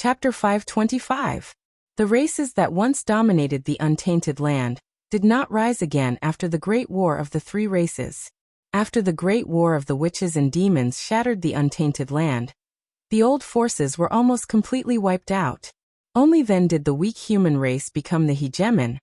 Chapter 525. The races that once dominated the untainted land did not rise again after the Great War of the Three Races. After the Great War of the Witches and Demons shattered the untainted land, the old forces were almost completely wiped out. Only then did the weak human race become the hegemon,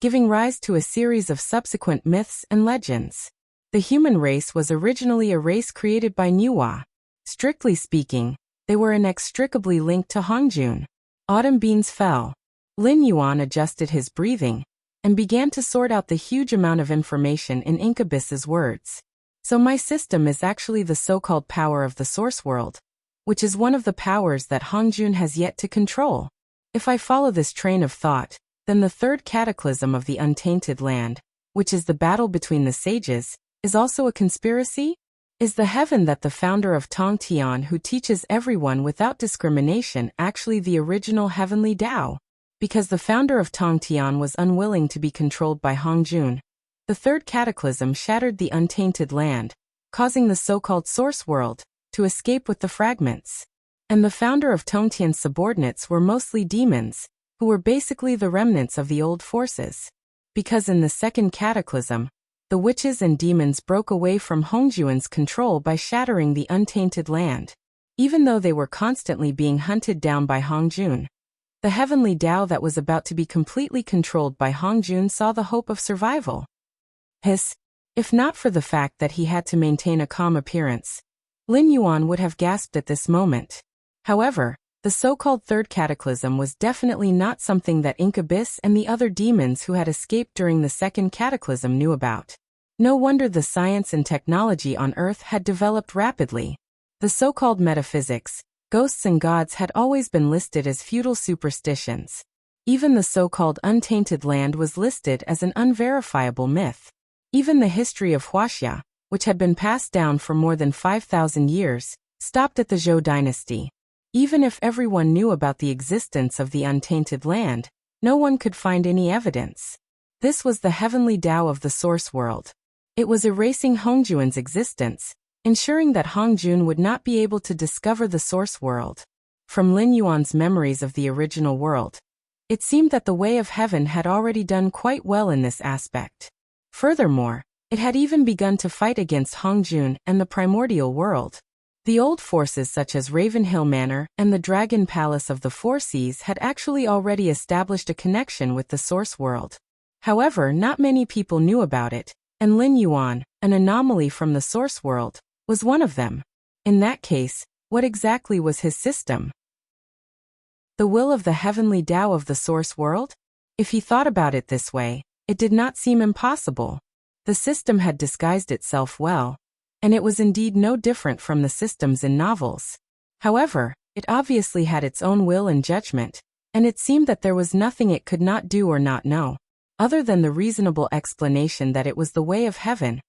giving rise to a series of subsequent myths and legends. The human race was originally a race created by Nuwa. Strictly speaking, they were inextricably linked to Hongjun. Autumn beans fell. Lin Yuan adjusted his breathing and began to sort out the huge amount of information in Incubus's words. So my system is actually the so-called power of the source world, which is one of the powers that Hongjun has yet to control. If I follow this train of thought, then the third cataclysm of the untainted land, which is the battle between the sages, is also a conspiracy? Is the heaven that the founder of Tongtian who teaches everyone without discrimination actually the original heavenly Tao? Because the founder of Tongtian was unwilling to be controlled by Hongjun, the third cataclysm shattered the untainted land, causing the so-called source world to escape with the fragments. And the founder of Tongtian's subordinates were mostly demons, who were basically the remnants of the old forces. Because in the second cataclysm, the witches and demons broke away from Hongjun's control by shattering the untainted land. Even though they were constantly being hunted down by Hongjun, the heavenly Tao that was about to be completely controlled by Hongjun saw the hope of survival. If not for the fact that he had to maintain a calm appearance, Lin Yuan would have gasped at this moment. However, the so-called third cataclysm was definitely not something that Incubus and the other demons who had escaped during the second cataclysm knew about. No wonder the science and technology on Earth had developed rapidly. The so-called metaphysics, ghosts and gods had always been listed as feudal superstitions. Even the so-called untainted land was listed as an unverifiable myth. Even the history of Huaxia, which had been passed down for more than 5,000 years, stopped at the Zhou dynasty. Even if everyone knew about the existence of the untainted land, no one could find any evidence. This was the heavenly Tao of the source world. It was erasing Hongjun's existence, ensuring that Hongjun would not be able to discover the source world. From Lin Yuan's memories of the original world, it seemed that the way of heaven had already done quite well in this aspect. Furthermore, it had even begun to fight against Hongjun and the primordial world. The old forces such as Ravenhill Manor and the Dragon Palace of the Four Seas had actually already established a connection with the source world. However, not many people knew about it, and Lin Yuan, an anomaly from the source world, was one of them. In that case, what exactly was his system? The will of the heavenly Tao of the source world? If he thought about it this way, it did not seem impossible. The system had disguised itself well, and it was indeed no different from the systems in novels. However, it obviously had its own will and judgment, and it seemed that there was nothing it could not do or not know, other than the reasonable explanation that it was the way of heaven.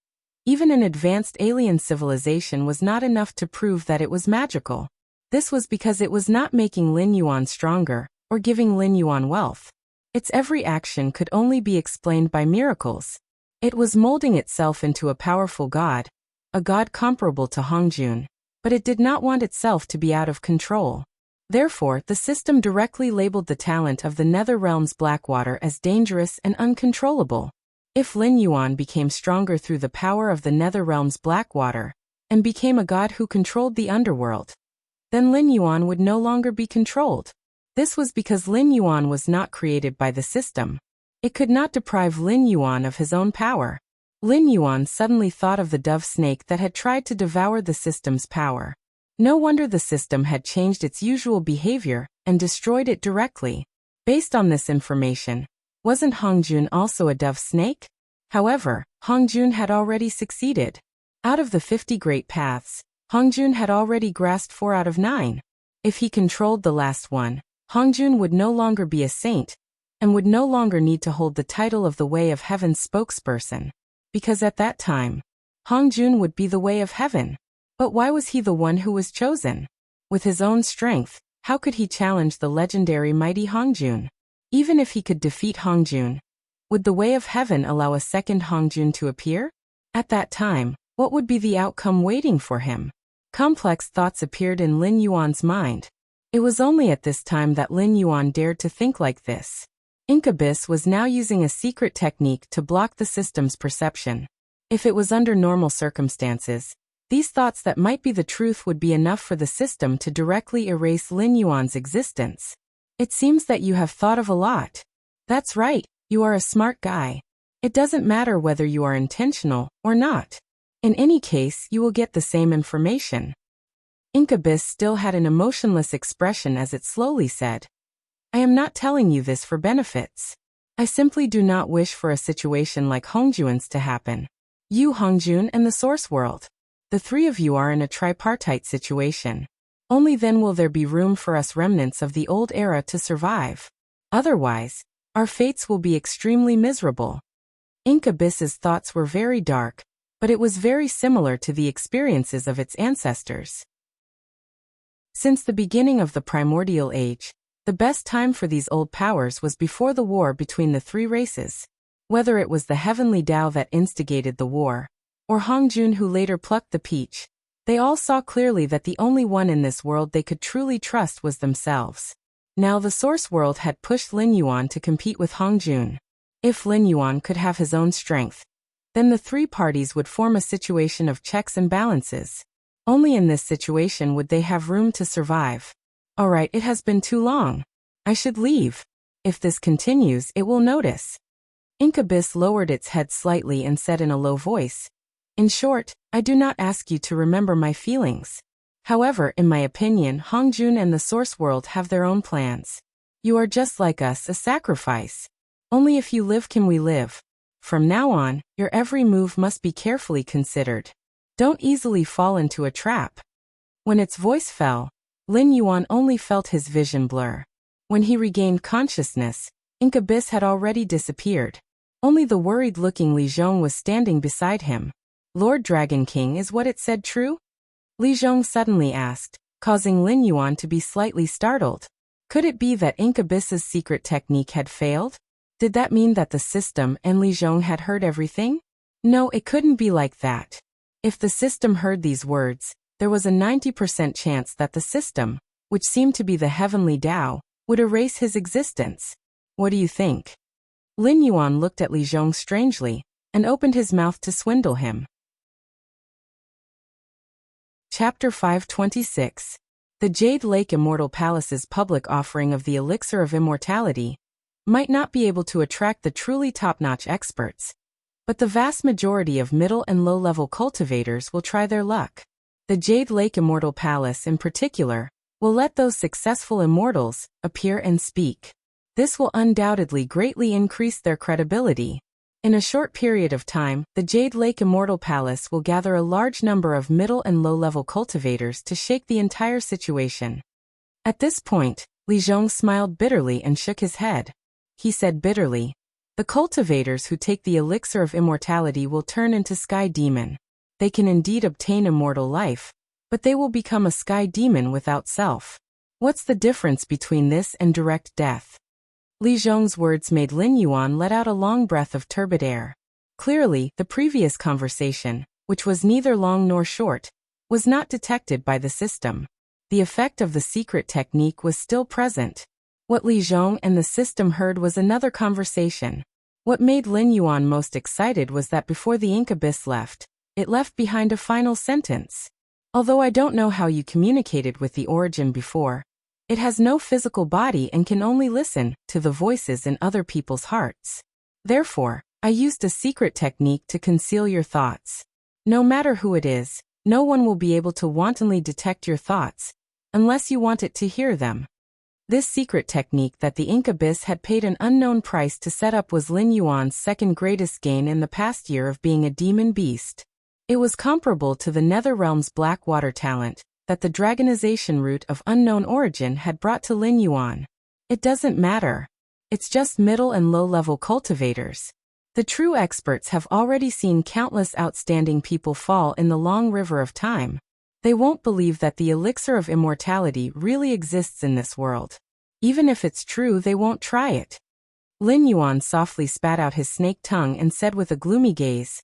Even an advanced alien civilization was not enough to prove that it was magical. This was because it was not making Lin Yuan stronger, or giving Lin Yuan wealth. Its every action could only be explained by miracles. It was molding itself into a powerful god, a god comparable to Hongjun, but it did not want itself to be out of control. Therefore, the system directly labeled the talent of the Nether Realm's Blackwater as dangerous and uncontrollable. If Lin Yuan became stronger through the power of the Nether Realm's Blackwater, and became a god who controlled the underworld, then Lin Yuan would no longer be controlled. This was because Lin Yuan was not created by the system. It could not deprive Lin Yuan of his own power. Lin Yuan suddenly thought of the dove snake that had tried to devour the system's power. No wonder the system had changed its usual behavior and destroyed it directly. Based on this information, wasn't Hongjun also a dove snake? However, Hongjun had already succeeded. Out of the 50 great paths, Hongjun had already grasped 4 out of 9. If he controlled the last one, Hongjun would no longer be a saint, and would no longer need to hold the title of the Way of Heaven's spokesperson. Because at that time, Hongjun would be the way of heaven. But why was he the one who was chosen? With his own strength, how could he challenge the legendary mighty Hongjun? Even if he could defeat Hongjun, would the way of heaven allow a second Hongjun to appear? At that time, what would be the outcome waiting for him? Complex thoughts appeared in Lin Yuan's mind. It was only at this time that Lin Yuan dared to think like this. Incubus was now using a secret technique to block the system's perception. If it was under normal circumstances, these thoughts that might be the truth would be enough for the system to directly erase Lin Yuan's existence. It seems that you have thought of a lot. That's right, you are a smart guy. It doesn't matter whether you are intentional or not. In any case, you will get the same information. Incubus still had an emotionless expression as it slowly said, I am not telling you this for benefits. I simply do not wish for a situation like Hongjuan's to happen. You, Hongjuan, and the source world. The three of you are in a tripartite situation. Only then will there be room for us remnants of the old era to survive. Otherwise, our fates will be extremely miserable. Incubus's thoughts were very dark, but it was very similar to the experiences of its ancestors. Since the beginning of the primordial age, the best time for these old powers was before the war between the three races. Whether it was the heavenly Tao that instigated the war, or Hongjun who later plucked the peach, they all saw clearly that the only one in this world they could truly trust was themselves. Now the source world had pushed Lin Yuan to compete with Hongjun. If Lin Yuan could have his own strength, then the three parties would form a situation of checks and balances. Only in this situation would they have room to survive. Alright, it has been too long. I should leave. If this continues, it will notice. Incubus lowered its head slightly and said in a low voice, in short, I do not ask you to remember my feelings. However, in my opinion, Hongjun and the source world have their own plans. You are just like us, a sacrifice. Only if you live can we live. From now on, your every move must be carefully considered. Don't easily fall into a trap. When its voice fell, Lin Yuan only felt his vision blur. When he regained consciousness, Incubus had already disappeared. Only the worried-looking Li Zhong was standing beside him. Lord Dragon King, is what it said true? Li Zhong suddenly asked, causing Lin Yuan to be slightly startled. Could it be that Incubus's secret technique had failed? Did that mean that the system and Li Zhong had heard everything? No, it couldn't be like that. If the system heard these words, there was a 90% chance that the system, which seemed to be the heavenly Tao, would erase his existence. What do you think? Lin Yuan looked at Li Zhong strangely, and opened his mouth to swindle him. Chapter 526. The Jade Lake Immortal Palace's public offering of the Elixir of Immortality might not be able to attract the truly top-notch experts, but the vast majority of middle and low-level cultivators will try their luck. The Jade Lake Immortal Palace, in particular, will let those successful immortals appear and speak. This will undoubtedly greatly increase their credibility. In a short period of time, the Jade Lake Immortal Palace will gather a large number of middle and low-level cultivators to shake the entire situation. At this point, Li Zhong smiled bitterly and shook his head. He said bitterly, the cultivators who take the elixir of immortality will turn into sky demon. They can indeed obtain immortal life, but they will become a sky demon without self. What's the difference between this and direct death? Li Zhong's words made Lin Yuan let out a long breath of turbid air. Clearly, the previous conversation, which was neither long nor short, was not detected by the system. The effect of the secret technique was still present. What Li Zhong and the system heard was another conversation. What made Lin Yuan most excited was that before the incubus left, it left behind a final sentence. Although I don't know how you communicated with the origin before, it has no physical body and can only listen to the voices in other people's hearts. Therefore, I used a secret technique to conceal your thoughts. No matter who it is, no one will be able to wantonly detect your thoughts, unless you want it to hear them. This secret technique that the incubus had paid an unknown price to set up was Lin Yuan's second greatest gain in the past year of being a demon beast. It was comparable to the Nether Realm's black water talent that the dragonization root of unknown origin had brought to Lin Yuan. It doesn't matter. It's just middle and low-level cultivators. The true experts have already seen countless outstanding people fall in the long river of time. They won't believe that the elixir of immortality really exists in this world. Even if it's true, they won't try it. Lin Yuan softly spat out his snake tongue and said with a gloomy gaze,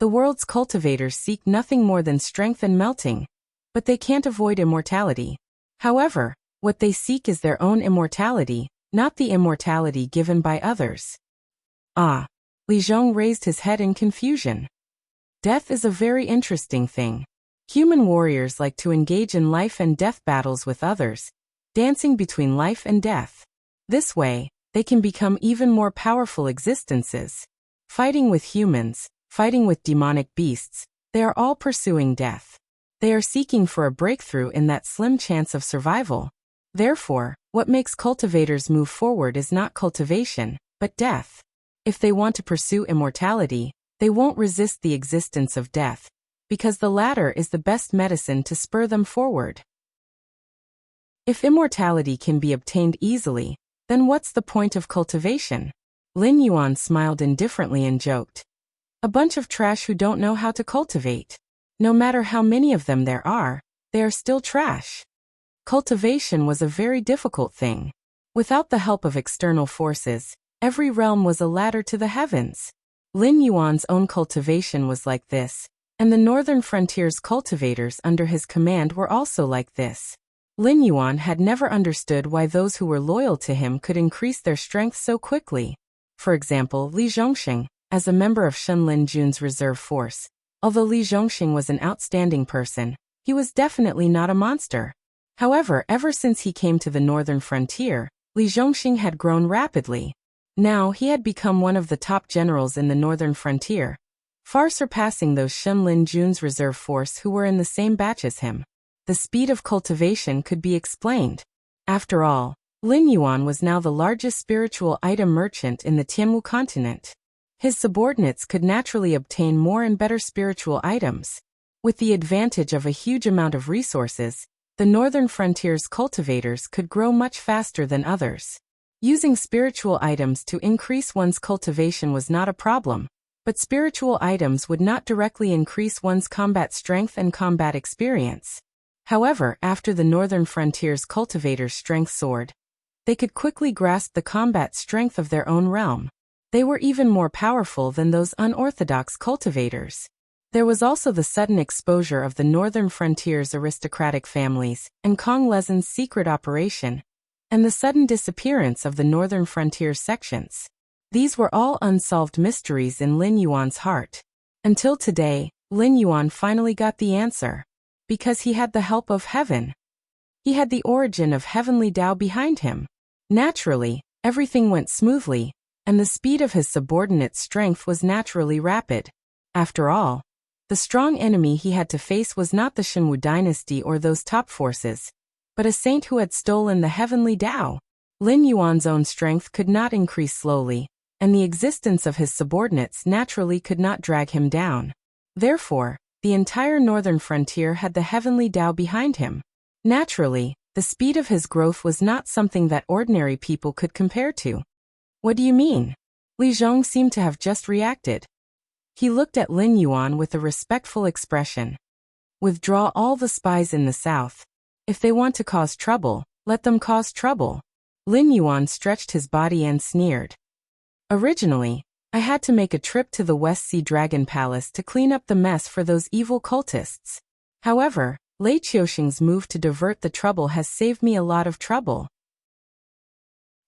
the world's cultivators seek nothing more than strength and melting, but they can't avoid immortality. However, What they seek is their own immortality, not the immortality given by others. Ah! Li Zhong raised his head in confusion. Death is a very interesting thing. Human warriors like to engage in life and death battles with others, dancing between life and death. This way, they can become even more powerful existences. Fighting with humans, fighting with demonic beasts, they are all pursuing death. They are seeking for a breakthrough in that slim chance of survival. Therefore, what makes cultivators move forward is not cultivation, but death. If they want to pursue immortality, they won't resist the existence of death, because the latter is the best medicine to spur them forward. If immortality can be obtained easily, then what's the point of cultivation? Lin Yuan smiled indifferently and joked. A bunch of trash who don't know how to cultivate. No matter how many of them there are, they are still trash. Cultivation was a very difficult thing. Without the help of external forces, every realm was a ladder to the heavens. Lin Yuan's own cultivation was like this, and the northern frontier's cultivators under his command were also like this. Lin Yuan had never understood why those who were loyal to him could increase their strength so quickly. For example, Li Zhongxing, as a member of Shen Linjun's reserve force. Although Li Zhongxing was an outstanding person, he was definitely not a monster. However, ever since he came to the northern frontier, Li Zhongxing had grown rapidly. Now he had become one of the top generals in the northern frontier, far surpassing those Shen Linjun's reserve force who were in the same batch as him. The speed of cultivation could be explained. After all, Lin Yuan was now the largest spiritual item merchant in the Tianmu continent. His subordinates could naturally obtain more and better spiritual items. With the advantage of a huge amount of resources, the northern frontier's cultivators could grow much faster than others. Using spiritual items to increase one's cultivation was not a problem, but spiritual items would not directly increase one's combat strength and combat experience. However, after the northern frontier's cultivators' strength soared, they could quickly grasp the combat strength of their own realm. They were even more powerful than those unorthodox cultivators. There was also the sudden exposure of the northern frontier's aristocratic families, and Kong Lezin's secret operation, and the sudden disappearance of the northern frontier sections. These were all unsolved mysteries in Lin Yuan's heart. Until today, Lin Yuan finally got the answer. Because he had the help of heaven. He had the origin of heavenly Tao behind him. Naturally, everything went smoothly, and the speed of his subordinate's strength was naturally rapid. After all, the strong enemy he had to face was not the Shenwu dynasty or those top forces, but a saint who had stolen the heavenly Tao. Lin Yuan's own strength could not increase slowly, and the existence of his subordinates naturally could not drag him down. Therefore, the entire northern frontier had the heavenly Tao behind him. Naturally, the speed of his growth was not something that ordinary people could compare to. What do you mean? Li Zhong seemed to have just reacted. He looked at Lin Yuan with a respectful expression. Withdraw all the spies in the south. If they want to cause trouble, let them cause trouble. Lin Yuan stretched his body and sneered. Originally, I had to make a trip to the West Sea Dragon Palace to clean up the mess for those evil cultists. However, Lei Qiuxing's move to divert the trouble has saved me a lot of trouble.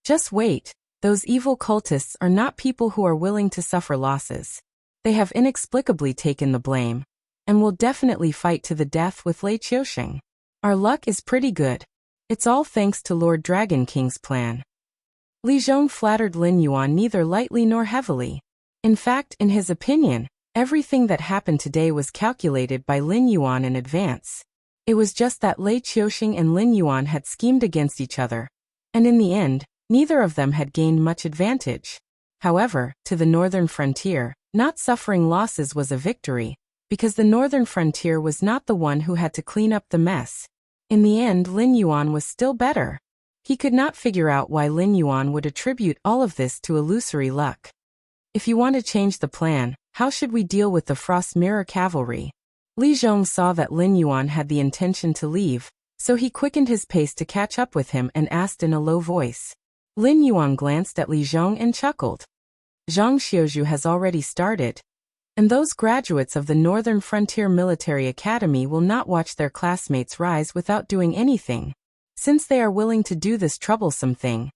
Just wait, those evil cultists are not people who are willing to suffer losses. They have inexplicably taken the blame, and will definitely fight to the death with Lei Qiuxing. Our luck is pretty good. It's all thanks to Lord Dragon King's plan. Li Zhong flattered Lin Yuan neither lightly nor heavily. In fact, in his opinion, everything that happened today was calculated by Lin Yuan in advance. It was just that Lei Qiuxing and Lin Yuan had schemed against each other, and in the end, neither of them had gained much advantage. However, to the northern frontier, not suffering losses was a victory, because the northern frontier was not the one who had to clean up the mess. In the end, Lin Yuan was still better. He could not figure out why Lin Yuan would attribute all of this to illusory luck. If you want to change the plan, how should we deal with the Frost Mirror Cavalry? Li Zhong saw that Lin Yuan had the intention to leave, so he quickened his pace to catch up with him and asked in a low voice. Lin Yuan glanced at Li Zhong and chuckled. Zhang Xiuzhu has already started, and those graduates of the Northern Frontier Military Academy will not watch their classmates rise without doing anything. Since they are willing to do this troublesome thing,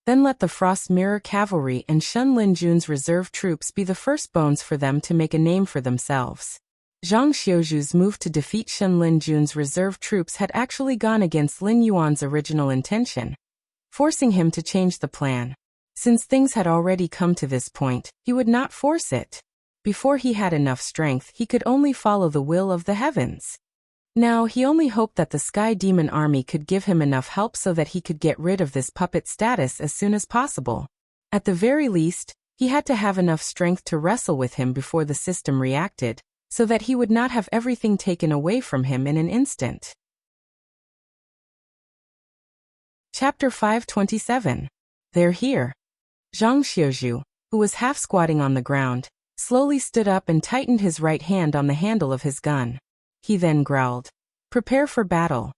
then let the Frost Mirror Cavalry and Shun Linjun's reserve troops be the first bones for them to make a name for themselves. Zhang Xiuju's move to defeat Shun Linjun's reserve troops had actually gone against Lin Yuan's original intention, forcing him to change the plan. Since things had already come to this point, he would not force it. Before he had enough strength, he could only follow the will of the heavens. Now he only hoped that the Sky Demon army could give him enough help so that he could get rid of this puppet status as soon as possible. At the very least, he had to have enough strength to wrestle with him before the system reacted, so that he would not have everything taken away from him in an instant. Chapter 527. They're here. Zhang Xiuju, who was half squatting on the ground, slowly stood up and tightened his right hand on the handle of his gun. He then growled, "Prepare for battle."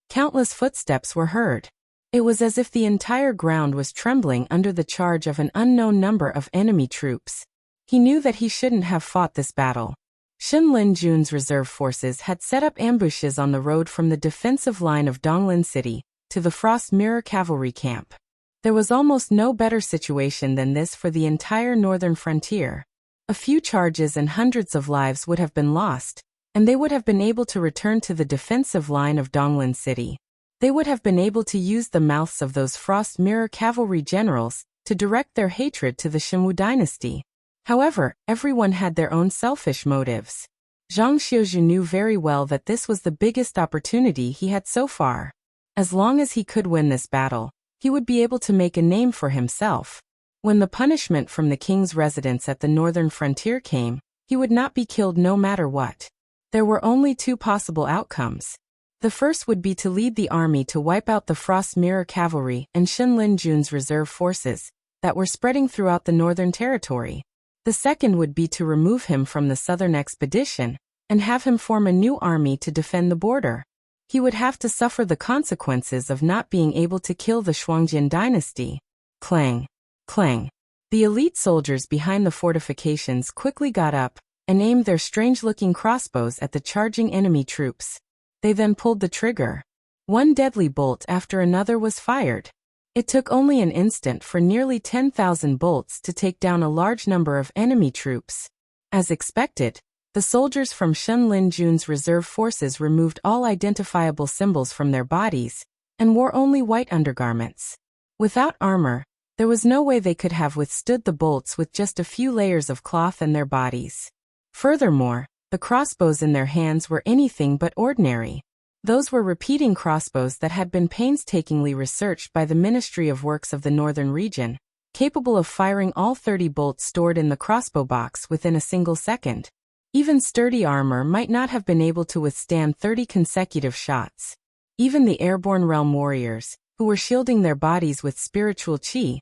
Countless footsteps were heard. It was as if the entire ground was trembling under the charge of an unknown number of enemy troops. He knew that he shouldn't have fought this battle. Shun Linjun's reserve forces had set up ambushes on the road from the defensive line of Donglin City to the Frost Mirror Cavalry camp. There was almost no better situation than this for the entire northern frontier. A few charges and hundreds of lives would have been lost, and they would have been able to return to the defensive line of Donglin City. They would have been able to use the mouths of those Frost Mirror Cavalry generals to direct their hatred to the Xinwu dynasty. However, everyone had their own selfish motives. Zhang Xiuju knew very well that this was the biggest opportunity he had so far. As long as he could win this battle, he would be able to make a name for himself. When the punishment from the king's residence at the northern frontier came, he would not be killed no matter what. There were only two possible outcomes. The first would be to lead the army to wipe out the Frost Mirror Cavalry and Shun Linjun's reserve forces that were spreading throughout the northern territory. The second would be to remove him from the southern expedition and have him form a new army to defend the border. He would have to suffer the consequences of not being able to kill the Shuangjin dynasty. Clang, clang. The elite soldiers behind the fortifications quickly got up and aimed their strange-looking crossbows at the charging enemy troops. They then pulled the trigger. One deadly bolt after another was fired. It took only an instant for nearly 10,000 bolts to take down a large number of enemy troops. As expected, the soldiers from Shun Linjun's reserve forces removed all identifiable symbols from their bodies and wore only white undergarments. Without armor, there was no way they could have withstood the bolts with just a few layers of cloth in their bodies. Furthermore, the crossbows in their hands were anything but ordinary. Those were repeating crossbows that had been painstakingly researched by the Ministry of Works of the Northern region, capable of firing all 30 bolts stored in the crossbow box within a single second. Even sturdy armor might not have been able to withstand 30 consecutive shots. Even the airborne realm warriors, who were shielding their bodies with spiritual qi,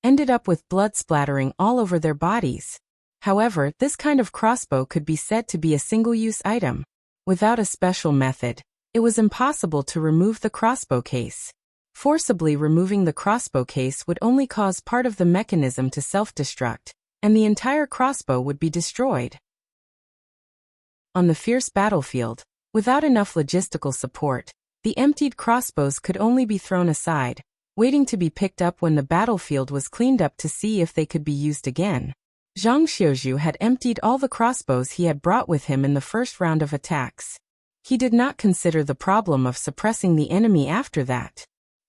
ended up with blood splattering all over their bodies. However, this kind of crossbow could be said to be a single-use item. Without a special method, it was impossible to remove the crossbow case. Forcibly removing the crossbow case would only cause part of the mechanism to self-destruct, and the entire crossbow would be destroyed. On the fierce battlefield, without enough logistical support, the emptied crossbows could only be thrown aside, waiting to be picked up when the battlefield was cleaned up to see if they could be used again. Zhang Xiuju had emptied all the crossbows he had brought with him in the first round of attacks. He did not consider the problem of suppressing the enemy after that.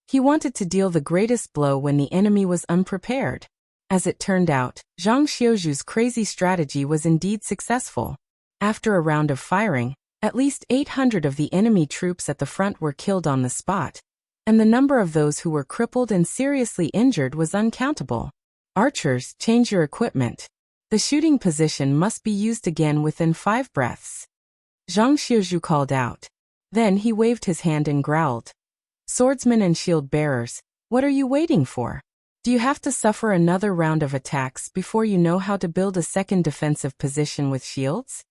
He wanted to deal the greatest blow when the enemy was unprepared. As it turned out, Zhang Xiuju's crazy strategy was indeed successful. After a round of firing, at least 800 of the enemy troops at the front were killed on the spot, and the number of those who were crippled and seriously injured was uncountable. Archers, change your equipment. The shooting position must be used again within 5 breaths. Zhang Xiuju called out. Then he waved his hand and growled. Swordsmen and shield bearers, what are you waiting for? Do you have to suffer another round of attacks before you know how to build a second defensive position with shields?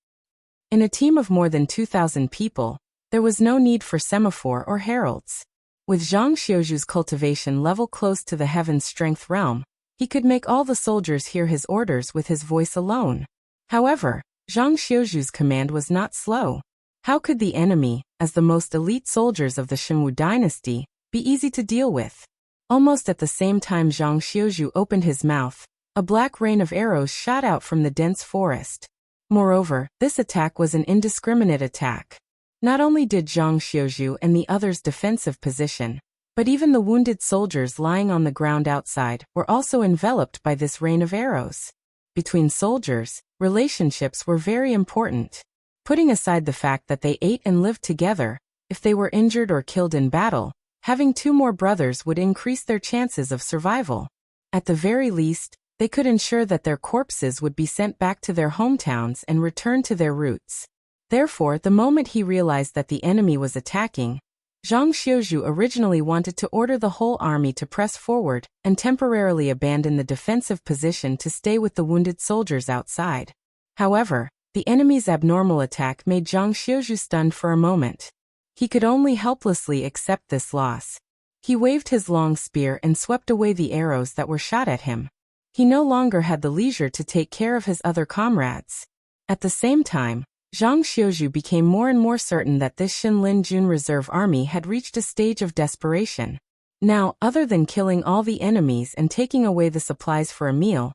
In a team of more than 2,000 people, there was no need for semaphore or heralds. With Zhang Xiuju's cultivation level close to the heaven's strength realm, he could make all the soldiers hear his orders with his voice alone. However, Zhang Xiuju's command was not slow. How could the enemy, as the most elite soldiers of the Xinwu dynasty, be easy to deal with. Almost at the same time Zhang Xiuzhu opened his mouth, a black rain of arrows shot out from the dense forest. Moreover, this attack was an indiscriminate attack. Not only did Zhang Xiuzhu and the others' defensive position, but even the wounded soldiers lying on the ground outside were also enveloped by this rain of arrows. Between soldiers, relationships were very important. Putting aside the fact that they ate and lived together, if they were injured or killed in battle, having two more brothers would increase their chances of survival. At the very least, they could ensure that their corpses would be sent back to their hometowns and return to their roots. Therefore, the moment he realized that the enemy was attacking, Zhang Xiuzhu originally wanted to order the whole army to press forward and temporarily abandon the defensive position to stay with the wounded soldiers outside. However, the enemy's abnormal attack made Zhang Xiuzhu stunned for a moment. He could only helplessly accept this loss. He waved his long spear and swept away the arrows that were shot at him. He no longer had the leisure to take care of his other comrades. At the same time, Zhang Xiuzhu became more and more certain that this Xinlin Jun reserve army had reached a stage of desperation. Now, other than killing all the enemies and taking away the supplies for a meal,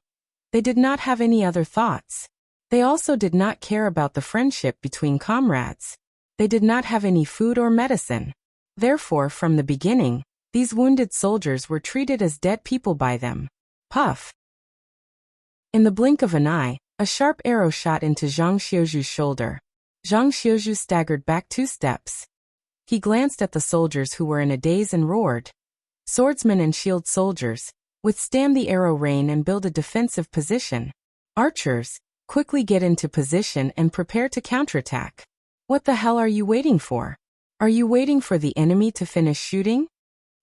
they did not have any other thoughts. They also did not care about the friendship between comrades. They did not have any food or medicine. Therefore, from the beginning, these wounded soldiers were treated as dead people by them. Puff! In the blink of an eye, a sharp arrow shot into Zhang Xiuzhu's shoulder. Zhang Xiuzhu staggered back 2 steps. He glanced at the soldiers who were in a daze and roared. Swordsmen and shield soldiers, withstand the arrow rain and build a defensive position. Archers, quickly get into position and prepare to counterattack. What the hell are you waiting for? Are you waiting for the enemy to finish shooting?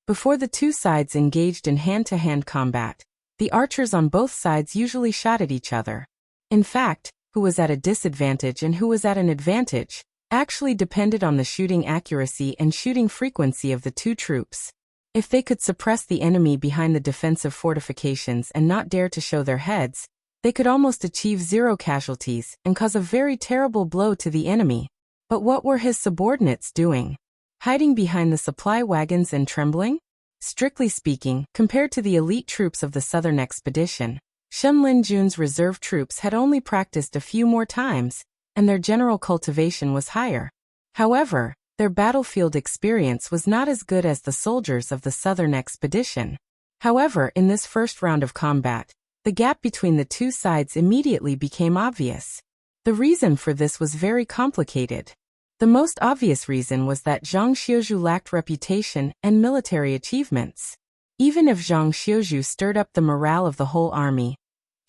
Before the two sides engaged in hand-to-hand combat, the archers on both sides usually shot at each other. In fact, who was at a disadvantage and who was at an advantage actually depended on the shooting accuracy and shooting frequency of the two troops. If they could suppress the enemy behind the defensive fortifications and not dare to show their heads, they could almost achieve 0 casualties and cause a very terrible blow to the enemy. But what were his subordinates doing? Hiding behind the supply wagons and trembling? Strictly speaking, compared to the elite troops of the southern expedition, Xinlin Jun's reserve troops had only practiced a few more times, and their general cultivation was higher. However, their battlefield experience was not as good as the soldiers of the southern expedition. However, in this first round of combat, the gap between the two sides immediately became obvious. The reason for this was very complicated. The most obvious reason was that Zhang Xiuzhu lacked reputation and military achievements. Even if Zhang Xiuzhu stirred up the morale of the whole army,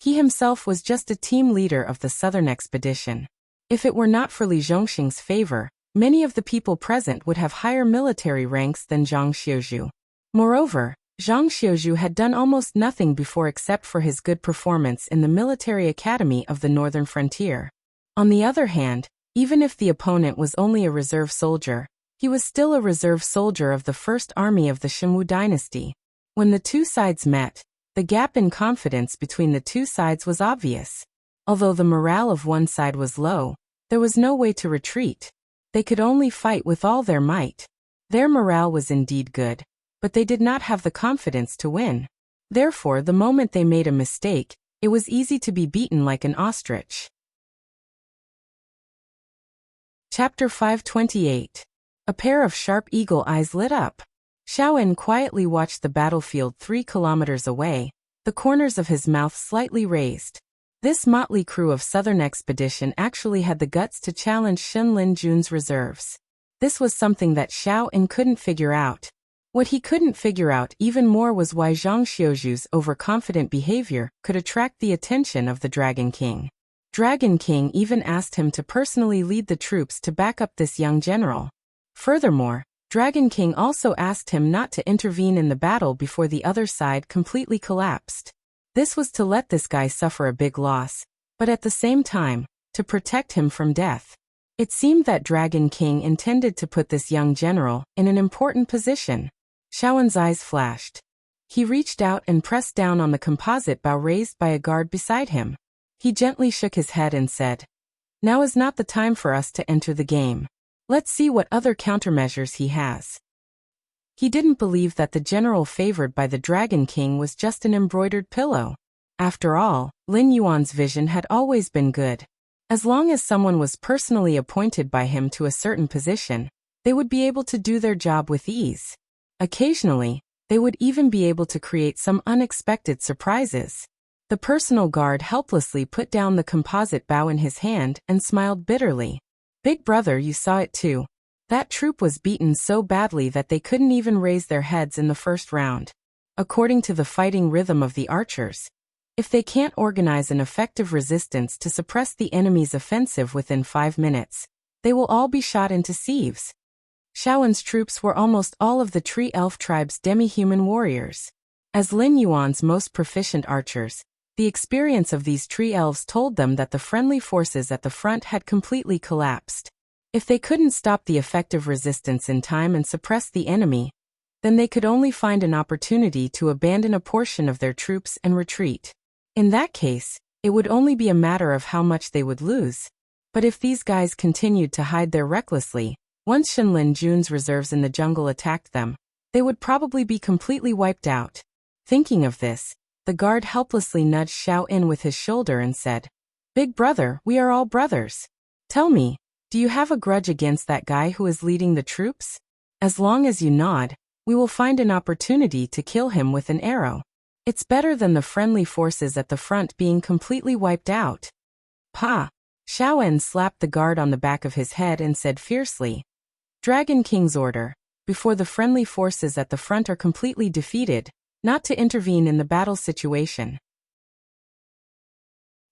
he himself was just a team leader of the southern expedition. If it were not for Li Zhongxing's favor, many of the people present would have higher military ranks than Zhang Xiuzhu. Moreover, Zhang Xiuzhu had done almost nothing before except for his good performance in the military academy of the northern frontier. On the other hand, even if the opponent was only a reserve soldier, he was still a reserve soldier of the first army of the Shunwu dynasty. When the two sides met, the gap in confidence between the two sides was obvious. Although the morale of one side was low, there was no way to retreat. They could only fight with all their might. Their morale was indeed good, but they did not have the confidence to win. Therefore, the moment they made a mistake, it was easy to be beaten like an ostrich. Chapter 528. A pair of sharp eagle eyes lit up. Xiaoen quietly watched the battlefield 3 kilometers away, the corners of his mouth slightly raised. This motley crew of southern expedition actually had the guts to challenge Xinlin Jun's reserves. This was something that Xiaoen couldn't figure out. What he couldn't figure out even more was why Zhang Xiuzhu's overconfident behavior could attract the attention of the Dragon King. Dragon King even asked him to personally lead the troops to back up this young general. Furthermore, Dragon King also asked him not to intervene in the battle before the other side completely collapsed. This was to let this guy suffer a big loss, but at the same time, to protect him from death. It seemed that Dragon King intended to put this young general in an important position. Xiaoen's eyes flashed. He reached out and pressed down on the composite bow raised by a guard beside him. He gently shook his head and said, "Now is not the time for us to enter the game. Let's see what other countermeasures he has." He didn't believe that the general favored by the Dragon King was just an embroidered pillow. After all, Lin Yuan's vision had always been good. As long as someone was personally appointed by him to a certain position, they would be able to do their job with ease. Occasionally, they would even be able to create some unexpected surprises. The personal guard helplessly put down the composite bow in his hand and smiled bitterly. Big brother, you saw it too. That troop was beaten so badly that they couldn't even raise their heads in the first round. According to the fighting rhythm of the archers, if they can't organize an effective resistance to suppress the enemy's offensive within 5 minutes, they will all be shot into sieves. Shaoen's troops were almost all of the Tree Elf tribe's demi-human warriors. As Lin Yuan's most proficient archers, the experience of these tree elves told them that the friendly forces at the front had completely collapsed. If they couldn't stop the effective resistance in time and suppress the enemy, then they could only find an opportunity to abandon a portion of their troops and retreat. In that case, it would only be a matter of how much they would lose. But if these guys continued to hide there recklessly, once Shenlin Jun's reserves in the jungle attacked them, they would probably be completely wiped out. Thinking of this, the guard helplessly nudged Xiao In with his shoulder and said, "Big brother, we are all brothers. Tell me, do you have a grudge against that guy who is leading the troops? As long as you nod, we will find an opportunity to kill him with an arrow. It's better than the friendly forces at the front being completely wiped out." "Pa!" Xiao En slapped the guard on the back of his head and said fiercely, "Dragon King's order, before the friendly forces at the front are completely defeated, not to intervene in the battle situation."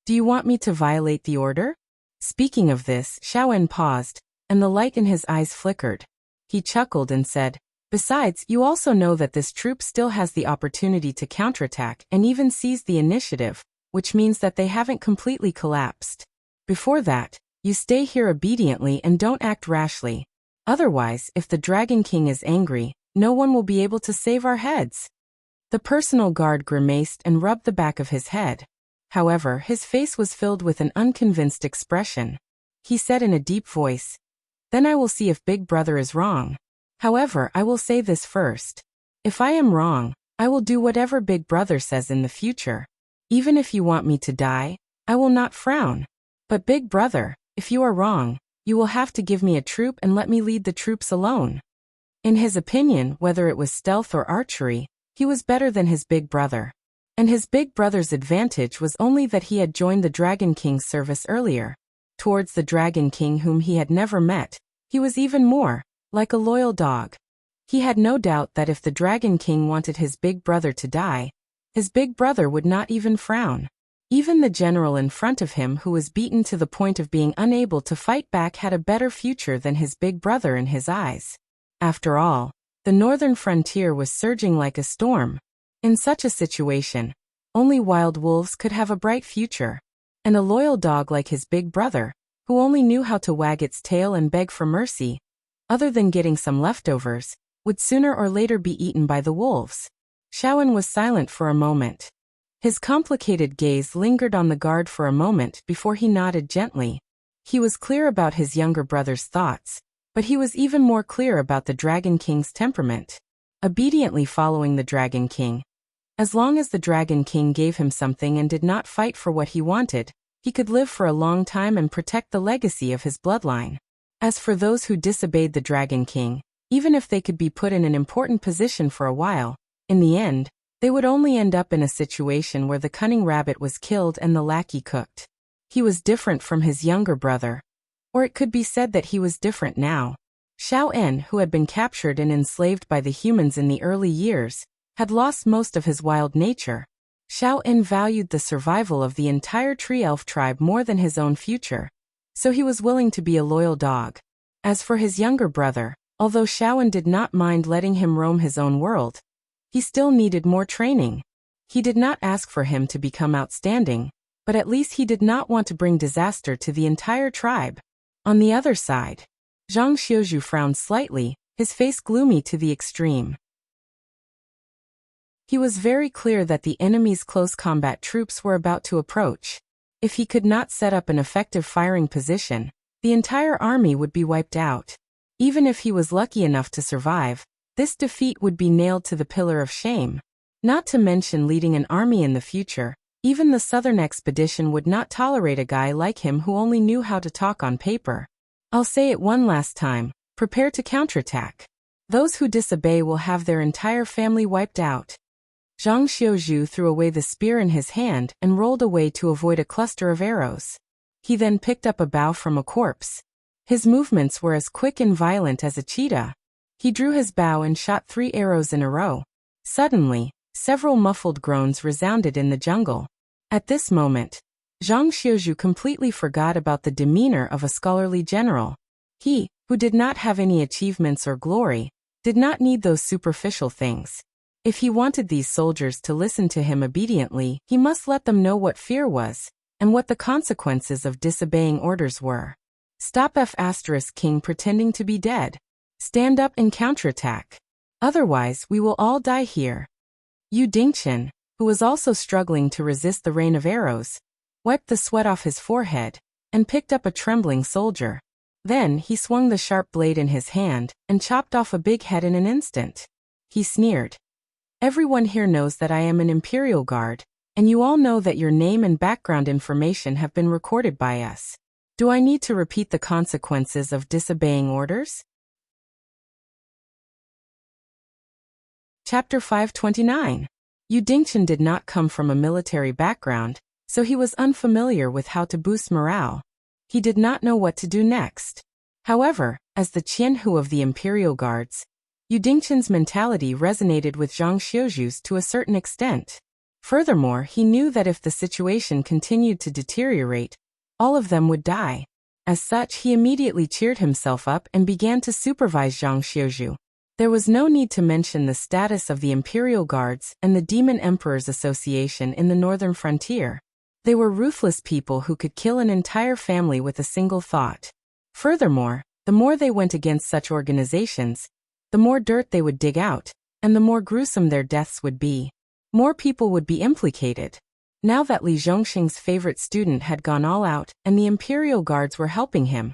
"Do you want me to violate the order?" Speaking of this, Xiao En paused, and the light in his eyes flickered. He chuckled and said, "Besides, you also know that this troop still has the opportunity to counterattack and even seize the initiative, which means that they haven't completely collapsed. Before that, you stay here obediently and don't act rashly. Otherwise, if the Dragon King is angry, no one will be able to save our heads." The personal guard grimaced and rubbed the back of his head. However, his face was filled with an unconvinced expression. He said in a deep voice, "Then I will see if Big Brother is wrong. However, I will say this first. If I am wrong, I will do whatever Big Brother says in the future. Even if you want me to die, I will not frown. But Big Brother, if you are wrong, you will have to give me a troop and let me lead the troops alone." In his opinion, whether it was stealth or archery, he was better than his big brother. And his big brother's advantage was only that he had joined the Dragon King's service earlier. Towards the Dragon King whom he had never met, he was even more like a loyal dog. He had no doubt that if the Dragon King wanted his big brother to die, his big brother would not even frown. Even the general in front of him who was beaten to the point of being unable to fight back had a better future than his big brother in his eyes. After all, the northern frontier was surging like a storm. In such a situation, only wild wolves could have a bright future. And a loyal dog like his big brother, who only knew how to wag its tail and beg for mercy, other than getting some leftovers, would sooner or later be eaten by the wolves. Xiaoen was silent for a moment. His complicated gaze lingered on the guard for a moment before he nodded gently. He was clear about his younger brother's thoughts, but he was even more clear about the Dragon King's temperament. Obediently following the Dragon King. As long as the Dragon King gave him something and did not fight for what he wanted, he could live for a long time and protect the legacy of his bloodline. As for those who disobeyed the Dragon King, even if they could be put in an important position for a while, in the end, they would only end up in a situation where the cunning rabbit was killed and the lackey cooked. He was different from his younger brother. Or it could be said that he was different now. Xiao En, who had been captured and enslaved by the humans in the early years, had lost most of his wild nature. Xiao En valued the survival of the entire Tree Elf tribe more than his own future, so he was willing to be a loyal dog. As for his younger brother, although Xiao En did not mind letting him roam his own world, he still needed more training. He did not ask for him to become outstanding, but at least he did not want to bring disaster to the entire tribe. On the other side, Zhang Xiuzhu frowned slightly, his face gloomy to the extreme. He was very clear that the enemy's close combat troops were about to approach. If he could not set up an effective firing position, the entire army would be wiped out. Even if he was lucky enough to survive, This defeat would be nailed to the pillar of shame. Not to mention leading an army in the future. Even the Southern expedition would not tolerate a guy like him who only knew how to talk on paper. I'll say it one last time. Prepare to counterattack. Those who disobey will have their entire family wiped out. Zhang Xiuzhu threw away the spear in his hand and rolled away to avoid a cluster of arrows. He then picked up a bough from a corpse. His movements were as quick and violent as a cheetah. He drew his bow and shot 3 arrows in a row. Suddenly, several muffled groans resounded in the jungle. At this moment, Zhang Xiuzhu completely forgot about the demeanor of a scholarly general. He, who did not have any achievements or glory, did not need those superficial things. If he wanted these soldiers to listen to him obediently, he must let them know what fear was, and what the consequences of disobeying orders were. Stop King pretending to be dead. Stand up and counterattack. Otherwise, we will all die here. Yu Dingchen, who was also struggling to resist the rain of arrows, wiped the sweat off his forehead, and picked up a trembling soldier. Then he swung the sharp blade in his hand, and chopped off a big head in an instant. He sneered. Everyone here knows that I am an Imperial Guard, and you all know that your name and background information have been recorded by us. Do I need to repeat the consequences of disobeying orders? Chapter 529. Yu Dingchen did not come from a military background, so he was unfamiliar with how to boost morale. He did not know what to do next. However, as the Qianhu of the Imperial Guards, Yu Dingchen's mentality resonated with Zhang Xiuzhu's to a certain extent. Furthermore, he knew that if the situation continued to deteriorate, all of them would die. As such, he immediately cheered himself up and began to supervise Zhang Xiuzhu. There was no need to mention the status of the Imperial Guards and the Demon Emperor's Association in the northern frontier. They were ruthless people who could kill an entire family with a single thought. Furthermore, the more they went against such organizations, the more dirt they would dig out, and the more gruesome their deaths would be. More people would be implicated. Now that Li Zhongxing's favorite student had gone all out and the Imperial Guards were helping him,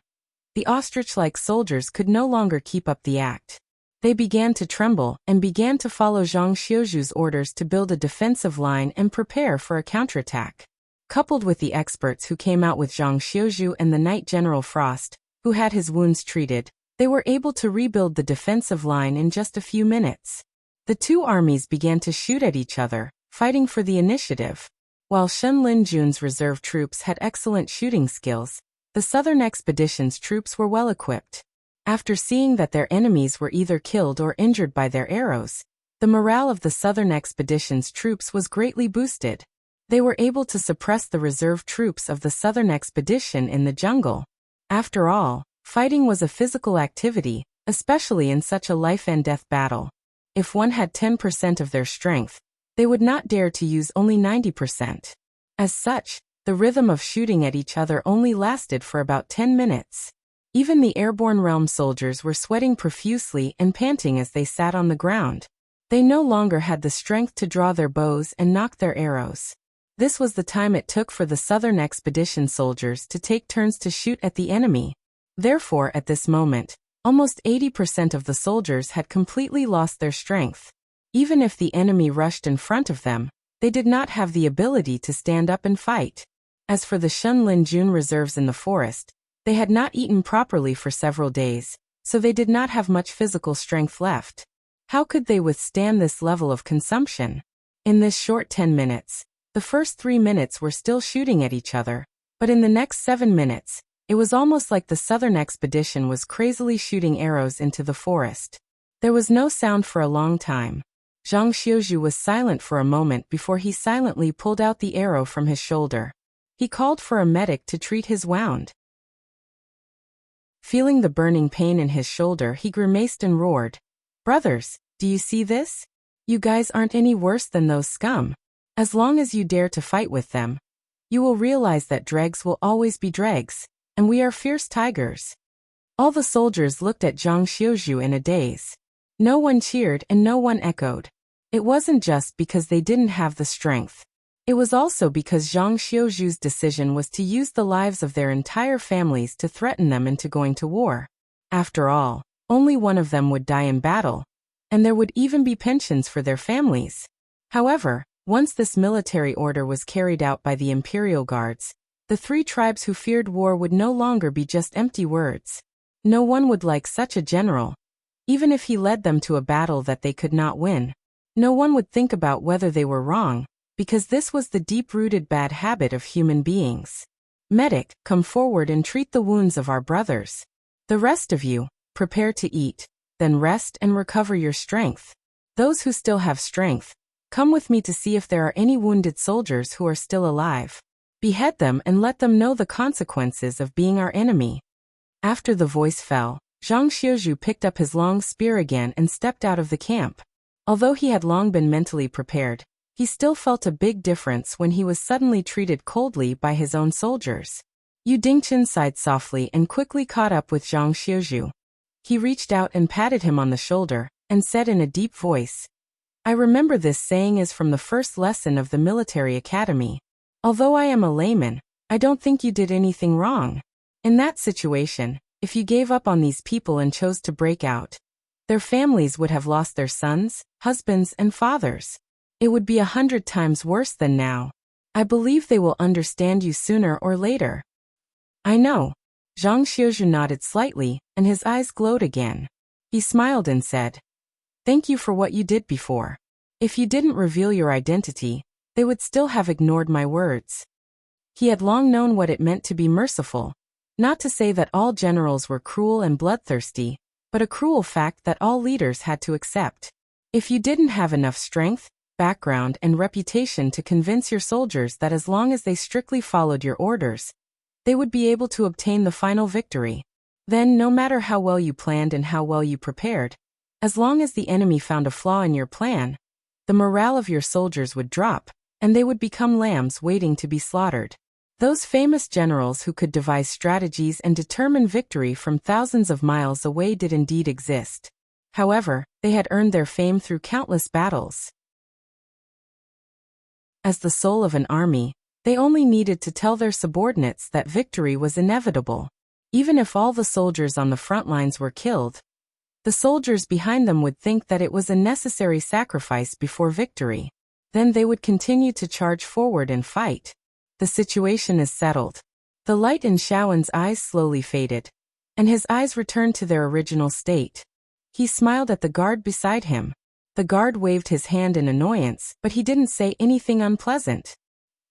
the ostrich-like soldiers could no longer keep up the act. They began to tremble and began to follow Zhang Xiuzhu's orders to build a defensive line and prepare for a counterattack. Coupled with the experts who came out with Zhang Xiuzhu and the Knight General Frost, who had his wounds treated, they were able to rebuild the defensive line in just a few minutes. The two armies began to shoot at each other, fighting for the initiative. While Shen Linjun's reserve troops had excellent shooting skills, the Southern Expedition's troops were well equipped. After seeing that their enemies were either killed or injured by their arrows, the morale of the Southern Expedition's troops was greatly boosted. They were able to suppress the reserve troops of the Southern Expedition in the jungle. After all, fighting was a physical activity, especially in such a life-and-death battle. If one had 10% of their strength, they would not dare to use only 90%. As such, the rhythm of shooting at each other only lasted for about 10 minutes. Even the airborne realm soldiers were sweating profusely and panting as they sat on the ground. They no longer had the strength to draw their bows and nock their arrows. This was the time it took for the Southern Expedition soldiers to take turns to shoot at the enemy. Therefore, at this moment, almost 80% of the soldiers had completely lost their strength. Even if the enemy rushed in front of them, they did not have the ability to stand up and fight. As for the Shen Linjun reserves in the forest, they had not eaten properly for several days, so they did not have much physical strength left. How could they withstand this level of consumption? In this short 10 minutes, the first 3 minutes were still shooting at each other, but in the next 7 minutes, it was almost like the Southern Expedition was crazily shooting arrows into the forest. There was no sound for a long time. Zhang Xiuzhu was silent for a moment before he silently pulled out the arrow from his shoulder. He called for a medic to treat his wound. Feeling the burning pain in his shoulder, he grimaced and roared, "Brothers, do you see this? You guys aren't any worse than those scum. As long as you dare to fight with them, you will realize that dregs will always be dregs, and we are fierce tigers." All the soldiers looked at Zhang Xiuzhu in a daze. No one cheered and no one echoed. It wasn't just because they didn't have the strength. It was also because Zhang Xiuzhu's decision was to use the lives of their entire families to threaten them into going to war. After all, only one of them would die in battle. and there would even be pensions for their families. However, once this military order was carried out by the imperial guards, the three tribes who feared war would no longer be just empty words. No one would like such a general, even if he led them to a battle that they could not win. No one would think about whether they were wrong, because this was the deep-rooted bad habit of human beings. Medic, come forward and treat the wounds of our brothers. The rest of you, prepare to eat, then rest and recover your strength. Those who still have strength, come with me to see if there are any wounded soldiers who are still alive. Behead them and let them know the consequences of being our enemy. After the voice fell, Zhang Xiuzhu picked up his long spear again and stepped out of the camp. Although he had long been mentally prepared, he still felt a big difference when he was suddenly treated coldly by his own soldiers. Yu Dingchen sighed softly and quickly caught up with Zhang Xiuzhu. He reached out and patted him on the shoulder, and said in a deep voice, "I remember this saying is from the first lesson of the military academy. Although I am a layman, I don't think you did anything wrong. In that situation, if you gave up on these people and chose to break out, their families would have lost their sons, husbands, and fathers. It would be 100 times worse than now. I believe they will understand you sooner or later." "I know." Zhang Xiuzhu nodded slightly, and his eyes glowed again. He smiled and said, "Thank you for what you did before. If you didn't reveal your identity, they would still have ignored my words." He had long known what it meant to be merciful, not to say that all generals were cruel and bloodthirsty, but a cruel fact that all leaders had to accept. If you didn't have enough strength, background, and reputation to convince your soldiers that as long as they strictly followed your orders, they would be able to obtain the final victory, then no matter how well you planned and how well you prepared, as long as the enemy found a flaw in your plan, the morale of your soldiers would drop, and they would become lambs waiting to be slaughtered. Those famous generals who could devise strategies and determine victory from thousands of miles away did indeed exist. However, they had earned their fame through countless battles. As the soul of an army, they only needed to tell their subordinates that victory was inevitable. Even if all the soldiers on the front lines were killed, the soldiers behind them would think that it was a necessary sacrifice before victory. Then they would continue to charge forward and fight. The situation is settled. The light in Shaowen's eyes slowly faded, and his eyes returned to their original state. He smiled at the guard beside him. The guard waved his hand in annoyance, but he didn't say anything unpleasant.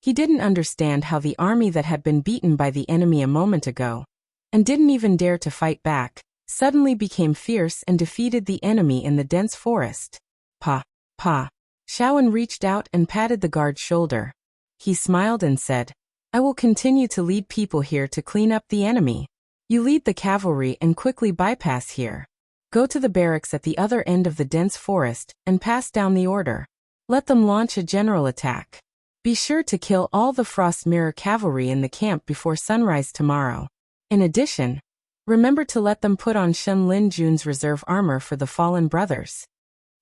He didn't understand how the army that had been beaten by the enemy a moment ago, and didn't even dare to fight back, suddenly became fierce and defeated the enemy in the dense forest. "Pa, Pa." Shaowen reached out and patted the guard's shoulder. He smiled and said, "I will continue to lead people here to clean up the enemy. You lead the cavalry and quickly bypass here. Go to the barracks at the other end of the dense forest and pass down the order. Let them launch a general attack. Be sure to kill all the Frost Mirror cavalry in the camp before sunrise tomorrow. In addition, remember to let them put on Shen Lin Jun's reserve armor for the fallen brothers."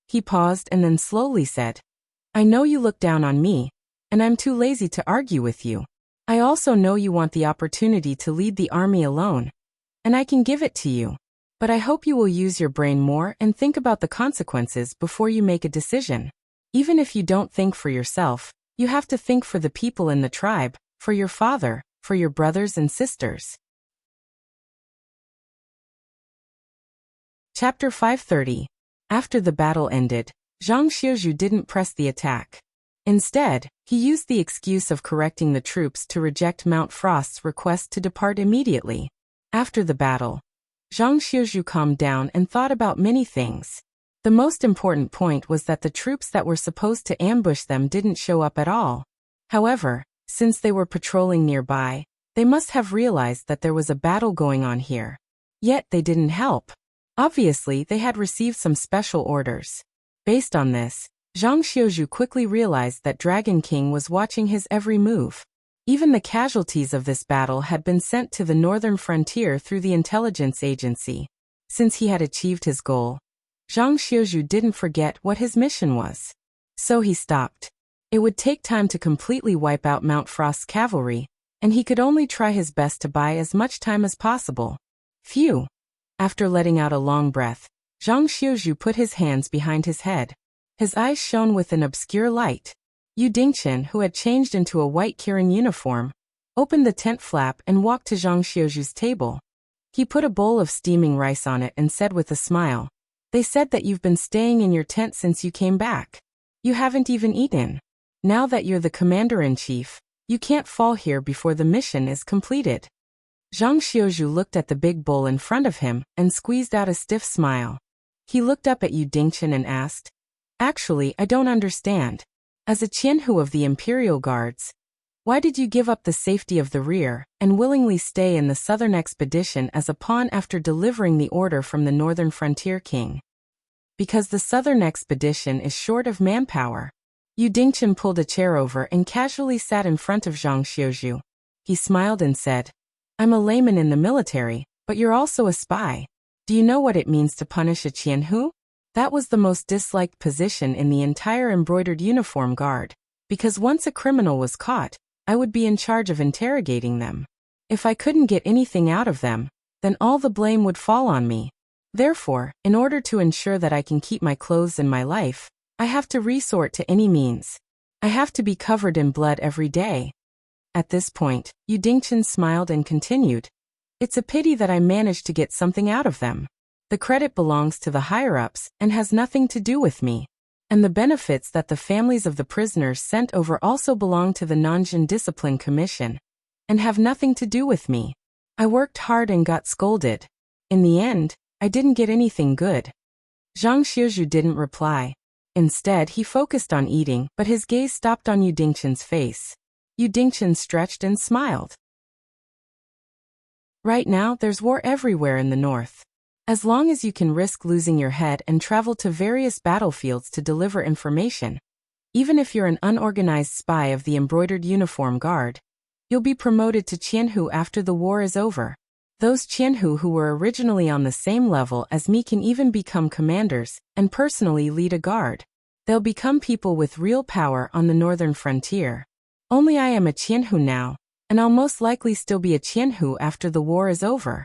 He paused and then slowly said, "I know you look down on me, and I'm too lazy to argue with you. I also know you want the opportunity to lead the army alone, and I can give it to you. But I hope you will use your brain more and think about the consequences before you make a decision. Even if you don't think for yourself, you have to think for the people in the tribe, for your father, for your brothers and sisters." Chapter 530. After the battle ended, Zhang Xiuzhu didn't press the attack. Instead, he used the excuse of correcting the troops to reject Mount Frost's request to depart immediately. After the battle, Zhang Xiuzhu calmed down and thought about many things. The most important point was that the troops that were supposed to ambush them didn't show up at all. However, since they were patrolling nearby, they must have realized that there was a battle going on here. Yet they didn't help. Obviously, they had received some special orders. Based on this, Zhang Xiuzhu quickly realized that Dragon King was watching his every move. Even the casualties of this battle had been sent to the northern frontier through the intelligence agency. Since he had achieved his goal, Zhang Xiuzhu didn't forget what his mission was. So he stopped. It would take time to completely wipe out Mount Frost's cavalry, and he could only try his best to buy as much time as possible. Phew! After letting out a long breath, Zhang Xiuzhu put his hands behind his head. His eyes shone with an obscure light. Yu Dingchen, who had changed into a white Kirin uniform, opened the tent flap and walked to Zhang Xiuzhu's table. He put a bowl of steaming rice on it and said with a smile, "They said that you've been staying in your tent since you came back. You haven't even eaten. Now that you're the commander-in-chief, you can't fall here before the mission is completed." Zhang Xiuzhu looked at the big bowl in front of him and squeezed out a stiff smile. He looked up at Yu Dingchen and asked, "Actually, I don't understand. As a Qianhu of the Imperial Guards, why did you give up the safety of the rear and willingly stay in the southern expedition as a pawn after delivering the order from the northern frontier king?" "Because the southern expedition is short of manpower." Yu Dingchen pulled a chair over and casually sat in front of Zhang Xiuzhu. He smiled and said, "I'm a layman in the military, but you're also a spy. Do you know what it means to punish a Qianhu?" That was the most disliked position in the entire embroidered uniform guard, because once a criminal was caught, I would be in charge of interrogating them. If I couldn't get anything out of them, then all the blame would fall on me. Therefore, in order to ensure that I can keep my clothes and my life, I have to resort to any means. I have to be covered in blood every day. At this point, Yu Dingchen smiled and continued, "It's a pity that I managed to get something out of them. The credit belongs to the higher-ups and has nothing to do with me. And the benefits that the families of the prisoners sent over also belong to the Nanjing Discipline Commission and have nothing to do with me. I worked hard and got scolded. In the end, I didn't get anything good." Zhang Xiuzhu didn't reply. Instead, he focused on eating, but his gaze stopped on Yu Dingchen's face. Yu Dingchen stretched and smiled. "Right now, there's war everywhere in the north. As long as you can risk losing your head and travel to various battlefields to deliver information, even if you're an unorganized spy of the embroidered uniform guard, you'll be promoted to Qianhu after the war is over. Those Qianhu who were originally on the same level as me can even become commanders and personally lead a guard. They'll become people with real power on the northern frontier. Only I am a Qianhu now, and I'll most likely still be a Qianhu after the war is over."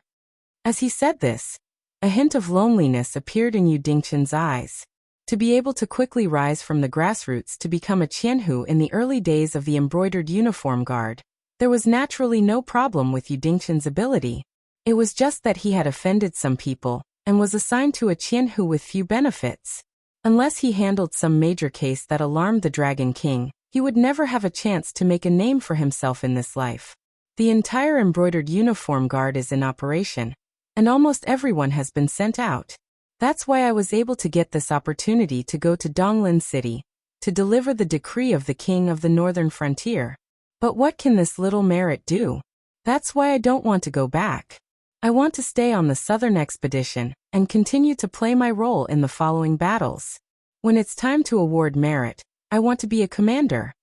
As he said this, a hint of loneliness appeared in Yu Dingchen's eyes. To be able to quickly rise from the grassroots to become a Qianhu in the early days of the embroidered uniform guard, there was naturally no problem with Yu Dingchen's ability. It was just that he had offended some people and was assigned to a Qianhu with few benefits. Unless he handled some major case that alarmed the Dragon King, he would never have a chance to make a name for himself in this life. The entire embroidered uniform guard is in operation, and almost everyone has been sent out. That's why I was able to get this opportunity to go to Donglin City, to deliver the decree of the king of the northern frontier. But what can this little merit do? That's why I don't want to go back. I want to stay on the southern expedition and continue to play my role in the following battles. When it's time to award merit, I want to be a commander."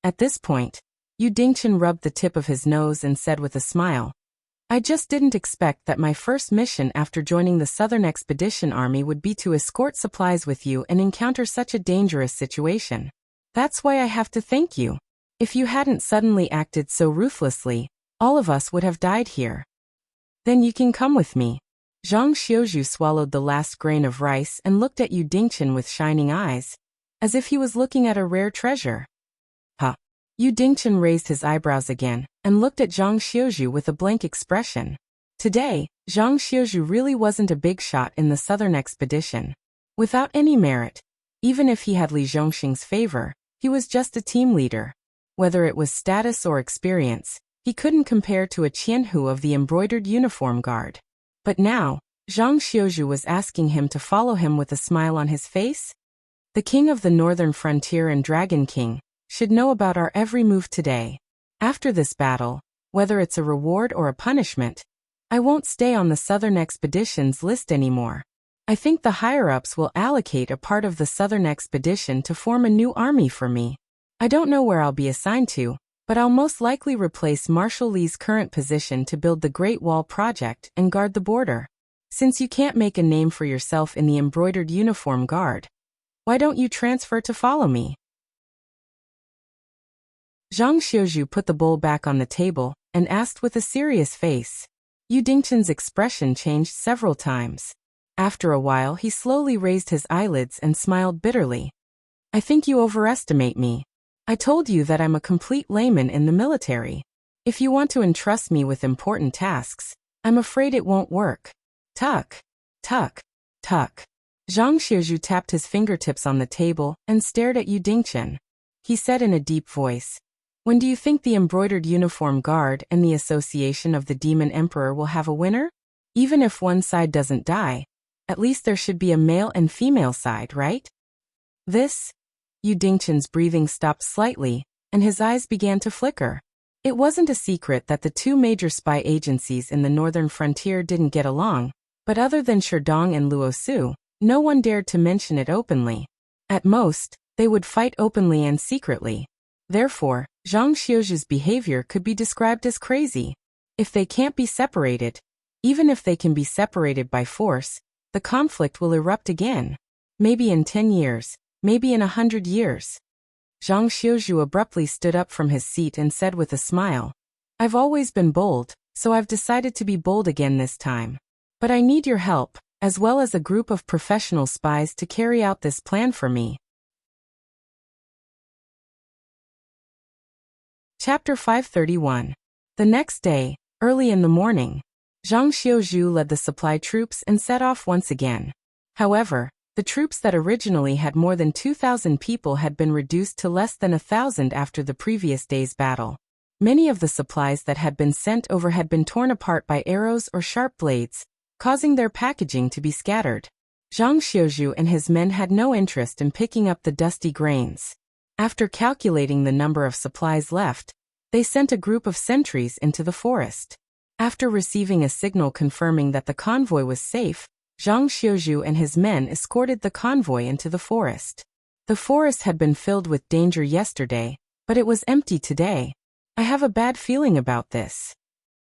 At this point, Yu Dingchen rubbed the tip of his nose and said with a smile, "I just didn't expect that my first mission after joining the Southern Expedition Army would be to escort supplies with you and encounter such a dangerous situation. That's why I have to thank you. If you hadn't suddenly acted so ruthlessly, all of us would have died here." "Then you can come with me." Zhang Xiuzhu swallowed the last grain of rice and looked at Yu Dingchen with shining eyes, as if he was looking at a rare treasure. "Huh?" Yu Dingchen raised his eyebrows again and looked at Zhang Xiuzhu with a blank expression. Today, Zhang Xiuzhu really wasn't a big shot in the southern expedition. Without any merit, even if he had Li Zhongxing's favor, he was just a team leader. Whether it was status or experience, he couldn't compare to a Qianhu of the embroidered uniform guard. But now, Zhang Xiuzhu was asking him to follow him with a smile on his face. The king of the northern frontier and Dragon King should know about our every move today. After this battle, whether it's a reward or a punishment, I won't stay on the southern expedition's list anymore. I think the higher-ups will allocate a part of the southern expedition to form a new army for me. I don't know where I'll be assigned to, but I'll most likely replace Marshal Li's current position to build the Great Wall project and guard the border. Since you can't make a name for yourself in the embroidered uniform guard, why don't you transfer to follow me?" Zhang Xiuzhu put the bowl back on the table and asked with a serious face. Yu Dingchen's expression changed several times. After a while he slowly raised his eyelids and smiled bitterly. I think you overestimate me. I told you that I'm a complete layman in the military. If you want to entrust me with important tasks, I'm afraid it won't work. Tuck, tuck, tuck. Zhang Xiuzhu tapped his fingertips on the table and stared at Yu Dingchen. He said in a deep voice, when do you think the embroidered uniform guard and the Association of the Demon Emperor will have a winner? Even if one side doesn't die, at least there should be a male and female side, right? Yu Dingchen's breathing stopped slightly, and his eyes began to flicker. It wasn't a secret that the two major spy agencies in the northern frontier didn't get along, but other than Sherdong and Luosu, no one dared to mention it openly. At most, they would fight openly and secretly. Therefore, Zhang Xiuzhu's behavior could be described as crazy. If they can't be separated, even if they can be separated by force, the conflict will erupt again. Maybe in 10 years, maybe in 100 years. Zhang Xiuzhu abruptly stood up from his seat and said with a smile, I've always been bold, so I've decided to be bold again this time. But I need your help, as well as a group of professional spies to carry out this plan for me. Chapter 531. The next day, early in the morning, Zhang Xiuzhu led the supply troops and set off once again. However, the troops that originally had more than 2,000 people had been reduced to less than 1,000 after the previous day's battle. Many of the supplies that had been sent over had been torn apart by arrows or sharp blades, causing their packaging to be scattered. Zhang Xiuzhu and his men had no interest in picking up the dusty grains. After calculating the number of supplies left, they sent a group of sentries into the forest. After receiving a signal confirming that the convoy was safe, Zhang Xiuzhu and his men escorted the convoy into the forest. The forest had been filled with danger yesterday, but it was empty today. I have a bad feeling about this.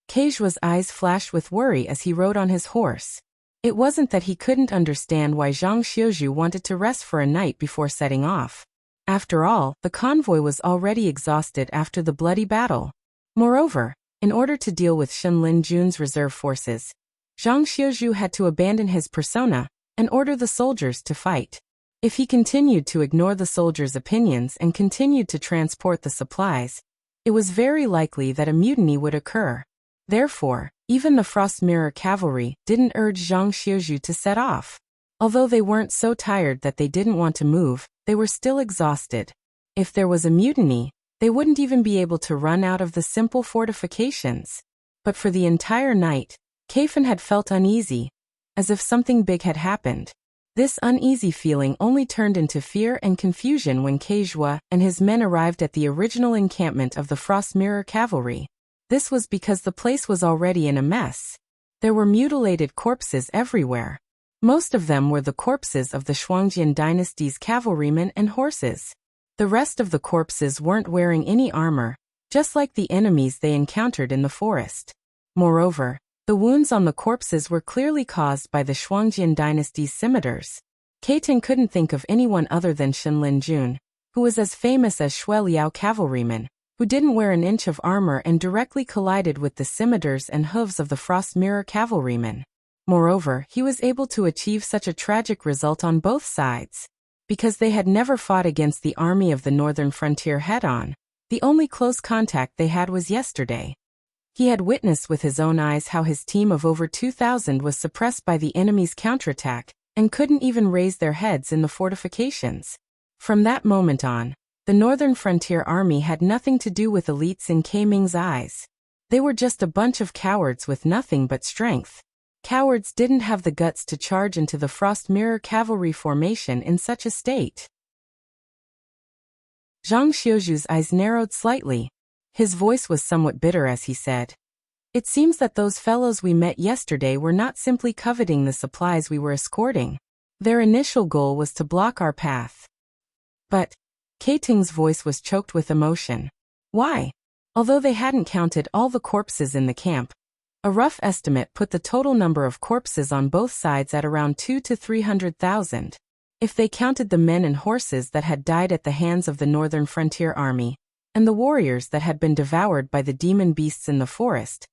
Keijua's eyes flashed with worry as he rode on his horse. It wasn't that he couldn't understand why Zhang Xiuzhu wanted to rest for a night before setting off. After all, the convoy was already exhausted after the bloody battle. Moreover, in order to deal with Shenlin Jun's reserve forces, Zhang Xiuzhu had to abandon his persona and order the soldiers to fight. If he continued to ignore the soldiers' opinions and continued to transport the supplies, it was very likely that a mutiny would occur. Therefore, even the Frost Mirror cavalry didn't urge Zhang Xiuzhu to set off. Although they weren't so tired that they didn't want to move, they were still exhausted. If there was a mutiny, they wouldn't even be able to run out of the simple fortifications. But for the entire night, Keifen had felt uneasy, as if something big had happened. This uneasy feeling only turned into fear and confusion when Keijua and his men arrived at the original encampment of the Frost Mirror cavalry. This was because the place was already in a mess. There were mutilated corpses everywhere. Most of them were the corpses of the Shuangjian dynasty's cavalrymen and horses. The rest of the corpses weren't wearing any armor, just like the enemies they encountered in the forest. Moreover, the wounds on the corpses were clearly caused by the Shuangjian dynasty's scimitars. Keiten couldn't think of anyone other than Shenlin Jun, who was as famous as Shui Liao cavalryman, who didn't wear an inch of armor and directly collided with the scimitars and hooves of the Frost Mirror cavalrymen. Moreover, he was able to achieve such a tragic result on both sides. Because they had never fought against the army of the northern frontier head-on, the only close contact they had was yesterday. He had witnessed with his own eyes how his team of over 2,000 was suppressed by the enemy's counterattack and couldn't even raise their heads in the fortifications. From that moment on, the northern frontier army had nothing to do with elites in Keiming's eyes. They were just a bunch of cowards with nothing but strength. Cowards didn't have the guts to charge into the Frost Mirror cavalry formation in such a state. Zhang Xiuzhu's eyes narrowed slightly. His voice was somewhat bitter as he said, "It seems that those fellows we met yesterday were not simply coveting the supplies we were escorting. Their initial goal was to block our path." But Keiting's voice was choked with emotion. Why? Although they hadn't counted all the corpses in the camp, a rough estimate put the total number of corpses on both sides at around 200,000 to 300,000. If they counted the men and horses that had died at the hands of the Northern Frontier Army, and the warriors that had been devoured by the demon beasts in the forest,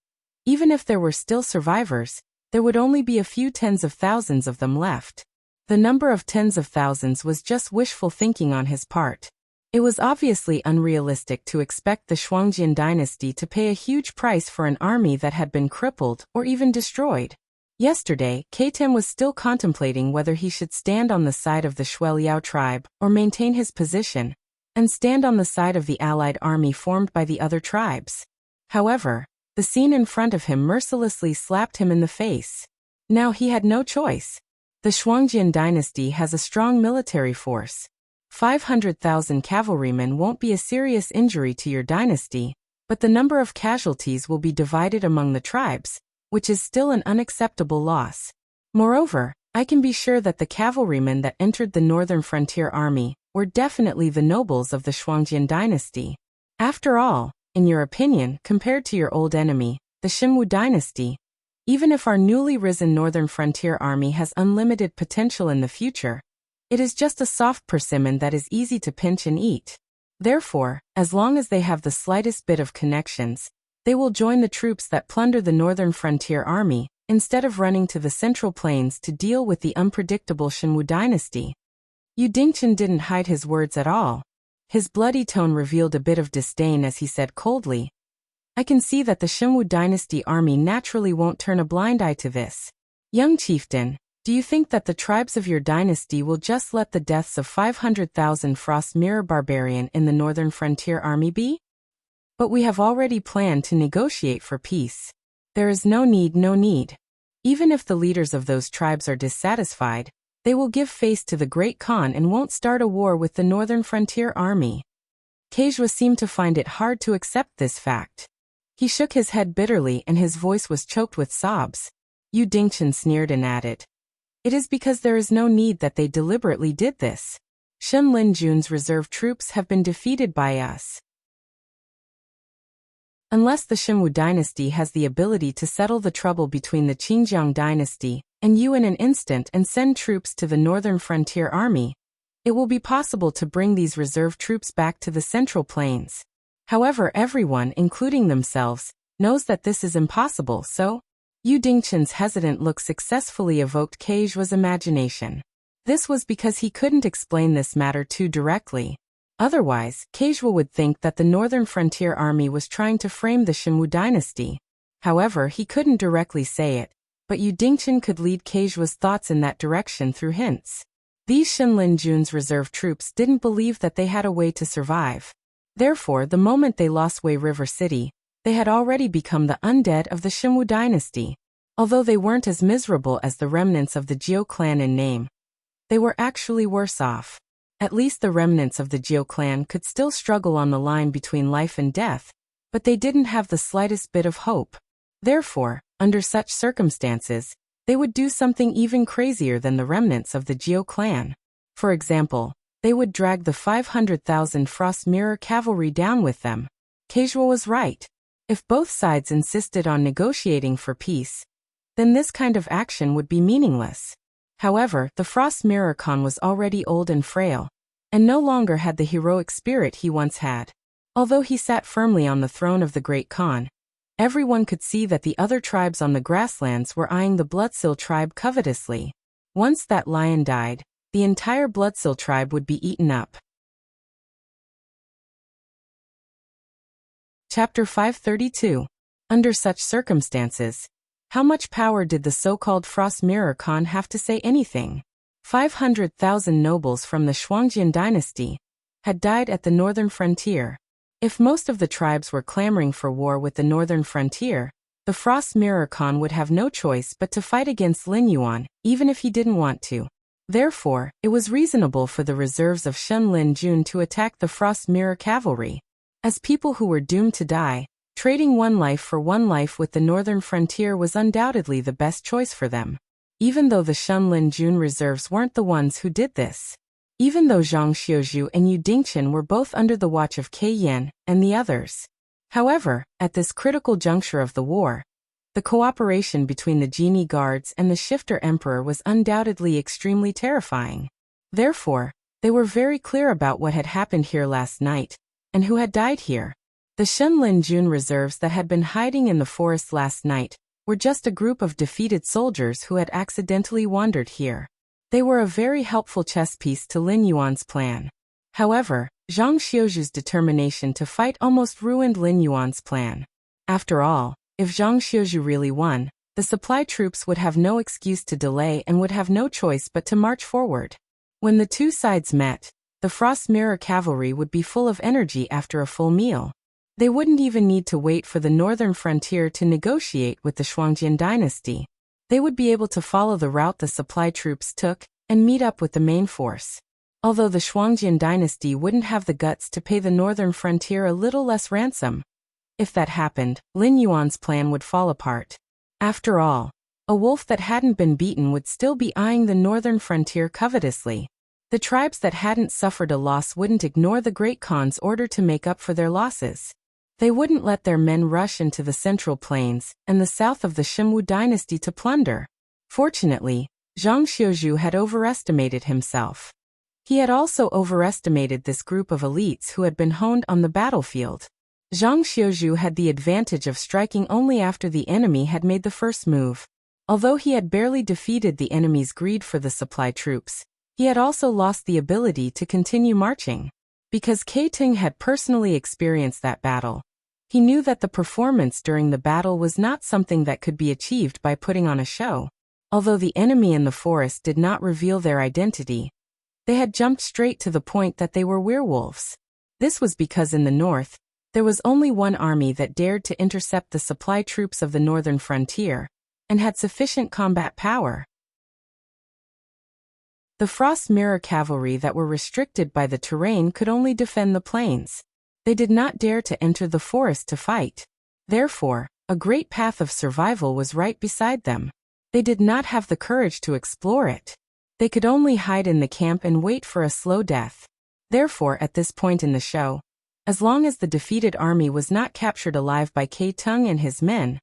even if there were still survivors, there would only be a few tens of thousands of them left. The number of tens of thousands was just wishful thinking on his part. It was obviously unrealistic to expect the Shuangjian dynasty to pay a huge price for an army that had been crippled or even destroyed. Yesterday, Keitem was still contemplating whether he should stand on the side of the Shueliao tribe or maintain his position and stand on the side of the allied army formed by the other tribes. However, the scene in front of him mercilessly slapped him in the face. Now he had no choice. The Shuangjian dynasty has a strong military force. 500,000 cavalrymen won't be a serious injury to your dynasty, but the number of casualties will be divided among the tribes, which is still an unacceptable loss. Moreover, I can be sure that the cavalrymen that entered the northern frontier army were definitely the nobles of the Shuangjian dynasty. After all, in your opinion, compared to your old enemy, the Xinwu dynasty, even if our newly risen northern frontier army has unlimited potential in the future, it is just a soft persimmon that is easy to pinch and eat. Therefore, as long as they have the slightest bit of connections, they will join the troops that plunder the northern frontier army, instead of running to the central plains to deal with the unpredictable Xinwu dynasty. Yu Dingchen didn't hide his words at all. His bloody tone revealed a bit of disdain as he said coldly, I can see that the Xinwu dynasty army naturally won't turn a blind eye to this. Young chieftain, do you think that the tribes of your dynasty will just let the deaths of 500,000 Frost Mirror barbarian in the northern frontier army be? But we have already planned to negotiate for peace. There is no need. Even if the leaders of those tribes are dissatisfied, they will give face to the Great Khan and won't start a war with the northern frontier army. Kejua seemed to find it hard to accept this fact. He shook his head bitterly and his voice was choked with sobs. Yu Dingchen sneered and added, It is because there is no need that they deliberately did this. Shen Linjun's reserve troops have been defeated by us. Unless the Xinwu dynasty has the ability to settle the trouble between the Qingjiang dynasty and you in an instant and send troops to the northern frontier army, it will be possible to bring these reserve troops back to the central plains. However, everyone, including themselves, knows that this is impossible, so Yu Dingchen's hesitant look successfully evoked Keijua's imagination. This was because he couldn't explain this matter too directly. Otherwise, Kejua would think that the northern frontier army was trying to frame the Xinwu dynasty. However, he couldn't directly say it, but Yu Dingchen could lead Kejua's thoughts in that direction through hints. These Shenlin Jun's reserve troops didn't believe that they had a way to survive. Therefore, the moment they lost Wei River City, they had already become the undead of the Xinwu dynasty. Although they weren't as miserable as the remnants of the Jiao clan in name, they were actually worse off. At least the remnants of the Jiao clan could still struggle on the line between life and death, but they didn't have the slightest bit of hope. Therefore, under such circumstances, they would do something even crazier than the remnants of the Jiao clan. For example, they would drag the 500,000 Frost Mirror cavalry down with them. Kejua was right. If both sides insisted on negotiating for peace, then this kind of action would be meaningless. However, the Frost Mirror Khan was already old and frail, and no longer had the heroic spirit he once had. Although he sat firmly on the throne of the Great Khan, everyone could see that the other tribes on the grasslands were eyeing the Bloodsil tribe covetously. Once that lion died, the entire Bloodsil tribe would be eaten up. Chapter 532. Under such circumstances, how much power did the so-called Frost Mirror Khan have to say anything? 500,000 nobles from the Shuangjian dynasty had died at the northern frontier. If most of the tribes were clamoring for war with the northern frontier, the Frost Mirror Khan would have no choice but to fight against Lin Yuan, even if he didn't want to. Therefore, it was reasonable for the reserves of Shen Lin Jun to attack the Frost Mirror cavalry. As people who were doomed to die, trading one life for one life with the northern frontier was undoubtedly the best choice for them. Even though the Shen Lin Jun reserves weren't the ones who did this. Even though Zhang Xiuzhu and Yu Dingchen were both under the watch of Kei Yan and the others. However, at this critical juncture of the war, the cooperation between the Genie Guards and the Shifter Emperor was undoubtedly extremely terrifying. Therefore, they were very clear about what had happened here last night, and who had died here. The Shen Lin Jun reserves that had been hiding in the forest last night were just a group of defeated soldiers who had accidentally wandered here. They were a very helpful chess piece to Lin Yuan's plan. However, Zhang Xiuju's determination to fight almost ruined Lin Yuan's plan. After all, if Zhang Xiuju really won, the supply troops would have no excuse to delay and would have no choice but to march forward. When the two sides met, the Frost Mirror cavalry would be full of energy after a full meal. They wouldn't even need to wait for the northern frontier to negotiate with the Shuangjian dynasty. They would be able to follow the route the supply troops took and meet up with the main force. Although the Shuangjian dynasty wouldn't have the guts to pay the northern frontier a little less ransom. If that happened, Lin Yuan's plan would fall apart. After all, a wolf that hadn't been beaten would still be eyeing the northern frontier covetously. The tribes that hadn't suffered a loss wouldn't ignore the Great Khan's order to make up for their losses. They wouldn't let their men rush into the central plains and the south of the Shimwu dynasty to plunder. Fortunately, Zhang Xiuju had overestimated himself. He had also overestimated this group of elites who had been honed on the battlefield. Zhang Xiuju had the advantage of striking only after the enemy had made the first move. Although he had barely defeated the enemy's greed for the supply troops, he had also lost the ability to continue marching. Because Kai Ting had personally experienced that battle, he knew that the performance during the battle was not something that could be achieved by putting on a show. Although the enemy in the forest did not reveal their identity, they had jumped straight to the point that they were werewolves. This was because in the north, there was only one army that dared to intercept the supply troops of the northern frontier, and had sufficient combat power. The Frost Mirror cavalry that were restricted by the terrain could only defend the plains. They did not dare to enter the forest to fight. Therefore, a great path of survival was right beside them. They did not have the courage to explore it. They could only hide in the camp and wait for a slow death. Therefore, at this point in the show, as long as the defeated army was not captured alive by Kai Tung and his men,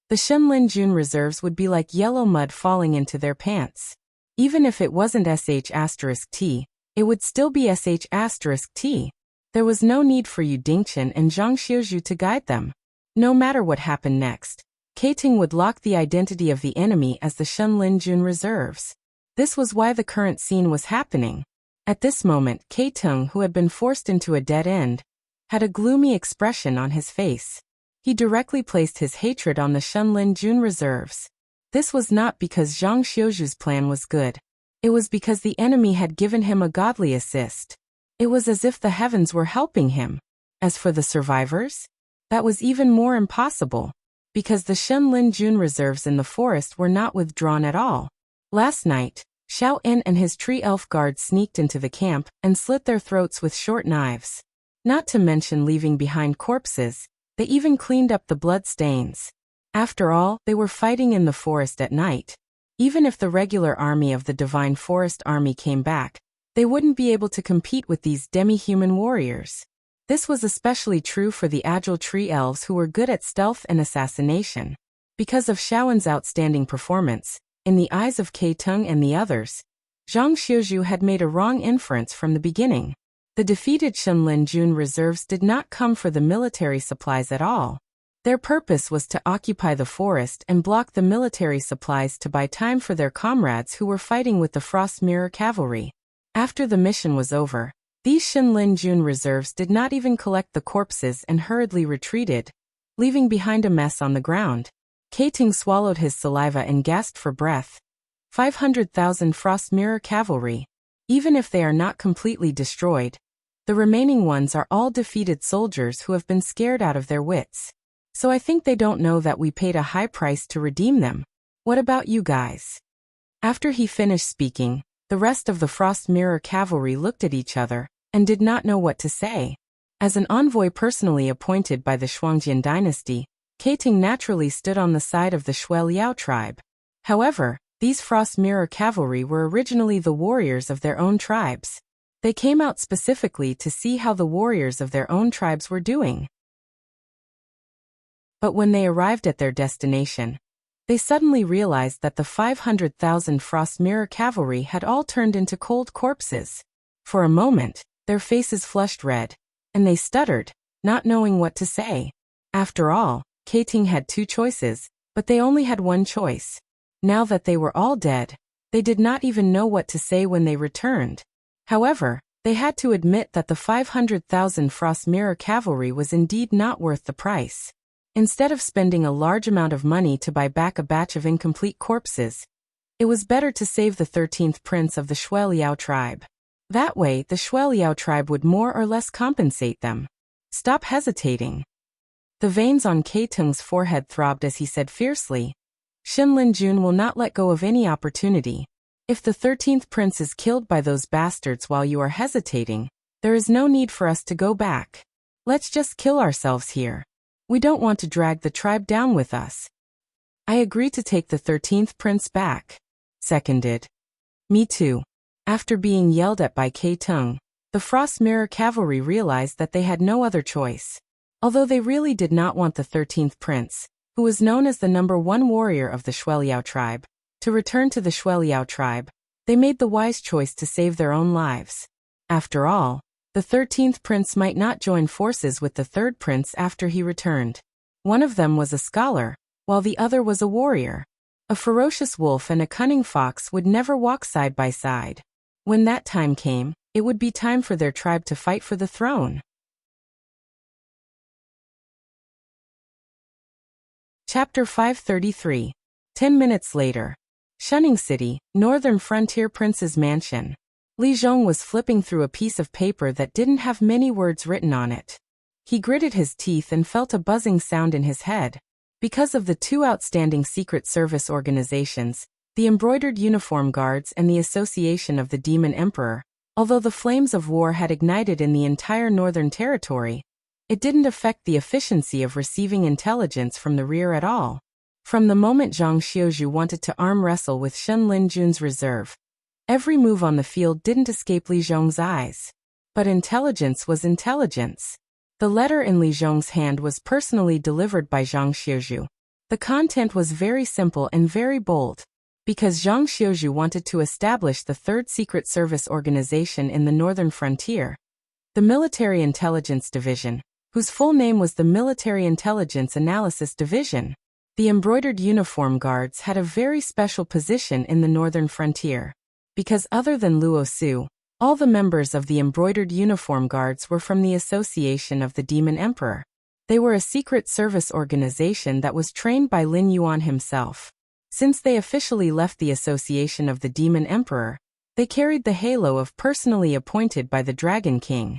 the Shenlin Jun reserves would be like yellow mud falling into their pants. Even if it wasn't sh*t, it would still be sh*t. There was no need for Yu Dingchen and Zhang Xiuju to guide them. No matter what happened next, Kai Ting would lock the identity of the enemy as the Shenlin Jun reserves. This was why the current scene was happening. At this moment, Kai Tung, who had been forced into a dead end, had a gloomy expression on his face. He directly placed his hatred on the Shenlin Jun reserves. This was not because Zhang Xiuju's plan was good. It was because the enemy had given him a godly assist. It was as if the heavens were helping him. As for the survivors, that was even more impossible, because the Shenlin Jun reserves in the forest were not withdrawn at all. Last night, Xiao En and his tree elf guard sneaked into the camp and slit their throats with short knives. Not to mention leaving behind corpses, they even cleaned up the blood stains. After all, they were fighting in the forest at night. Even if the regular army of the Divine Forest Army came back, they wouldn't be able to compete with these demi-human warriors. This was especially true for the agile tree elves who were good at stealth and assassination. Because of Xiaoen's outstanding performance, in the eyes of Kai Tung and the others, Zhang Xiuju had made a wrong inference from the beginning. The defeated Shenlin Jun reserves did not come for the military supplies at all. Their purpose was to occupy the forest and block the military supplies to buy time for their comrades who were fighting with the Frost Mirror cavalry. After the mission was over, these Shenlin Jun reserves did not even collect the corpses and hurriedly retreated, leaving behind a mess on the ground. Kai Ting swallowed his saliva and gasped for breath. 500,000 Frost Mirror cavalry. Even if they are not completely destroyed, the remaining ones are all defeated soldiers who have been scared out of their wits. So I think they don't know that we paid a high price to redeem them. What about you guys? After he finished speaking, the rest of the Frost Mirror cavalry looked at each other and did not know what to say. As an envoy personally appointed by the Shuangjian dynasty, Kai Ting naturally stood on the side of the Shui Liao tribe. However, these Frost Mirror cavalry were originally the warriors of their own tribes. They came out specifically to see how the warriors of their own tribes were doing. But when they arrived at their destination, they suddenly realized that the 500,000 Frost Mirror cavalry had all turned into cold corpses. For a moment, their faces flushed red, and they stuttered, not knowing what to say. After all, Kai Ting had two choices, But they only had one choice. Now that they were all dead, they did not even know what to say when they returned. However, they had to admit that the 500,000 Frost Mirror cavalry was indeed not worth the price. Instead of spending a large amount of money to buy back a batch of incomplete corpses, it was better to save the 13th prince of the Shueliao tribe. That way, the Shueliao tribe would more or less compensate them. Stop hesitating. The veins on Keitung's forehead throbbed as he said fiercely, Shin Linjun will not let go of any opportunity. If the 13th prince is killed by those bastards while you are hesitating, there is no need for us to go back. Let's just kill ourselves here. We don't want to drag the tribe down with us. I agree to take the 13th prince back. Seconded. Me too. After being yelled at by Keitung, the Frost Mirror cavalry realized that they had no other choice. Although they really did not want the 13th prince, who was known as the #1 warrior of the Shueliao tribe, to return to the Shueliao tribe, they made the wise choice to save their own lives. After all, the 13th prince might not join forces with the 3rd prince after he returned. One of them was a scholar, while the other was a warrior. A ferocious wolf and a cunning fox would never walk side by side. When that time came, it would be time for their tribe to fight for the throne. Chapter 533. 10 minutes later. Shunning City, Northern Frontier Prince's Mansion. Li Zhong was flipping through a piece of paper that didn't have many words written on it. He gritted his teeth and felt a buzzing sound in his head. Because of the two outstanding Secret Service organizations, the Embroidered Uniform Guards and the Association of the Demon Emperor, although the flames of war had ignited in the entire Northern Territory, it didn't affect the efficiency of receiving intelligence from the rear at all. From the moment Zhang Xiuzhu wanted to arm wrestle with Shen Linjun's reserve, every move on the field didn't escape Li Zhong's eyes. But intelligence was intelligence. The letter in Li Zhong's hand was personally delivered by Zhang Xiuzhu. The content was very simple and very bold. Because Zhang Xiuzhu wanted to establish the 3rd Secret Service organization in the Northern Frontier, the Military Intelligence Division, whose full name was the Military Intelligence Analysis Division. The Embroidered Uniform Guards had a very special position in the Northern Frontier. Because other than Luo Su, all the members of the Embroidered Uniform Guards were from the Association of the Demon Emperor. They were a secret service organization that was trained by Lin Yuan himself. Since they officially left the Association of the Demon Emperor, they carried the halo of personally appointed by the Dragon King.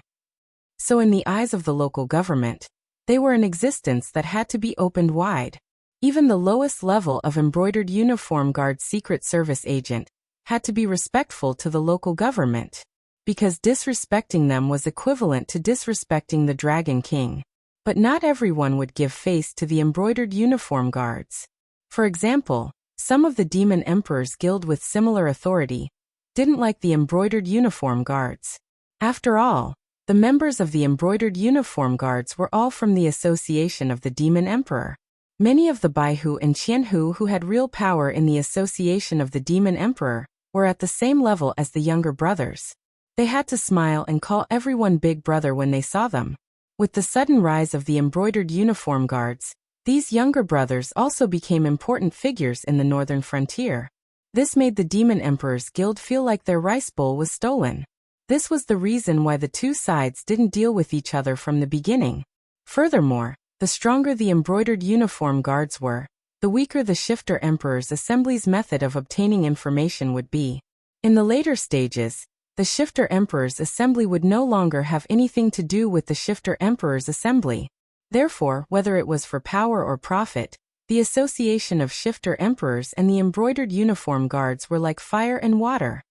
So in the eyes of the local government, they were an existence that had to be opened wide. Even the lowest level of Embroidered Uniform Guard Secret Service agent had to be respectful to the local government, because disrespecting them was equivalent to disrespecting the Dragon King. But not everyone would give face to the Embroidered Uniform Guards. For example, some of the Demon Emperor's guild with similar authority didn't like the Embroidered Uniform Guards. After all, the members of the Embroidered Uniform Guards were all from the Association of the Demon Emperor. Many of the Baihu and Qianhu who had real power in the Association of the Demon Emperor were at the same level as the younger brothers. They had to smile and call everyone Big Brother when they saw them. With the sudden rise of the Embroidered Uniform Guards, these younger brothers also became important figures in the Northern Frontier. This made the Demon Emperor's guild feel like their rice bowl was stolen. This was the reason why the two sides didn't deal with each other from the beginning. Furthermore, the stronger the Embroidered Uniform Guards were, the weaker the Shifter Emperor's Assembly's method of obtaining information would be. In the later stages, the Shifter Emperor's Assembly would no longer have anything to do with the Shifter Emperor's Assembly. Therefore, whether it was for power or profit, the association of Shifter Emperors and the Embroidered Uniform Guards were like fire and water.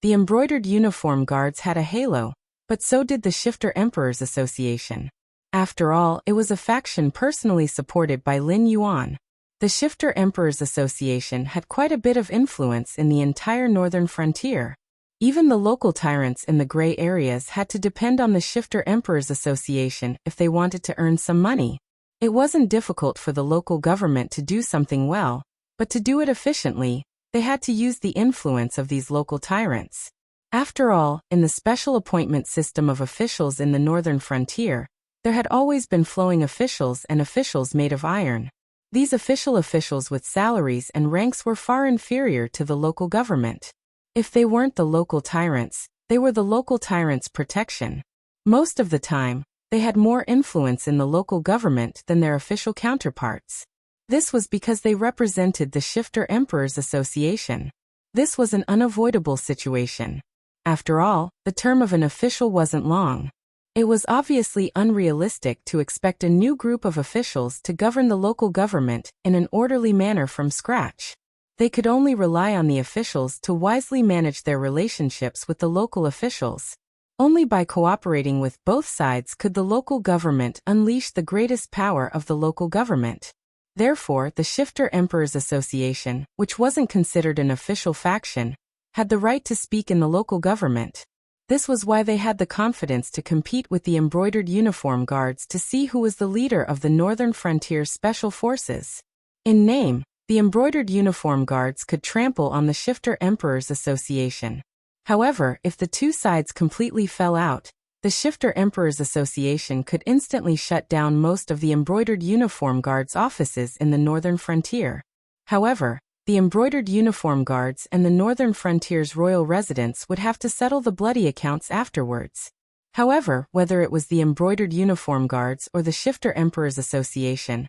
The Embroidered Uniform Guards had a halo, but so did the Shifter Emperors Association. After all, it was a faction personally supported by Lin Yuan. The Shifter Emperors Association had quite a bit of influence in the entire Northern Frontier. Even the local tyrants in the gray areas had to depend on the Shifter Emperors Association if they wanted to earn some money. It wasn't difficult for the local government to do something well, but to do it efficiently, they had to use the influence of these local tyrants. After all, in the special appointment system of officials in the Northern Frontier, There had always been flowing officials and officials made of iron. These officials with salaries and ranks were far inferior to the local government. If they weren't the local tyrants, they were the local tyrants' protection. Most of the time, they had more influence in the local government than their official counterparts. This was because they represented the Shifter Emperors Association. This was an unavoidable situation. After all, the term of an official wasn't long. It was obviously unrealistic to expect a new group of officials to govern the local government in an orderly manner from scratch. They could only rely on the officials to wisely manage their relationships with the local officials. Only by cooperating with both sides could the local government unleash the greatest power of the local government. Therefore, the Shifter Emperors Association, which wasn't considered an official faction, had the right to speak in the local government. This was why they had the confidence to compete with the embroidered uniform guards to see who was the leader of the Northern Frontier Special Forces. In name, the embroidered uniform guards could trample on the Shifter Emperors Association. However, if the two sides completely fell out, the Shifter Emperors Association could instantly shut down most of the embroidered uniform guards' offices in the Northern Frontier. However, the embroidered uniform guards and the Northern Frontier's royal residents would have to settle the bloody accounts afterwards. However, whether it was the embroidered uniform guards or the Shifter Emperors Association,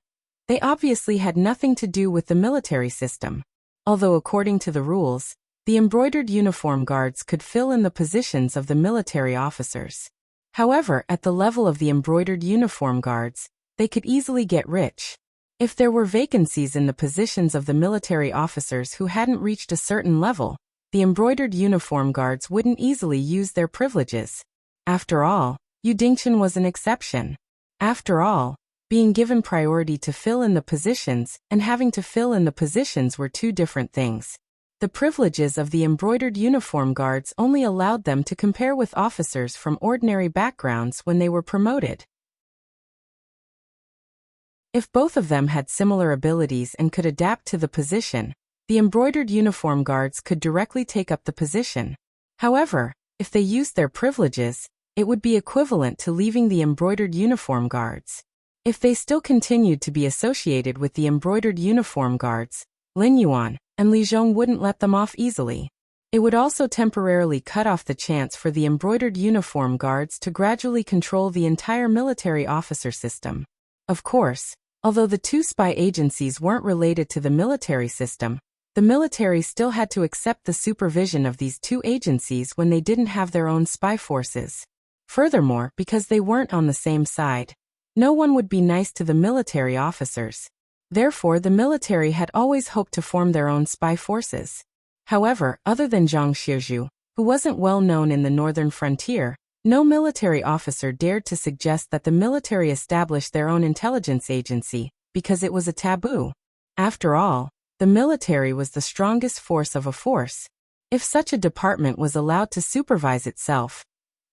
they obviously had nothing to do with the military system. Although according to the rules, the embroidered uniform guards could fill in the positions of the military officers. However, at the level of the embroidered uniform guards, they could easily get rich. If there were vacancies in the positions of the military officers who hadn't reached a certain level, the embroidered uniform guards wouldn't easily use their privileges. After all, Yudingchen was an exception. After all, being given priority to fill in the positions and having to fill in the positions were two different things. The privileges of the embroidered uniform guards only allowed them to compare with officers from ordinary backgrounds when they were promoted. If both of them had similar abilities and could adapt to the position, the embroidered uniform guards could directly take up the position. However, if they used their privileges, it would be equivalent to leaving the embroidered uniform guards. If they still continued to be associated with the embroidered uniform guards, Lin Yuan and Li Zhong wouldn't let them off easily. It would also temporarily cut off the chance for the embroidered uniform guards to gradually control the entire military officer system. Of course, although the two spy agencies weren't related to the military system, the military still had to accept the supervision of these two agencies when they didn't have their own spy forces. Furthermore, because they weren't on the same side, no one would be nice to the military officers. Therefore, the military had always hoped to form their own spy forces. However, other than Zhang Xiuzhu, who wasn't well known in the northern frontier, no military officer dared to suggest that the military establish their own intelligence agency, because it was a taboo. After all, the military was the strongest force of a force. If such a department was allowed to supervise itself,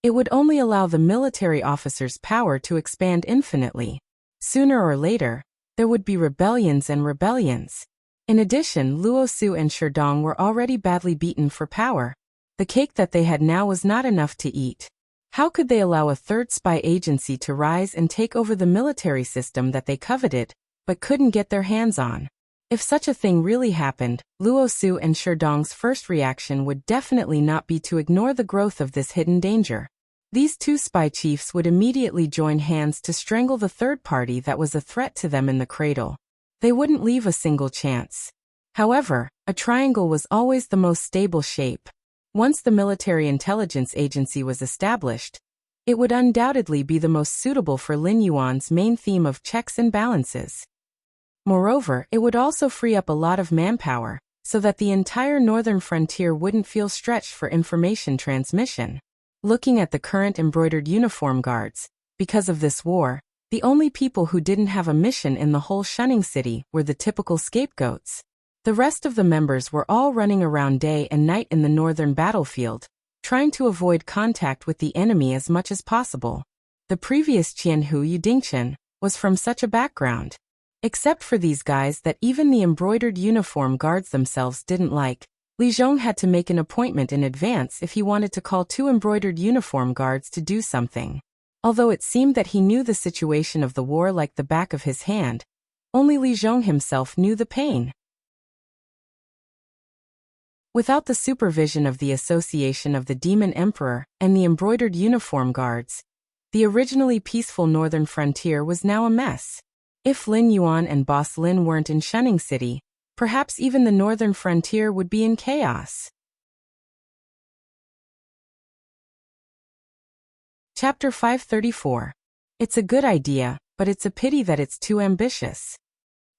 it would only allow the military officers' power to expand infinitely. Sooner or later, there would be rebellions and rebellions. In addition, Luo Su and Sherdong were already badly beaten for power. The cake that they had now was not enough to eat. How could they allow a third spy agency to rise and take over the military system that they coveted, but couldn't get their hands on? If such a thing really happened, Luo Su and Sherdong's first reaction would definitely not be to ignore the growth of this hidden danger. These two spy chiefs would immediately join hands to strangle the third party that was a threat to them in the cradle. They wouldn't leave a single chance. However, a triangle was always the most stable shape. Once the military intelligence agency was established, it would undoubtedly be the most suitable for Lin Yuan's main theme of checks and balances. Moreover, it would also free up a lot of manpower, so that the entire northern frontier wouldn't feel stretched for information transmission. Looking at the current embroidered uniform guards, because of this war, the only people who didn't have a mission in the whole shunning city were the typical scapegoats. The rest of the members were all running around day and night in the northern battlefield, trying to avoid contact with the enemy as much as possible. The previous Qianhu Yudingchen was from such a background. Except for these guys that even the embroidered uniform guards themselves didn't like, Li Zhong had to make an appointment in advance if he wanted to call two embroidered uniform guards to do something. Although it seemed that he knew the situation of the war like the back of his hand, only Li Zhong himself knew the pain. Without the supervision of the Association of the Demon Emperor and the embroidered uniform guards, the originally peaceful northern frontier was now a mess. If Lin Yuan and Boss Lin weren't in Shunning City, perhaps even the northern frontier would be in chaos. Chapter 534. It's a good idea, but it's a pity that it's too ambitious.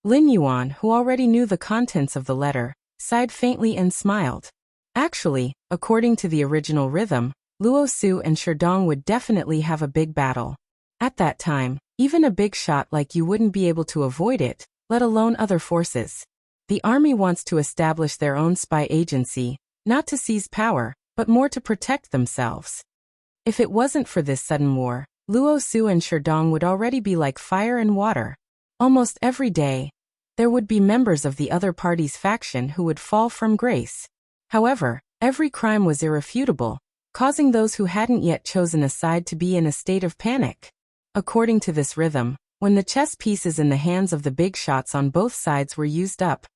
Lin Yuan, who already knew the contents of the letter, sighed faintly and smiled. Actually, according to the original rhythm, Luo Su and Sherdong would definitely have a big battle. At that time, even a big shot like you wouldn't be able to avoid it, let alone other forces. The army wants to establish their own spy agency, not to seize power, but more to protect themselves. If it wasn't for this sudden war, Luo Su and Sherdong would already be like fire and water. Almost every day, there would be members of the other party's faction who would fall from grace. However, every crime was irrefutable, causing those who hadn't yet chosen a side to be in a state of panic. According to this rhythm, when the chess pieces in the hands of the big shots on both sides were used up,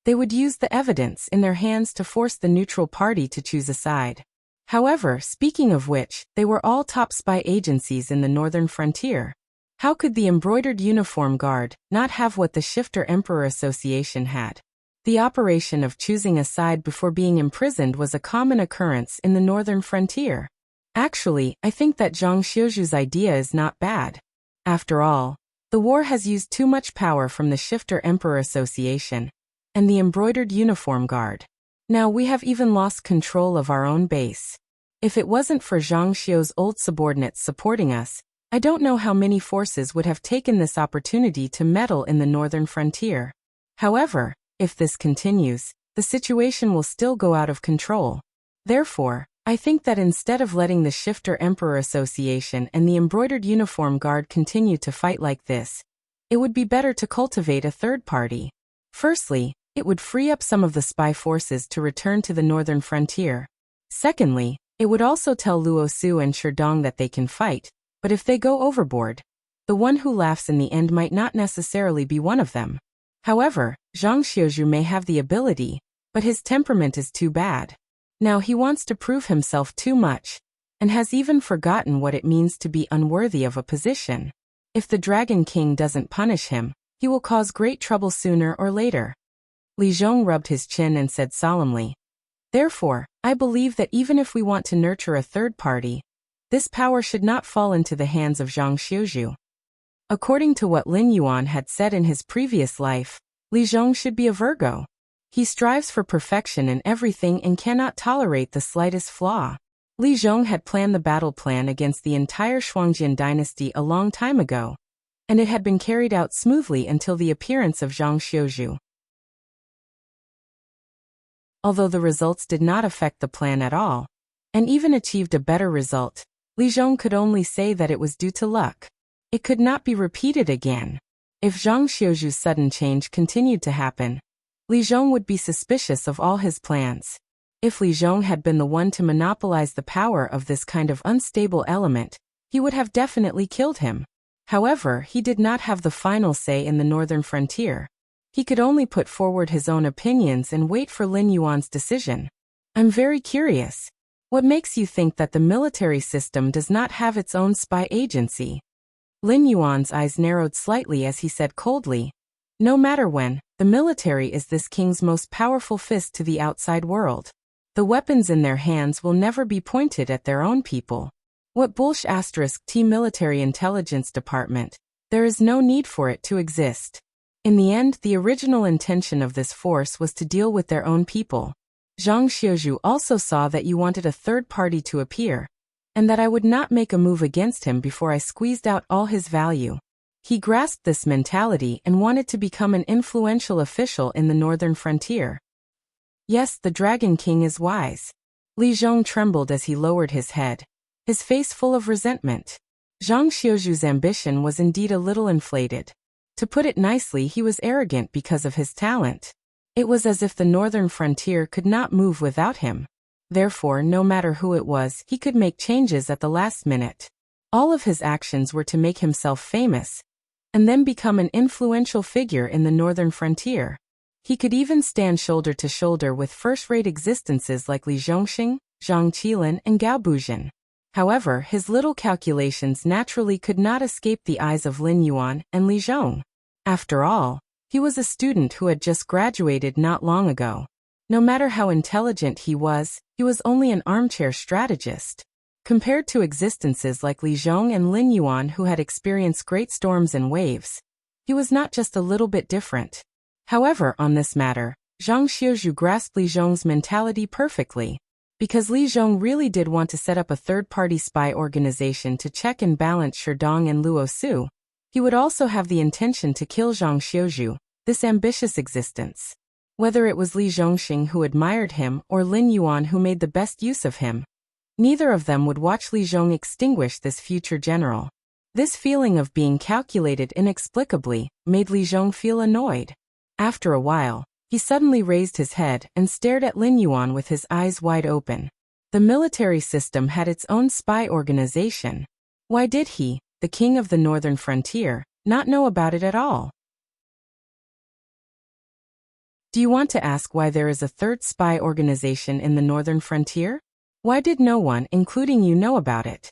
they would use the evidence in their hands to force the neutral party to choose a side. However, speaking of which, they were all top spy agencies in the northern frontier. How could the embroidered uniform guard not have what the Shifter Emperor Association had? The operation of choosing a side before being imprisoned was a common occurrence in the northern frontier. Actually, I think that Zhang Xiuju's idea is not bad. After all, the war has used too much power from the Shifter Emperor Association and the embroidered uniform guard. Now we have even lost control of our own base. If it wasn't for Zhang Xiu's old subordinates supporting us, I don't know how many forces would have taken this opportunity to meddle in the northern frontier. However, if this continues, the situation will still go out of control. Therefore, I think that instead of letting the Shifter Emperor Association and the embroidered uniform guard continue to fight like this, it would be better to cultivate a third party. Firstly, it would free up some of the spy forces to return to the northern frontier. Secondly, it would also tell Luo Su and Sherdong that they can fight, but if they go overboard, the one who laughs in the end might not necessarily be one of them. However, Zhang Xiuju may have the ability, but his temperament is too bad. Now he wants to prove himself too much, and has even forgotten what it means to be unworthy of a position. If the Dragon King doesn't punish him, he will cause great trouble sooner or later. Li Zhong rubbed his chin and said solemnly, "Therefore, I believe that even if we want to nurture a third party, this power should not fall into the hands of Zhang Xiuju." According to what Lin Yuan had said in his previous life, Li Zhong should be a Virgo. He strives for perfection in everything and cannot tolerate the slightest flaw. Li Zhong had planned the battle plan against the entire Shuangjian dynasty a long time ago, and it had been carried out smoothly until the appearance of Zhang Xiuju. Although the results did not affect the plan at all, and even achieved a better result, Li Zhong could only say that it was due to luck. It could not be repeated again. If Zhang Xiuju's sudden change continued to happen, Li Zhong would be suspicious of all his plans. If Li Zhong had been the one to monopolize the power of this kind of unstable element, he would have definitely killed him. However, he did not have the final say in the northern frontier. He could only put forward his own opinions and wait for Lin Yuan's decision. I'm very curious. What makes you think that the military system does not have its own spy agency? Lin Yuan's eyes narrowed slightly as he said coldly, "No matter when, the military is this king's most powerful fist to the outside world. The weapons in their hands will never be pointed at their own people. What *T military intelligence department? There is no need for it to exist." In the end, the original intention of this force was to deal with their own people. Zhang Xiuju also saw that you wanted a third party to appear, and that I would not make a move against him before I squeezed out all his value. He grasped this mentality and wanted to become an influential official in the northern frontier. Yes, the Dragon King is wise. Li Zhong trembled as he lowered his head, his face full of resentment. Zhang Xiuju's ambition was indeed a little inflated. To put it nicely, he was arrogant because of his talent. It was as if the northern frontier could not move without him. Therefore, no matter who it was, he could make changes at the last minute. All of his actions were to make himself famous, and then become an influential figure in the northern frontier. He could even stand shoulder to shoulder with first-rate existences like Li Zhongxing, Zhang Qilin, and Gao Buzhen. However, his little calculations naturally could not escape the eyes of Lin Yuan and Li Zhong. After all, he was a student who had just graduated not long ago. No matter how intelligent he was only an armchair strategist. Compared to existences like Li Zhong and Lin Yuan who had experienced great storms and waves, he was not just a little bit different. However, on this matter, Zhang Xiuzhu grasped Li Zhong's mentality perfectly. Because Li Zhong really did want to set up a third-party spy organization to check and balance Sherdong and Luo Su, he would also have the intention to kill Zhang Xiuzhu, this ambitious existence. Whether it was Li Zhongxing who admired him or Lin Yuan who made the best use of him, neither of them would watch Li Zhong extinguish this future general. This feeling of being calculated inexplicably made Li Zhong feel annoyed. After a while, he suddenly raised his head and stared at Lin Yuan with his eyes wide open. The military system had its own spy organization. Why did he, the king of the northern frontier, not know about it at all? Do you want to ask why there is a third spy organization in the northern frontier? Why did no one, including you, know about it?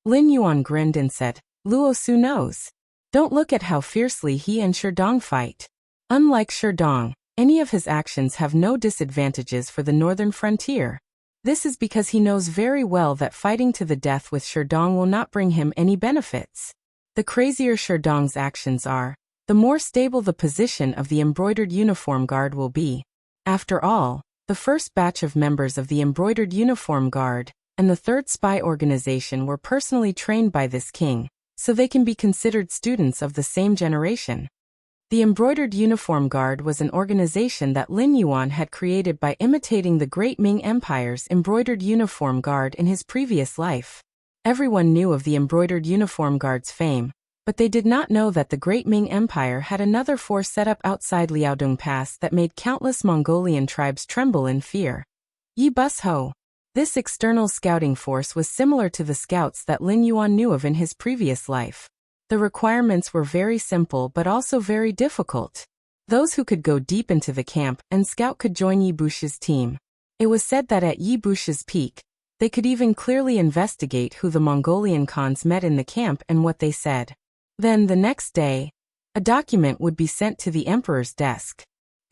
Lin Yuan grinned and said, Luo Su knows. Don't look at how fiercely he and Sherdong fight. Unlike Sherdong, any of his actions have no disadvantages for the northern frontier. This is because he knows very well that fighting to the death with Sherdong will not bring him any benefits. The crazier Sherdong's actions are, the more stable the position of the embroidered uniform guard will be. After all, the first batch of members of the embroidered uniform guard and the third spy organization were personally trained by this king, so they can be considered students of the same generation. The embroidered uniform guard was an organization that Lin Yuan had created by imitating the great Ming Empire's embroidered uniform guard in his previous life. Everyone knew of the embroidered uniform guard's fame, but they did not know that the great Ming Empire had another force set up outside Liaodong Pass that made countless Mongolian tribes tremble in fear. Yi Bus Ho. This external scouting force was similar to the scouts that Lin Yuan knew of in his previous life. The requirements were very simple but also very difficult. Those who could go deep into the camp and scout could join Yi Bush's team. It was said that at Yi Bush's peak, they could even clearly investigate who the Mongolian khans met in the camp and what they said. Then, the next day, a document would be sent to the emperor's desk.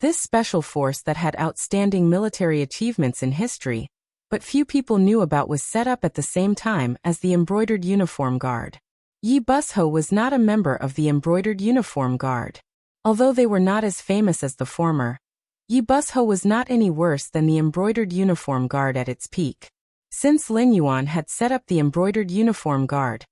This special force that had outstanding military achievements in history, but few people knew about, was set up at the same time as the embroidered uniform guard. Yi Bus Ho was not a member of the embroidered uniform guard. Although they were not as famous as the former, Yi Bus Ho was not any worse than the embroidered uniform guard at its peak. Since Lin Yuan had set up the embroidered uniform guard,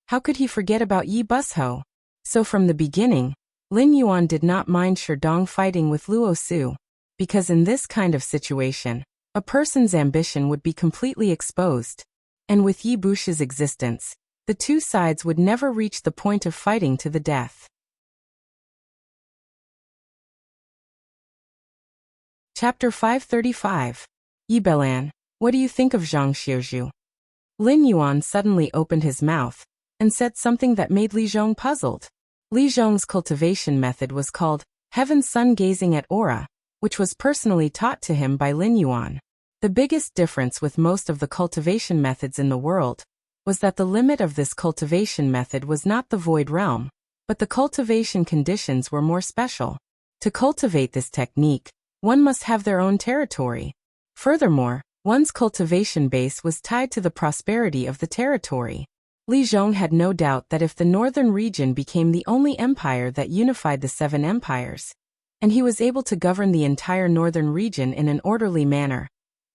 how could he forget about Yi Bus Ho? So from the beginning, Lin Yuan did not mind Sherdong fighting with Luo Su, because in this kind of situation, a person's ambition would be completely exposed. And with Yi Bush's existence, the two sides would never reach the point of fighting to the death. Chapter 535. Yi Belan, what do you think of Zhang Xiuzhu? Lin Yuan suddenly opened his mouth and said something that made Li Zhong puzzled. Li Zhong's cultivation method was called heaven sun gazing at aura, which was personally taught to him by Lin Yuan. The biggest difference with most of the cultivation methods in the world was that the limit of this cultivation method was not the void realm, but the cultivation conditions were more special. To cultivate this technique, one must have their own territory. Furthermore, one's cultivation base was tied to the prosperity of the territory. Li Zhong had no doubt that if the northern region became the only empire that unified the seven empires, and he was able to govern the entire northern region in an orderly manner,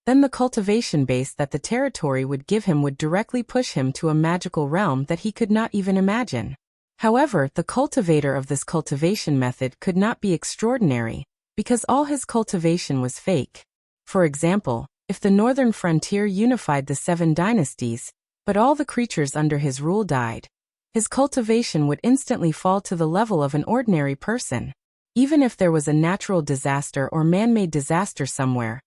then the cultivation base that the territory would give him would directly push him to a magical realm that he could not even imagine. However, the cultivator of this cultivation method could not be extraordinary, because all his cultivation was fake. For example, if the northern frontier unified the seven dynasties, but all the creatures under his rule died, his cultivation would instantly fall to the level of an ordinary person. Even if there was a natural disaster or man-made disaster somewhere,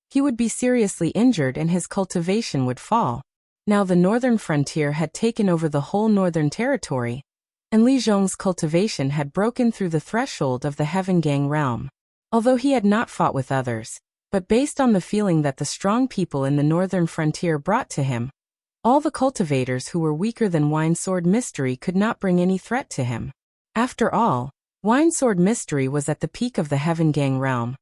he would be seriously injured and his cultivation would fall. Now the northern frontier had taken over the whole northern territory, and Li Zhong's cultivation had broken through the threshold of the Heaven Gang realm. Although he had not fought with others, but based on the feeling that the strong people in the northern frontier brought to him, all the cultivators who were weaker than Winesword Mystery could not bring any threat to him. After all, Winesword Mystery was at the peak of the Heaven Gang realm,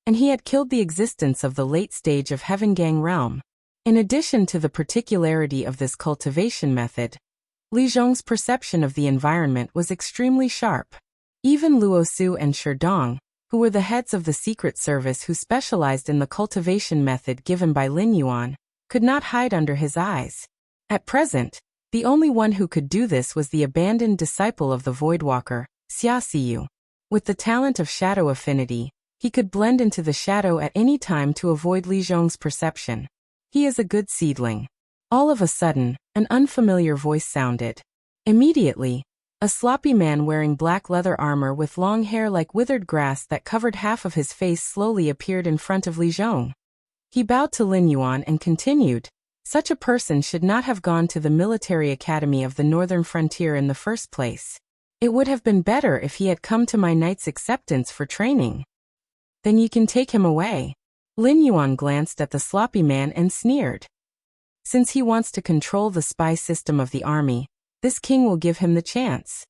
and he had killed the existence of the late stage of Heaven Gang realm. In addition to the particularity of this cultivation method, Li Zhong's perception of the environment was extremely sharp. Even Luo Su and Sherdong, who were the heads of the secret service who specialized in the cultivation method given by Lin Yuan, could not hide under his eyes. At present, the only one who could do this was the abandoned disciple of the Voidwalker, Xia Xiyu. With the talent of shadow affinity, he could blend into the shadow at any time to avoid Li Zhong's perception. He is a good seedling. All of a sudden, an unfamiliar voice sounded. Immediately, a sloppy man wearing black leather armor with long hair like withered grass that covered half of his face slowly appeared in front of Li Zhong. He bowed to Lin Yuan and continued, "Such a person should not have gone to the military academy of the northern frontier in the first place. It would have been better if he had come to my knight's acceptance for training." "Then you can take him away." Lin Yuan glanced at the sloppy man and sneered. "Since he wants to control the spy system of the army, this king will give him the chance.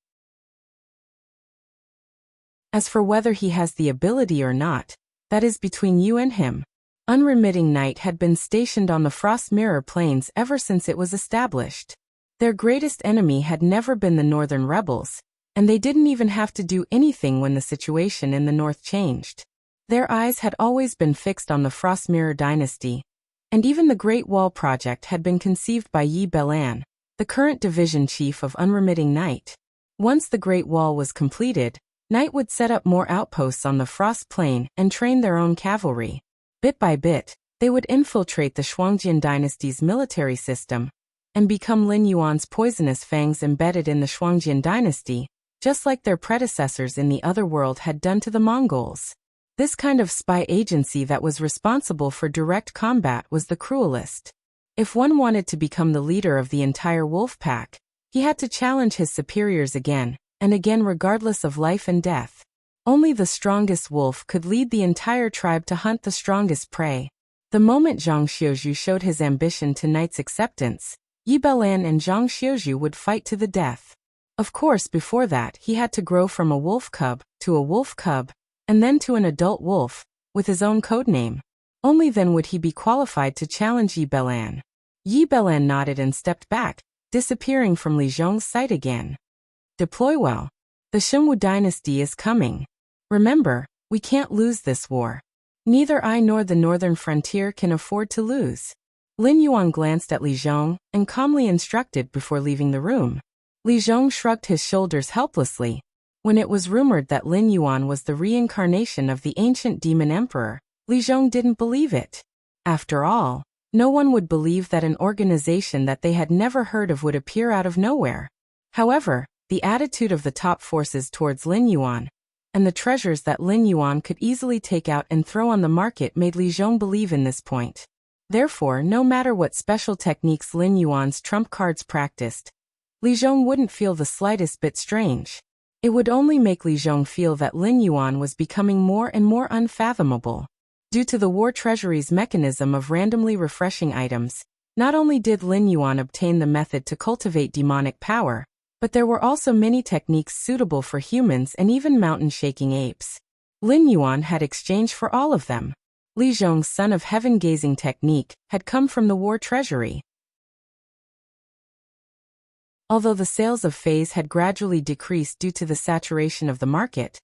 As for whether he has the ability or not, that is between you and him." Unremitting Night had been stationed on the Frost Mirror Plains ever since it was established. Their greatest enemy had never been the northern rebels, and they didn't even have to do anything when the situation in the north changed. Their eyes had always been fixed on the Frost Mirror dynasty, and even the Great Wall project had been conceived by Yi Belan, the current division chief of Unremitting Night. Once the Great Wall was completed, Night would set up more outposts on the Frost Plain and train their own cavalry. Bit by bit, they would infiltrate the Shuangjian dynasty's military system and become Lin Yuan's poisonous fangs embedded in the Shuangjian dynasty, just like their predecessors in the other world had done to the Mongols. This kind of spy agency that was responsible for direct combat was the cruelest. If one wanted to become the leader of the entire wolf pack, he had to challenge his superiors again and again regardless of life and death. Only the strongest wolf could lead the entire tribe to hunt the strongest prey. The moment Zhang Xiuzhu showed his ambition to Knight's acceptance, Yi Belan and Zhang Xiuzhu would fight to the death. Of course, before that, he had to grow from a wolf cub to a wolf cub, and then to an adult wolf, with his own codename. Only then would he be qualified to challenge Yi Belan. Yi Belan nodded and stepped back, disappearing from Li Zhong's sight again. "Deploy well. The Xinwu dynasty is coming. Remember, we can't lose this war. Neither I nor the northern frontier can afford to lose." Lin Yuan glanced at Li Zhong and calmly instructed before leaving the room. Li Zhong shrugged his shoulders helplessly. When it was rumored that Lin Yuan was the reincarnation of the ancient demon emperor, Li Zhong didn't believe it. After all, no one would believe that an organization that they had never heard of would appear out of nowhere. However, the attitude of the top forces towards Lin Yuan, and the treasures that Lin Yuan could easily take out and throw on the market made Li Zhong believe in this point. Therefore, no matter what special techniques Lin Yuan's trump cards practiced, Li Zhong wouldn't feel the slightest bit strange. It would only make Li Zhong feel that Lin Yuan was becoming more and more unfathomable. Due to the War Treasury's mechanism of randomly refreshing items, not only did Lin Yuan obtain the method to cultivate demonic power, but there were also many techniques suitable for humans and even mountain-shaking apes. Lin Yuan had exchanged for all of them. Li Zhong's Son of Heaven-gazing technique had come from the War Treasury. Although the sales of phase had gradually decreased due to the saturation of the market,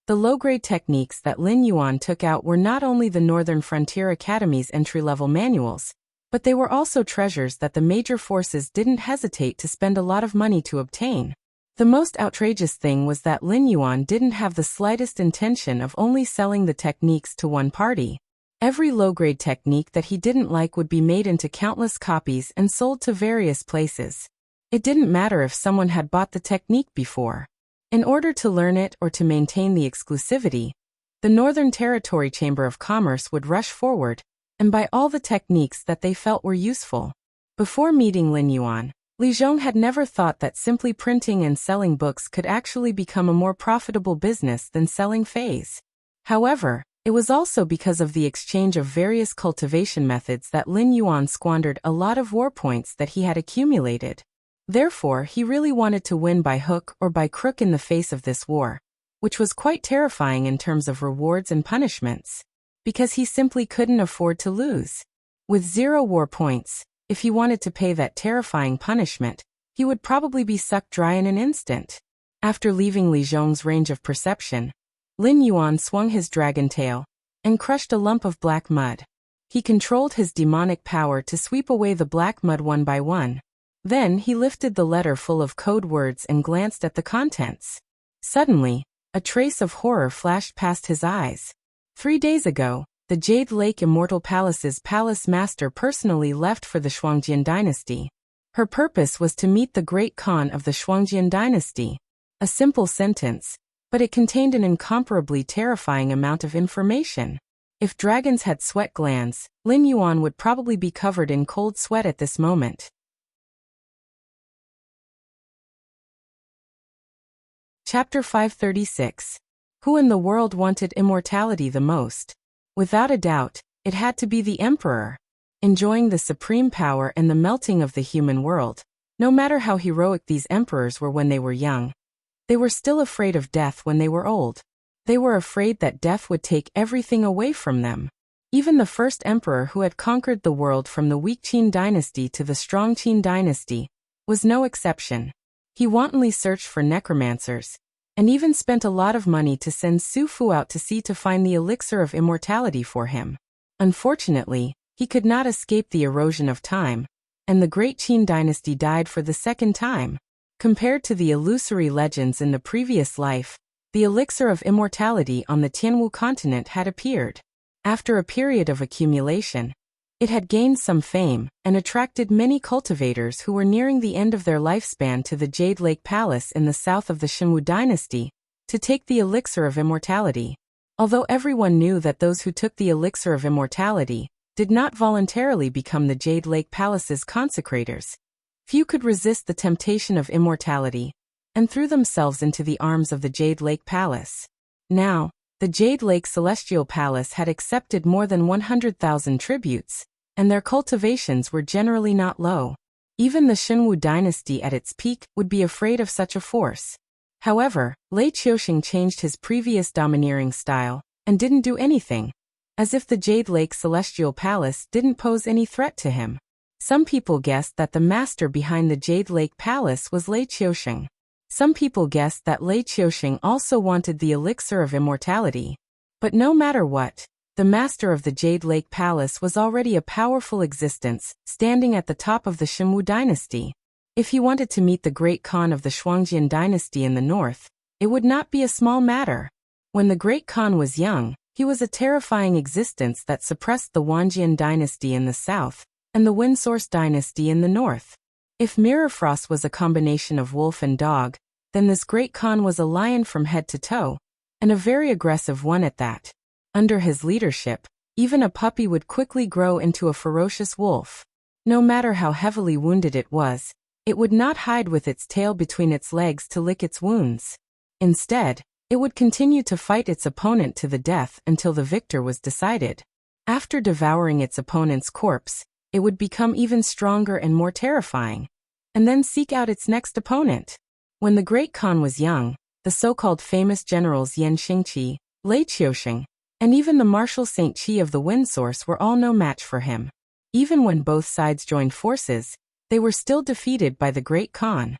the low-grade techniques that Lin Yuan took out were not only the Northern Frontier Academy's entry-level manuals, but they were also treasures that the major forces didn't hesitate to spend a lot of money to obtain. The most outrageous thing was that Lin Yuan didn't have the slightest intention of only selling the techniques to one party. Every low-grade technique that he didn't like would be made into countless copies and sold to various places. It didn't matter if someone had bought the technique before. In order to learn it or to maintain the exclusivity, the Northern Territory Chamber of Commerce would rush forward and buy all the techniques that they felt were useful. Before meeting Lin Yuan, Li Zhong had never thought that simply printing and selling books could actually become a more profitable business than selling fays. However, it was also because of the exchange of various cultivation methods that Lin Yuan squandered a lot of war points that he had accumulated. Therefore, he really wanted to win by hook or by crook in the face of this war, which was quite terrifying in terms of rewards and punishments, because he simply couldn't afford to lose. With 0 war points, if he wanted to pay that terrifying punishment, he would probably be sucked dry in an instant. After leaving Li Zhong's range of perception, Lin Yuan swung his dragon tail and crushed a lump of black mud. He controlled his demonic power to sweep away the black mud one by one. Then he lifted the letter full of code words and glanced at the contents. Suddenly, a trace of horror flashed past his eyes. 3 days ago, the Jade Lake Immortal Palace's palace master personally left for the Shuangjian dynasty. Her purpose was to meet the great Khan of the Shuangjian dynasty. A simple sentence, but it contained an incomparably terrifying amount of information. If dragons had sweat glands, Lin Yuan would probably be covered in cold sweat at this moment. Chapter 536. Who in the world wanted immortality the most? Without a doubt, it had to be the emperor. Enjoying the supreme power and the melting of the human world, no matter how heroic these emperors were when they were young, they were still afraid of death when they were old. They were afraid that death would take everything away from them. Even the first emperor who had conquered the world from the weak Qin dynasty to the strong Qin dynasty was no exception. He wantonly searched for necromancers, and even spent a lot of money to send Su Fu out to sea to find the elixir of immortality for him. Unfortunately, he could not escape the erosion of time, and the great Qin dynasty died for the second time. Compared to the illusory legends in the previous life, the elixir of immortality on the Tianwu continent had appeared. After a period of accumulation, it had gained some fame and attracted many cultivators who were nearing the end of their lifespan to the Jade Lake Palace in the south of the Shenwu dynasty to take the elixir of immortality. Although everyone knew that those who took the elixir of immortality did not voluntarily become the Jade Lake Palace's consecrators, few could resist the temptation of immortality and threw themselves into the arms of the Jade Lake Palace. Now, the Jade Lake Celestial Palace had accepted more than 100,000 tributes, and their cultivations were generally not low. Even the Shenwu dynasty at its peak would be afraid of such a force. However, Lei Qiuxing changed his previous domineering style and didn't do anything, as if the Jade Lake Celestial Palace didn't pose any threat to him. Some people guessed that the master behind the Jade Lake Palace was Lei Qiuxing. Some people guessed that Lei Qiuxing also wanted the elixir of immortality. But no matter what, the master of the Jade Lake Palace was already a powerful existence, standing at the top of the Shenwu dynasty. If he wanted to meet the great Khan of the Shuangjian dynasty in the north, it would not be a small matter. When the great Khan was young, he was a terrifying existence that suppressed the Wanjian dynasty in the south and the Windsource dynasty in the north. If Mirrorfrost was a combination of wolf and dog, then this great Khan was a lion from head to toe, and a very aggressive one at that. Under his leadership, even a puppy would quickly grow into a ferocious wolf. No matter how heavily wounded it would not hide with its tail between its legs to lick its wounds. Instead, it would continue to fight its opponent to the death until the victor was decided. After devouring its opponent's corpse, it would become even stronger and more terrifying, and then seek out its next opponent. When the great Khan was young, the so-called famous generals Yan Xingqi, Lei Qiuxing, and even the Marshal Saint Qi of the Windsource were all no match for him. Even when both sides joined forces, they were still defeated by the great Khan.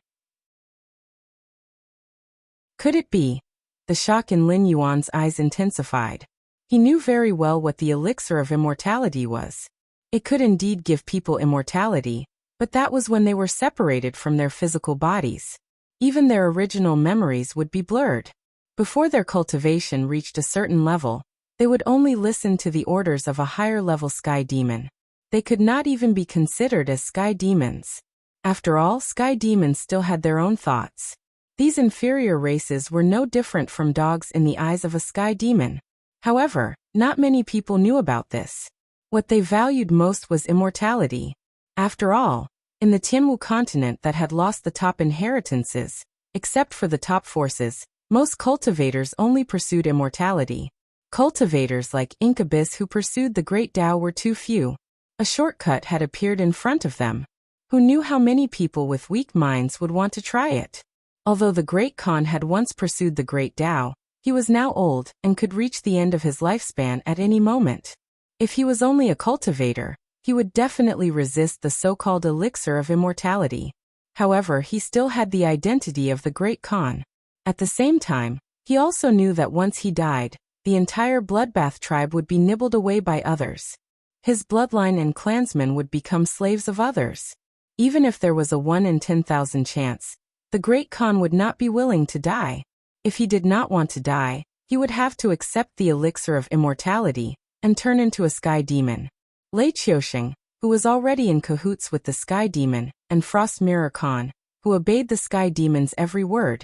Could it be? The shock in Lin Yuan's eyes intensified. He knew very well what the elixir of immortality was. It could indeed give people immortality, but that was when they were separated from their physical bodies. Even their original memories would be blurred. Before their cultivation reached a certain level, they would only listen to the orders of a higher-level sky demon. They could not even be considered as sky demons. After all, sky demons still had their own thoughts. These inferior races were no different from dogs in the eyes of a sky demon. However, not many people knew about this. What they valued most was immortality. After all, In the Tianwu continent that had lost the top inheritances, except for the top forces, most cultivators only pursued immortality. Cultivators like Incubus who pursued the Great Tao were too few. A shortcut had appeared in front of them. Who knew how many people with weak minds would want to try it? Although the Great Khan had once pursued the Great Tao, he was now old and could reach the end of his lifespan at any moment. If he was only a cultivator, he would definitely resist the so-called elixir of immortality. However, he still had the identity of the Great Khan. At the same time, he also knew that once he died, the entire bloodbath tribe would be nibbled away by others. His bloodline and clansmen would become slaves of others. Even if there was a 1 in 10,000 chance, the Great Khan would not be willing to die. If he did not want to die, he would have to accept the elixir of immortality and turn into a sky demon. Lei Qiusheng, who was already in cahoots with the Sky Demon, and Frost Mirror Khan, who obeyed the Sky Demon's every word.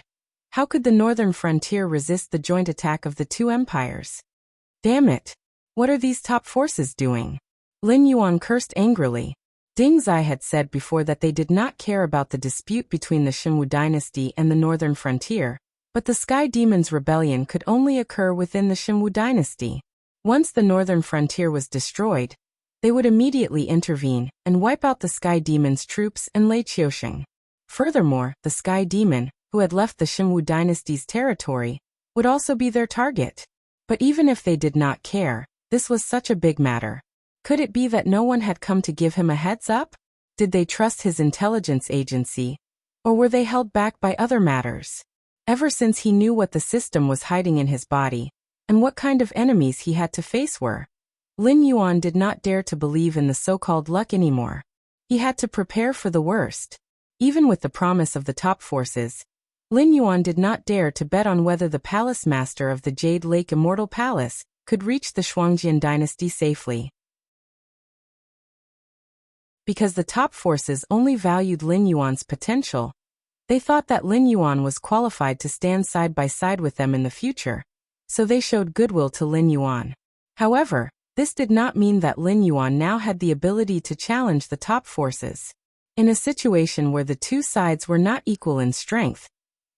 How could the northern frontier resist the joint attack of the two empires? Damn it! What are these top forces doing? Lin Yuan cursed angrily. Ding Zai had said before that they did not care about the dispute between the Xinwu dynasty and the northern frontier, but the Sky Demon's rebellion could only occur within the Xinwu dynasty. Once the northern frontier was destroyed, they would immediately intervene and wipe out the Sky Demon's troops and Lei Qiusheng. Furthermore, the Sky Demon, who had left the Xinwu dynasty's territory, would also be their target. But even if they did not care, this was such a big matter. Could it be that no one had come to give him a heads up? Did they trust his intelligence agency? Or were they held back by other matters? Ever since he knew what the system was hiding in his body, and what kind of enemies he had to face were, Lin Yuan did not dare to believe in the so-called luck anymore. He had to prepare for the worst. Even with the promise of the top forces, Lin Yuan did not dare to bet on whether the palace master of the Jade Lake Immortal Palace could reach the Shuangjian dynasty safely. Because the top forces only valued Lin Yuan's potential, they thought that Lin Yuan was qualified to stand side by side with them in the future, so they showed goodwill to Lin Yuan. However, this did not mean that Lin Yuan now had the ability to challenge the top forces. In a situation where the two sides were not equal in strength,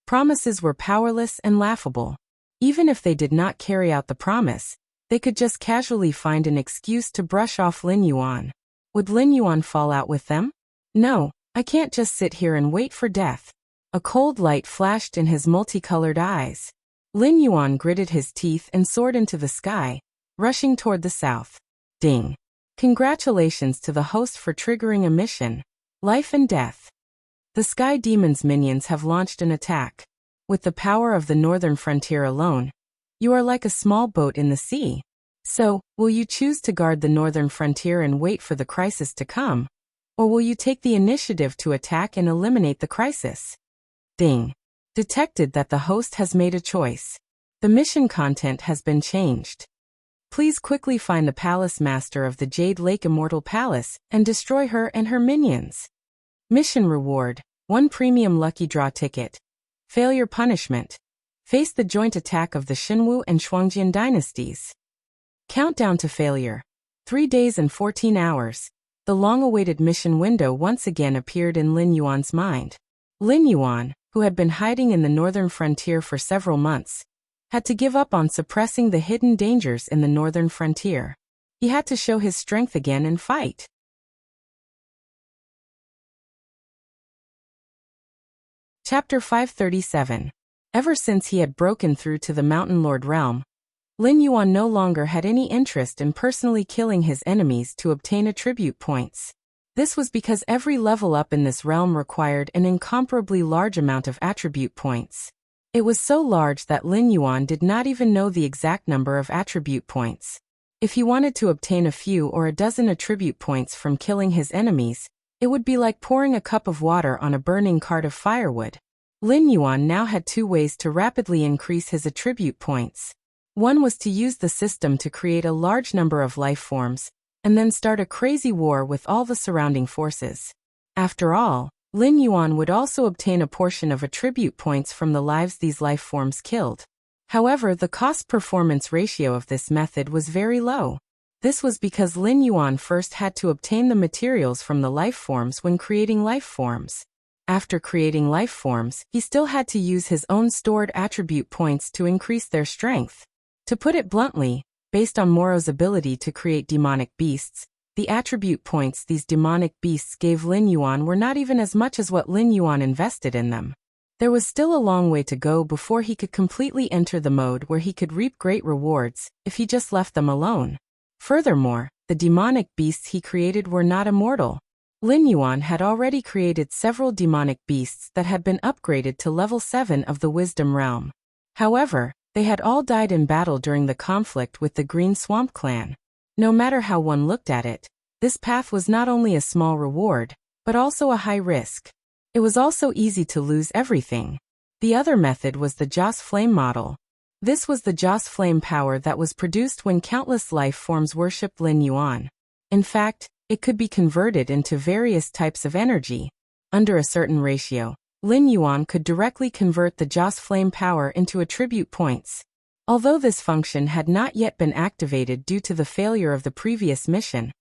promises were powerless and laughable. Even if they did not carry out the promise, they could just casually find an excuse to brush off Lin Yuan. Would Lin Yuan fall out with them? No, I can't just sit here and wait for death. A cold light flashed in his multicolored eyes. Lin Yuan gritted his teeth and soared into the sky, rushing toward the south. Ding! Congratulations to the host for triggering a mission. Life and death. The Sky Demon's minions have launched an attack. With the power of the northern frontier alone, you are like a small boat in the sea. So, will you choose to guard the northern frontier and wait for the crisis to come? Or will you take the initiative to attack and eliminate the crisis? Ding! Detected that the host has made a choice. The mission content has been changed. Please quickly find the palace master of the Jade Lake Immortal Palace and destroy her and her minions. Mission reward: 1 premium lucky draw ticket. Failure punishment: face the joint attack of the Xinwu and Shuangjian dynasties. Countdown to failure: 3 days and 14 hours. The long-awaited mission window once again appeared in Lin Yuan's mind. Lin Yuan, who had been hiding in the northern frontier for several months, had to give up on suppressing the hidden dangers in the northern frontier. He had to show his strength again and fight. Chapter 537. Ever since he had broken through to the Mountain Lord realm, Lin Yuan no longer had any interest in personally killing his enemies to obtain attribute points. This was because every level up in this realm required an incomparably large amount of attribute points. It was so large that Lin Yuan did not even know the exact number of attribute points. If he wanted to obtain a few or a dozen attribute points from killing his enemies, it would be like pouring a cup of water on a burning cart of firewood. Lin Yuan now had 2 ways to rapidly increase his attribute points. One was to use the system to create a large number of life forms, and then start a crazy war with all the surrounding forces. After all, Lin Yuan would also obtain a portion of attribute points from the lives these life forms killed. However, the cost-performance ratio of this method was very low. This was because Lin Yuan first had to obtain the materials from the life forms when creating life forms. After creating life forms, he still had to use his own stored attribute points to increase their strength. To put it bluntly, based on Moro's ability to create demonic beasts, the attribute points these demonic beasts gave Lin Yuan were not even as much as what Lin Yuan invested in them. There was still a long way to go before he could completely enter the mode where he could reap great rewards if he just left them alone. Furthermore, the demonic beasts he created were not immortal. Lin Yuan had already created several demonic beasts that had been upgraded to level 7 of the Wisdom Realm. However, they had all died in battle during the conflict with the Green Swamp Clan. No matter how one looked at it, this path was not only a small reward, but also a high risk. It was also easy to lose everything. The other method was the Joss Flame model. This was the Joss Flame power that was produced when countless life forms worshipped Lin Yuan. In fact, it could be converted into various types of energy. Under a certain ratio, Lin Yuan could directly convert the Joss Flame power into attribute points. Although this function had not yet been activated due to the failure of the previous mission,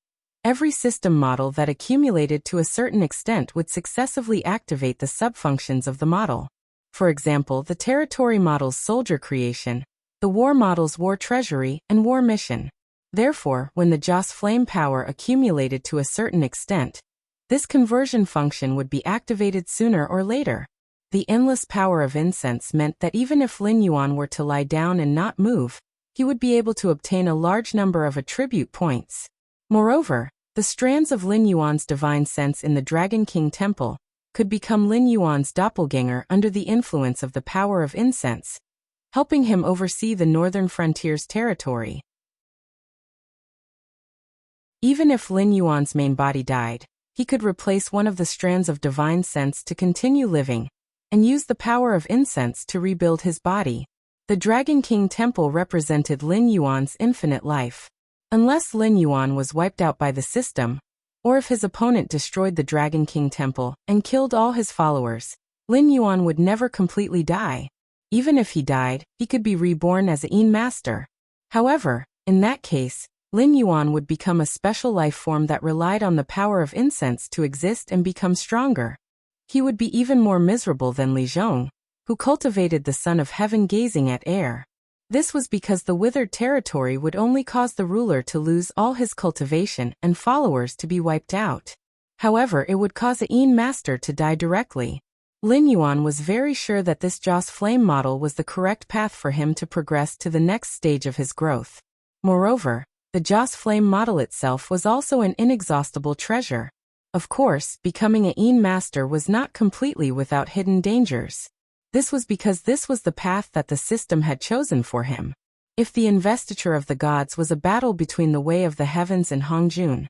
every system model that accumulated to a certain extent would successively activate the subfunctions of the model. For example, the territory model's soldier creation, the war model's war treasury, and war mission. Therefore, when the Joss Flame power accumulated to a certain extent, this conversion function would be activated sooner or later. The endless power of incense meant that even if Lin Yuan were to lie down and not move, he would be able to obtain a large number of attribute points. Moreover, the strands of Lin Yuan's divine sense in the Dragon King Temple could become Lin Yuan's doppelganger under the influence of the power of incense, helping him oversee the northern frontier's territory. Even if Lin Yuan's main body died, he could replace one of the strands of divine sense to continue living, and use the power of incense to rebuild his body. The Dragon King Temple represented Lin Yuan's infinite life. Unless Lin Yuan was wiped out by the system, or if his opponent destroyed the Dragon King Temple and killed all his followers, Lin Yuan would never completely die. Even if he died, he could be reborn as a Yin Master. However, in that case, Lin Yuan would become a special life form that relied on the power of incense to exist and become stronger. He would be even more miserable than Li Zhong, who cultivated the Son of Heaven gazing at air. This was because the withered territory would only cause the ruler to lose all his cultivation and followers to be wiped out. However, it would cause a Yin Master to die directly. Lin Yuan was very sure that this Joss Flame model was the correct path for him to progress to the next stage of his growth. Moreover, the Joss Flame model itself was also an inexhaustible treasure. Of course, becoming a Yin Master was not completely without hidden dangers. This was because this was the path that the system had chosen for him. If the investiture of the gods was a battle between the way of the heavens and Hongjun,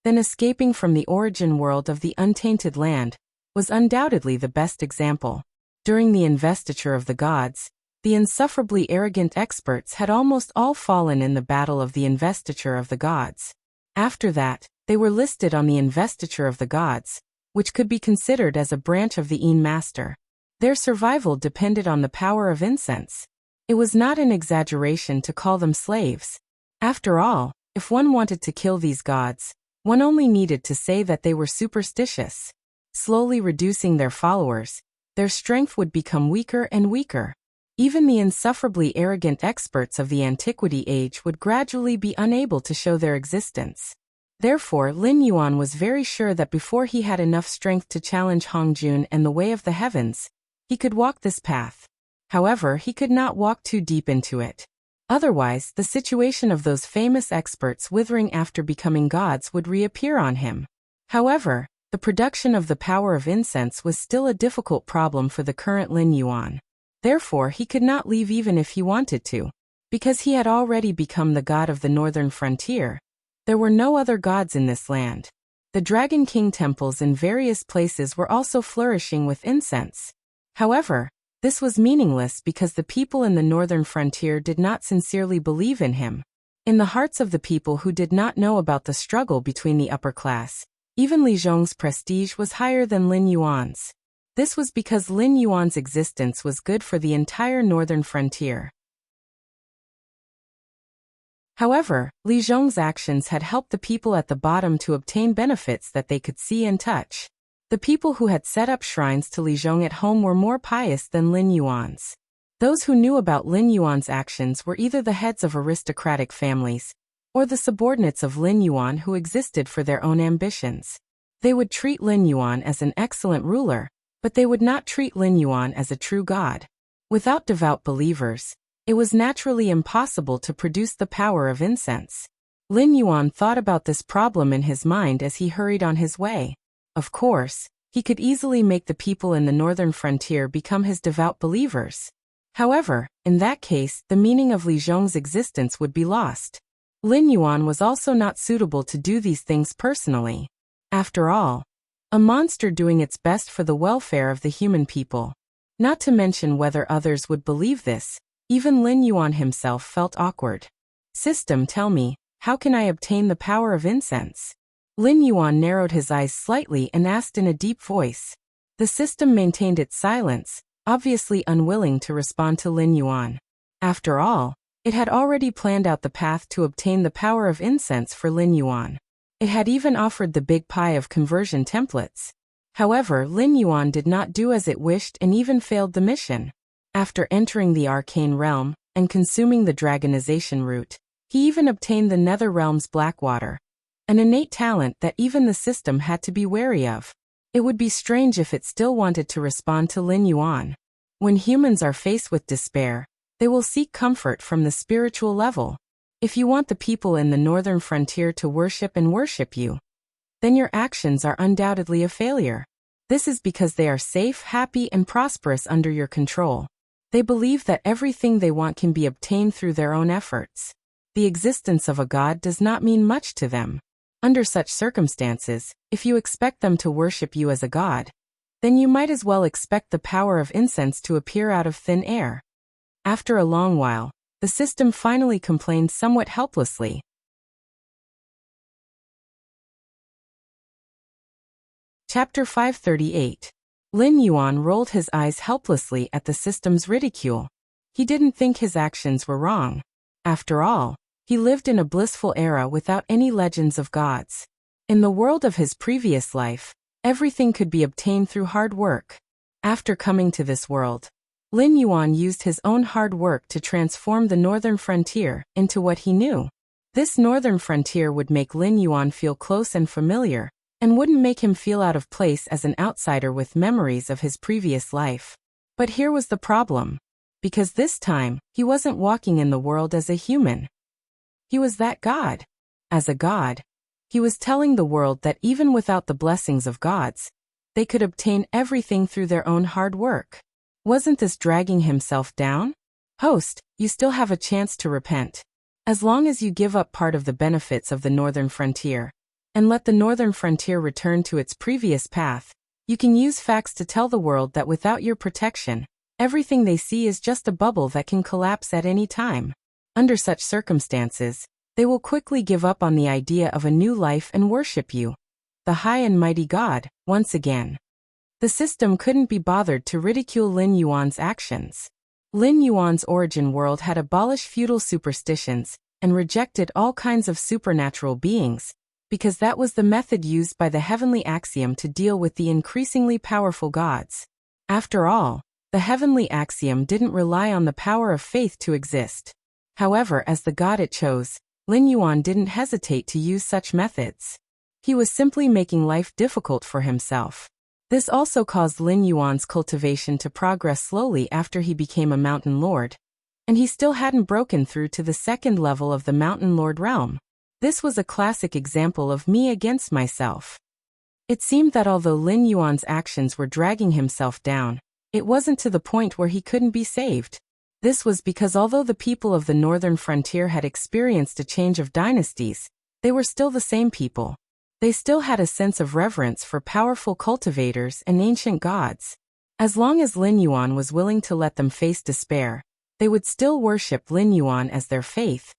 then escaping from the origin world of the untainted land was undoubtedly the best example. During the investiture of the gods, the insufferably arrogant experts had almost all fallen in the battle of the investiture of the gods. After that, they were listed on the investiture of the gods, which could be considered as a branch of the Yin Master. Their survival depended on the power of incense. It was not an exaggeration to call them slaves. After all, if one wanted to kill these gods, one only needed to say that they were superstitious. Slowly reducing their followers, their strength would become weaker and weaker. Even the insufferably arrogant experts of the Antiquity Age would gradually be unable to show their existence. Therefore, Lin Yuan was very sure that before he had enough strength to challenge Hongjun and the Way of the Heavens, he could walk this path. However, he could not walk too deep into it. Otherwise, the situation of those famous experts withering after becoming gods would reappear on him. However, the production of the power of incense was still a difficult problem for the current Lin Yuan. Therefore, he could not leave even if he wanted to. Because he had already become the god of the northern frontier, there were no other gods in this land. The Dragon King temples in various places were also flourishing with incense. However, this was meaningless because the people in the northern frontier did not sincerely believe in him. In the hearts of the people who did not know about the struggle between the upper class, even Li Zhong's prestige was higher than Lin Yuan's. This was because Lin Yuan's existence was good for the entire northern frontier. However, Li Zhong's actions had helped the people at the bottom to obtain benefits that they could see and touch. The people who had set up shrines to Li Zhong at home were more pious than Lin Yuan's. Those who knew about Lin Yuan's actions were either the heads of aristocratic families, or the subordinates of Lin Yuan who existed for their own ambitions. They would treat Lin Yuan as an excellent ruler, but they would not treat Lin Yuan as a true god. Without devout believers, it was naturally impossible to produce the power of incense. Lin Yuan thought about this problem in his mind as he hurried on his way. Of course, he could easily make the people in the northern frontier become his devout believers. However, in that case, the meaning of Li Zhong's existence would be lost. Lin Yuan was also not suitable to do these things personally. After all, a monster doing its best for the welfare of the human people. Not to mention whether others would believe this, even Lin Yuan himself felt awkward. System, tell me, how can I obtain the power of incense? Lin Yuan narrowed his eyes slightly and asked in a deep voice. The system maintained its silence, obviously unwilling to respond to Lin Yuan. After all, it had already planned out the path to obtain the power of incense for Lin Yuan. It had even offered the big pie of conversion templates. However, Lin Yuan did not do as it wished and even failed the mission. After entering the arcane realm and consuming the dragonization root, he even obtained the nether realm's black water, an innate talent that even the system had to be wary of. It would be strange if it still wanted to respond to Lin Yuan. When humans are faced with despair, they will seek comfort from the spiritual level. If you want the people in the northern frontier to worship you, then your actions are undoubtedly a failure. This is because they are safe, happy, and prosperous under your control. They believe that everything they want can be obtained through their own efforts. The existence of a god does not mean much to them. Under such circumstances, if you expect them to worship you as a god, then you might as well expect the power of incense to appear out of thin air. After a long while, the system finally complained somewhat helplessly. Chapter 538. Lin Yuan rolled his eyes helplessly at the system's ridicule. He didn't think his actions were wrong. After all, he lived in a blissful era without any legends of gods. In the world of his previous life, everything could be obtained through hard work. After coming to this world, Lin Yuan used his own hard work to transform the northern frontier into what he knew. This northern frontier would make Lin Yuan feel close and familiar, and wouldn't make him feel out of place as an outsider with memories of his previous life. But here was the problem. Because this time, he wasn't walking in the world as a human. He was that god. As a god, he was telling the world that even without the blessings of gods, they could obtain everything through their own hard work. Wasn't this dragging himself down? Host, you still have a chance to repent. As long as you give up part of the benefits of the northern frontier, and let the northern frontier return to its previous path, you can use facts to tell the world that without your protection, everything they see is just a bubble that can collapse at any time. Under such circumstances, they will quickly give up on the idea of a new life and worship you, the high and mighty god, once again. The system couldn't be bothered to ridicule Lin Yuan's actions. Lin Yuan's origin world had abolished feudal superstitions and rejected all kinds of supernatural beings, because that was the method used by the heavenly axiom to deal with the increasingly powerful gods. After all, the heavenly axiom didn't rely on the power of faith to exist. However, as the god it chose, Lin Yuan didn't hesitate to use such methods. He was simply making life difficult for himself. This also caused Lin Yuan's cultivation to progress slowly after he became a mountain lord, and he still hadn't broken through to the second level of the mountain lord realm. This was a classic example of me against myself. It seemed that although Lin Yuan's actions were dragging himself down, it wasn't to the point where he couldn't be saved. This was because although the people of the northern frontier had experienced a change of dynasties, they were still the same people. They still had a sense of reverence for powerful cultivators and ancient gods. As long as Lin Yuan was willing to let them face despair, they would still worship Lin Yuan as their faith,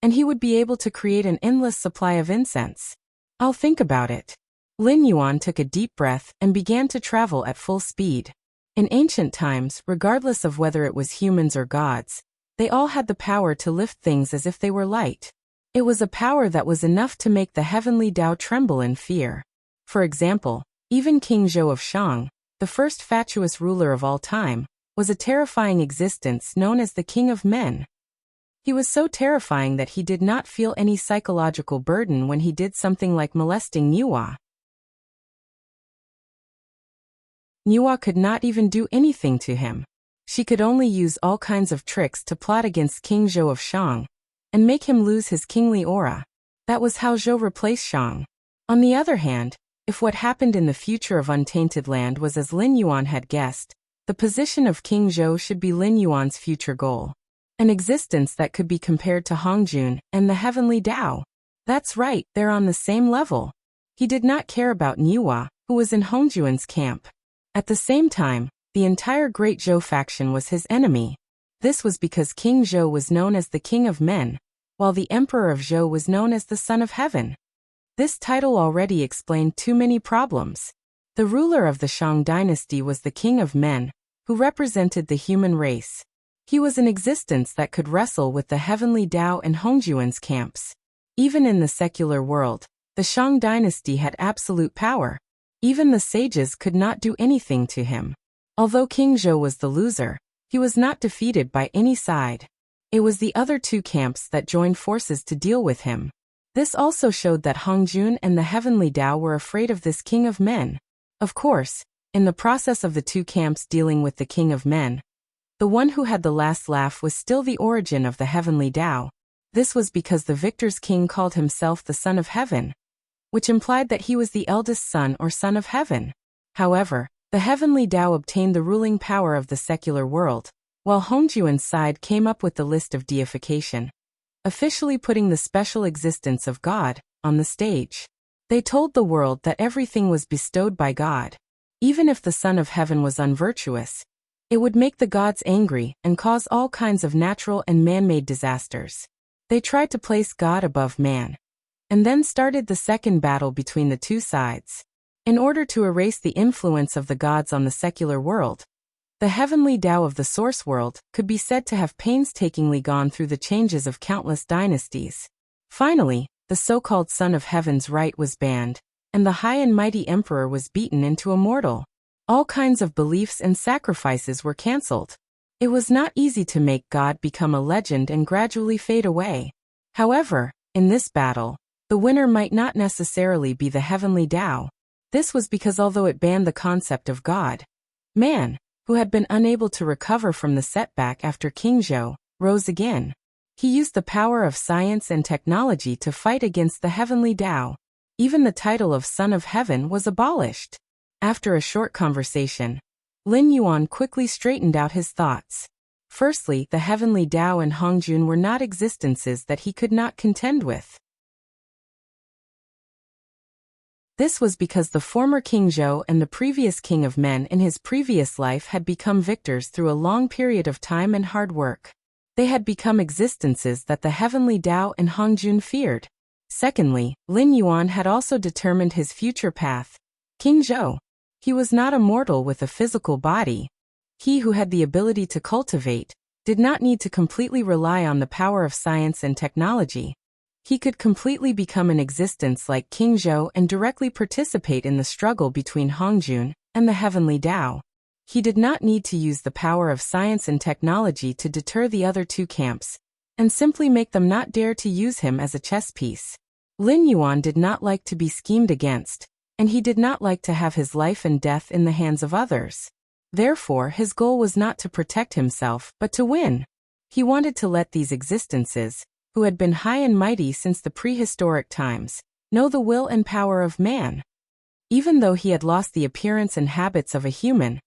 and he would be able to create an endless supply of incense. I'll think about it. Lin Yuan took a deep breath and began to travel at full speed. In ancient times, regardless of whether it was humans or gods, they all had the power to lift things as if they were light. It was a power that was enough to make the heavenly Tao tremble in fear. For example, even King Zhou of Shang, the first fatuous ruler of all time, was a terrifying existence known as the King of Men. He was so terrifying that he did not feel any psychological burden when he did something like molesting Niwa. Niwa could not even do anything to him. She could only use all kinds of tricks to plot against King Zhou of Shang and make him lose his kingly aura. That was how Zhou replaced Shang. On the other hand, if what happened in the future of Untainted Land was as Lin Yuan had guessed, the position of King Zhou should be Lin Yuan's future goal. An existence that could be compared to Hongjun and the heavenly Tao. That's right, they're on the same level. He did not care about Niwa, who was in Hongjuan's camp. At the same time, the entire Great Zhou faction was his enemy. This was because King Zhou was known as the King of Men, while the Emperor of Zhou was known as the Son of Heaven. This title already explained too many problems. The ruler of the Shang dynasty was the King of Men, who represented the human race. He was an existence that could wrestle with the heavenly Tao and Hongjuan's camps. Even in the secular world, the Shang dynasty had absolute power. Even the sages could not do anything to him. Although King Zhou was the loser, he was not defeated by any side. It was the other two camps that joined forces to deal with him. This also showed that Hongjun and the heavenly Tao were afraid of this King of Men. Of course, in the process of the two camps dealing with the King of Men, the one who had the last laugh was still the origin of the heavenly Tao. This was because the victor's king called himself the Son of Heaven, which implied that he was the eldest son or son of heaven. However, the heavenly Tao obtained the ruling power of the secular world, while Hongjuan's side came up with the list of deification, officially putting the special existence of God on the stage. They told the world that everything was bestowed by God. Even if the Son of Heaven was unvirtuous, it would make the gods angry and cause all kinds of natural and man-made disasters. They tried to place God above man, and then started the second battle between the two sides. In order to erase the influence of the gods on the secular world, the heavenly Tao of the source world could be said to have painstakingly gone through the changes of countless dynasties. Finally, the so-called Son of Heaven's right was banned, and the high and mighty emperor was beaten into a mortal. All kinds of beliefs and sacrifices were cancelled. It was not easy to make God become a legend and gradually fade away. However, in this battle, the winner might not necessarily be the heavenly Tao. This was because although it banned the concept of God, man, who had been unable to recover from the setback after King Zhou, rose again. He used the power of science and technology to fight against the heavenly Tao. Even the title of Son of Heaven was abolished. After a short conversation, Lin Yuan quickly straightened out his thoughts. Firstly, the heavenly Tao and Hongjun were not existences that he could not contend with. This was because the former King Zhou and the previous King of Men in his previous life had become victors through a long period of time and hard work. They had become existences that the heavenly Tao and Hongjun feared. Secondly, Lin Yuan had also determined his future path. King Zhou. He was not a mortal with a physical body. He who had the ability to cultivate did not need to completely rely on the power of science and technology. He could completely become an existence like King Zhou and directly participate in the struggle between Hongjun and the heavenly Tao. He did not need to use the power of science and technology to deter the other two camps, and simply make them not dare to use him as a chess piece. Lin Yuan did not like to be schemed against, and he did not like to have his life and death in the hands of others. Therefore, his goal was not to protect himself, but to win. He wanted to let these existences, who had been high and mighty since the prehistoric times, know the will and power of man. Even though he had lost the appearance and habits of a human,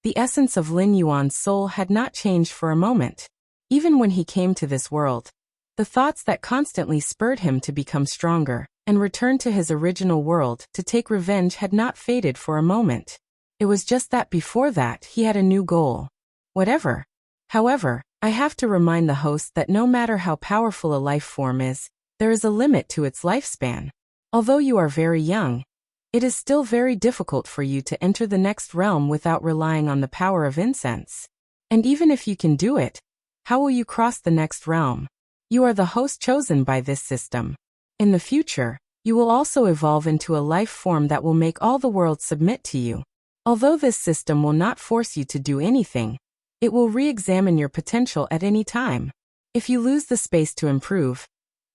the essence of Lin Yuan's soul had not changed for a moment. Even when he came to this world, the thoughts that constantly spurred him to become stronger and return to his original world to take revenge had not faded for a moment. It was just that before that he had a new goal. Whatever. However, I have to remind the host that no matter how powerful a life form is, there is a limit to its lifespan. Although you are very young, it is still very difficult for you to enter the next realm without relying on the power of incense. And even if you can do it, how will you cross the next realm? You are the host chosen by this system. In the future, you will also evolve into a life form that will make all the world submit to you. Although this system will not force you to do anything, it will re-examine your potential at any time. If you lose the space to improve,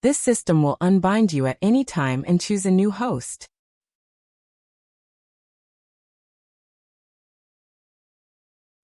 this system will unbind you at any time and choose a new host.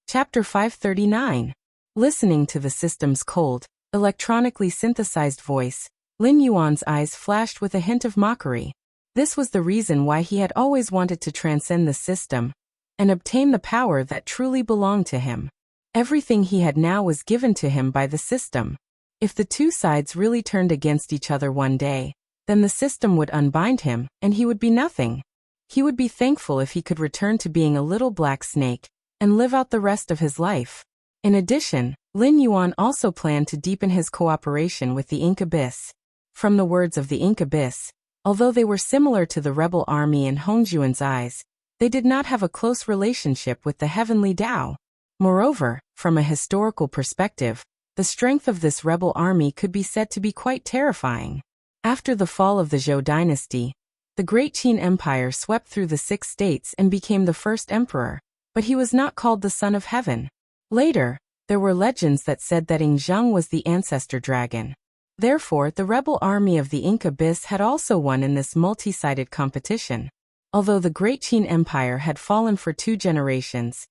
Chapter 539. Listening to the system's cold, electronically synthesized voice, Lin Yuan's eyes flashed with a hint of mockery. This was the reason why he had always wanted to transcend the system and obtain the power that truly belonged to him. Everything he had now was given to him by the system. If the two sides really turned against each other one day, then the system would unbind him, and he would be nothing. He would be thankful if he could return to being a little black snake and live out the rest of his life. In addition, Lin Yuan also planned to deepen his cooperation with the Ink Abyss. From the words of the Ink Abyss, although they were similar to the rebel army in Hongjuan's eyes, they did not have a close relationship with the heavenly Tao. Moreover, from a historical perspective, the strength of this rebel army could be said to be quite terrifying. After the fall of the Zhou dynasty, the Great Qin Empire swept through the 6 states and became the first emperor, but he was not called the Son of Heaven. Later, there were legends that said that Ing Zheng was the ancestor dragon. Therefore, the rebel army of the Ink Abyss had also won in this multi-sided competition. Although the Great Qin Empire had fallen for 2 generations,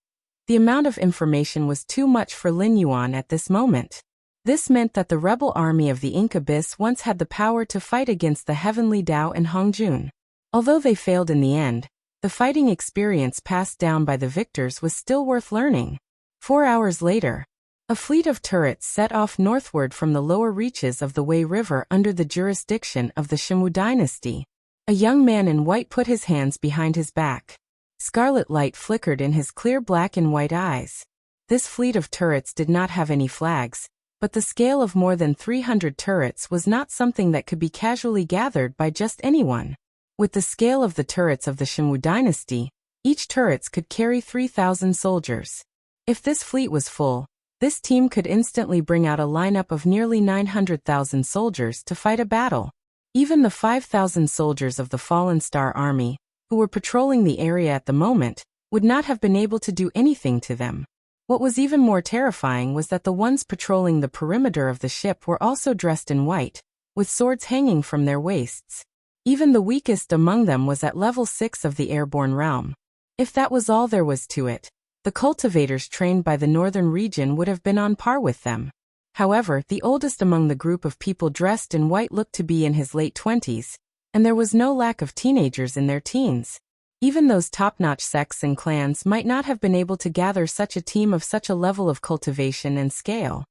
the amount of information was too much for Lin Yuan at this moment. This meant that the rebel army of the Ink Abyss once had the power to fight against the heavenly Tao and Hongjun. Although they failed in the end, the fighting experience passed down by the victors was still worth learning. 4 hours later, a fleet of turrets set off northward from the lower reaches of the Wei River under the jurisdiction of the Shimwu dynasty. A young man in white put his hands behind his back. Scarlet light flickered in his clear black and white eyes. This fleet of turrets did not have any flags, but the scale of more than 300 turrets was not something that could be casually gathered by just anyone. With the scale of the turrets of the Shimwu dynasty, each turrets could carry 3,000 soldiers. If this fleet was full, this team could instantly bring out a lineup of nearly 900,000 soldiers to fight a battle. Even the 5,000 soldiers of the Fallen Star Army, who were patrolling the area at the moment, would not have been able to do anything to them. What was even more terrifying was that the ones patrolling the perimeter of the ship were also dressed in white, with swords hanging from their waists. Even the weakest among them was at level 6 of the airborne realm. If that was all there was to it, the cultivators trained by the northern region would have been on par with them. However, the oldest among the group of people dressed in white looked to be in his late 20s, and there was no lack of teenagers in their teens. Even those top-notch sects and clans might not have been able to gather such a team of such a level of cultivation and scale.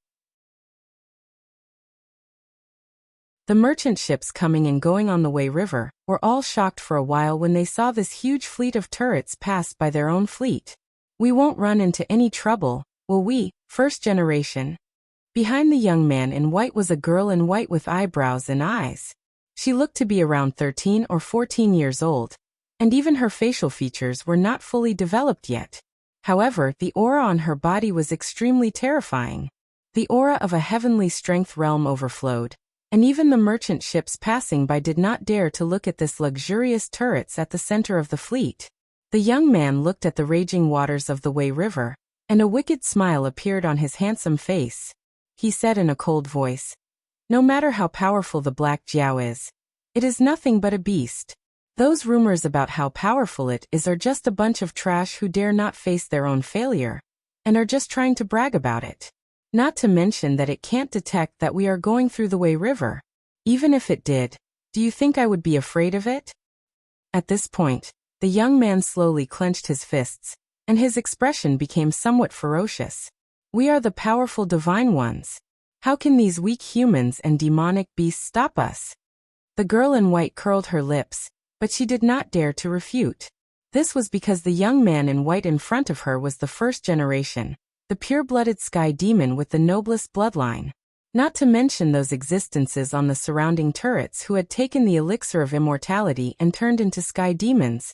The merchant ships coming and going on the Wei River were all shocked for a while when they saw this huge fleet of turrets pass by their own fleet. "We won't run into any trouble, will we, first generation?" Behind the young man in white was a girl in white with eyebrows and eyes. She looked to be around 13 or 14 years old, and even her facial features were not fully developed yet. However, the aura on her body was extremely terrifying. The aura of a heavenly strength realm overflowed, and even the merchant ships passing by did not dare to look at this luxurious turrets at the center of the fleet. The young man looked at the raging waters of the Wei River, and a wicked smile appeared on his handsome face. He said in a cold voice, "No matter how powerful the Black Jiao is, it is nothing but a beast. Those rumors about how powerful it is are just a bunch of trash who dare not face their own failure, and are just trying to brag about it. Not to mention that it can't detect that we are going through the Wei River. Even if it did, do you think I would be afraid of it?" At this point, the young man slowly clenched his fists, and his expression became somewhat ferocious. "We are the powerful divine ones. How can these weak humans and demonic beasts stop us?" The girl in white curled her lips, but she did not dare to refute. This was because the young man in white in front of her was the first generation, the pure-blooded sky demon with the noblest bloodline. Not to mention those existences on the surrounding turrets who had taken the elixir of immortality and turned into sky demons.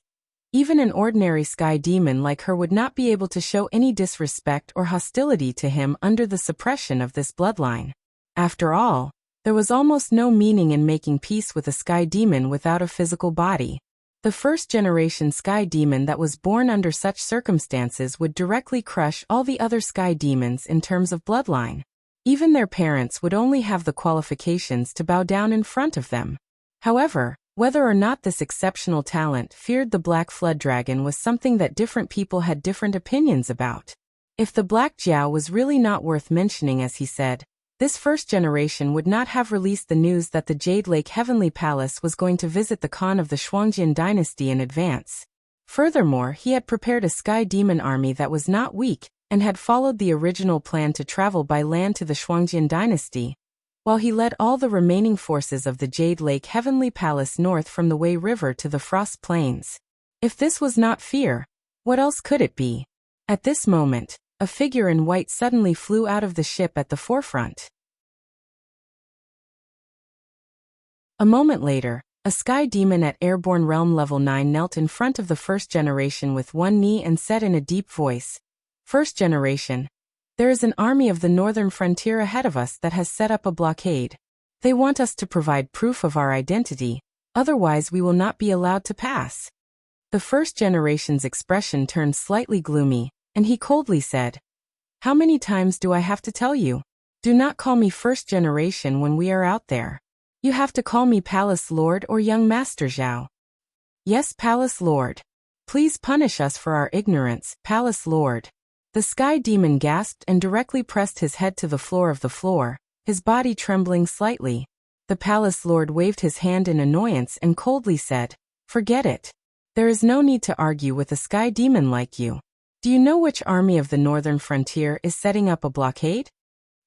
Even an ordinary sky demon like her would not be able to show any disrespect or hostility to him under the suppression of this bloodline. After all, There was almost no meaning in making peace with a sky demon without a physical body. The first-generation sky demon that was born under such circumstances would directly crush all the other sky demons in terms of bloodline. Even their parents would only have the qualifications to bow down in front of them. However, whether or not this exceptional talent feared the Black Flood Dragon was something that different people had different opinions about. If the Black Jiao was really not worth mentioning, as he said, this first generation would not have released the news that the Jade Lake Heavenly Palace was going to visit the Khan of the Shuangjian dynasty in advance. Furthermore, he had prepared a sky demon army that was not weak, and had followed the original plan to travel by land to the Shuangjian dynasty, while he led all the remaining forces of the Jade Lake Heavenly Palace north from the Wei River to the Frost Plains. If this was not fear, what else could it be? At this moment, a figure in white suddenly flew out of the ship at the forefront. A moment later, a sky demon at Airborne Realm Level 9 knelt in front of the first generation with one knee and said in a deep voice, "First generation, there is an army of the northern frontier ahead of us that has set up a blockade. They want us to provide proof of our identity, otherwise we will not be allowed to pass." The first generation's expression turned slightly gloomy, and he coldly said, "How many times do I have to tell you? Do not call me first generation when we are out there. You have to call me Palace Lord or Young Master Zhao." "Yes, Palace Lord. Please punish us for our ignorance, Palace Lord." The sky demon gasped and directly pressed his head to the floor, his body trembling slightly. The Palace Lord waved his hand in annoyance and coldly said, "Forget it. There is no need to argue with a sky demon like you. Do you know which army of the northern frontier is setting up a blockade?"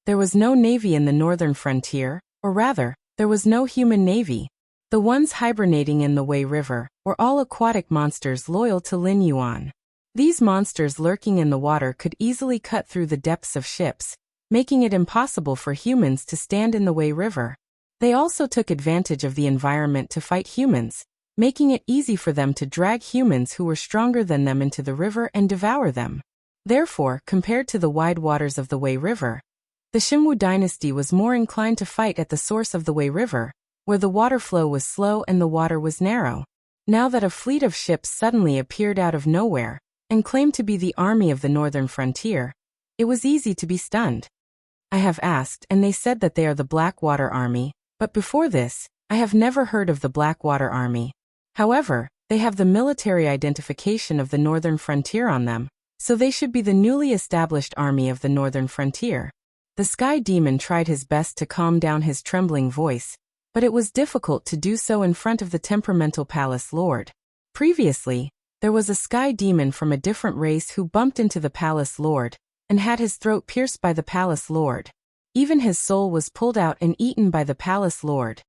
There was no navy in the northern frontier, or rather, there was no human navy. The ones hibernating in the Wei River were all aquatic monsters loyal to Lin Yuan. These monsters lurking in the water could easily cut through the depths of ships, making it impossible for humans to stand in the Wei River. They also took advantage of the environment to fight humans, making it easy for them to drag humans who were stronger than them into the river and devour them. Therefore, compared to the wide waters of the Wei River, the Xinwu dynasty was more inclined to fight at the source of the Wei River, where the water flow was slow and the water was narrow. Now that a fleet of ships suddenly appeared out of nowhere, and claimed to be the army of the northern frontier, it was easy to be stunned. I have asked, and they said that they are the Blackwater Army, but before this, I have never heard of the Blackwater Army. However, they have the military identification of the northern frontier on them, so they should be the newly established army of the northern frontier. The sky demon tried his best to calm down his trembling voice, but it was difficult to do so in front of the temperamental Palace Lord. Previously, there was a sky demon from a different race who bumped into the Palace Lord, and had his throat pierced by the Palace Lord. Even his soul was pulled out and eaten by the Palace Lord.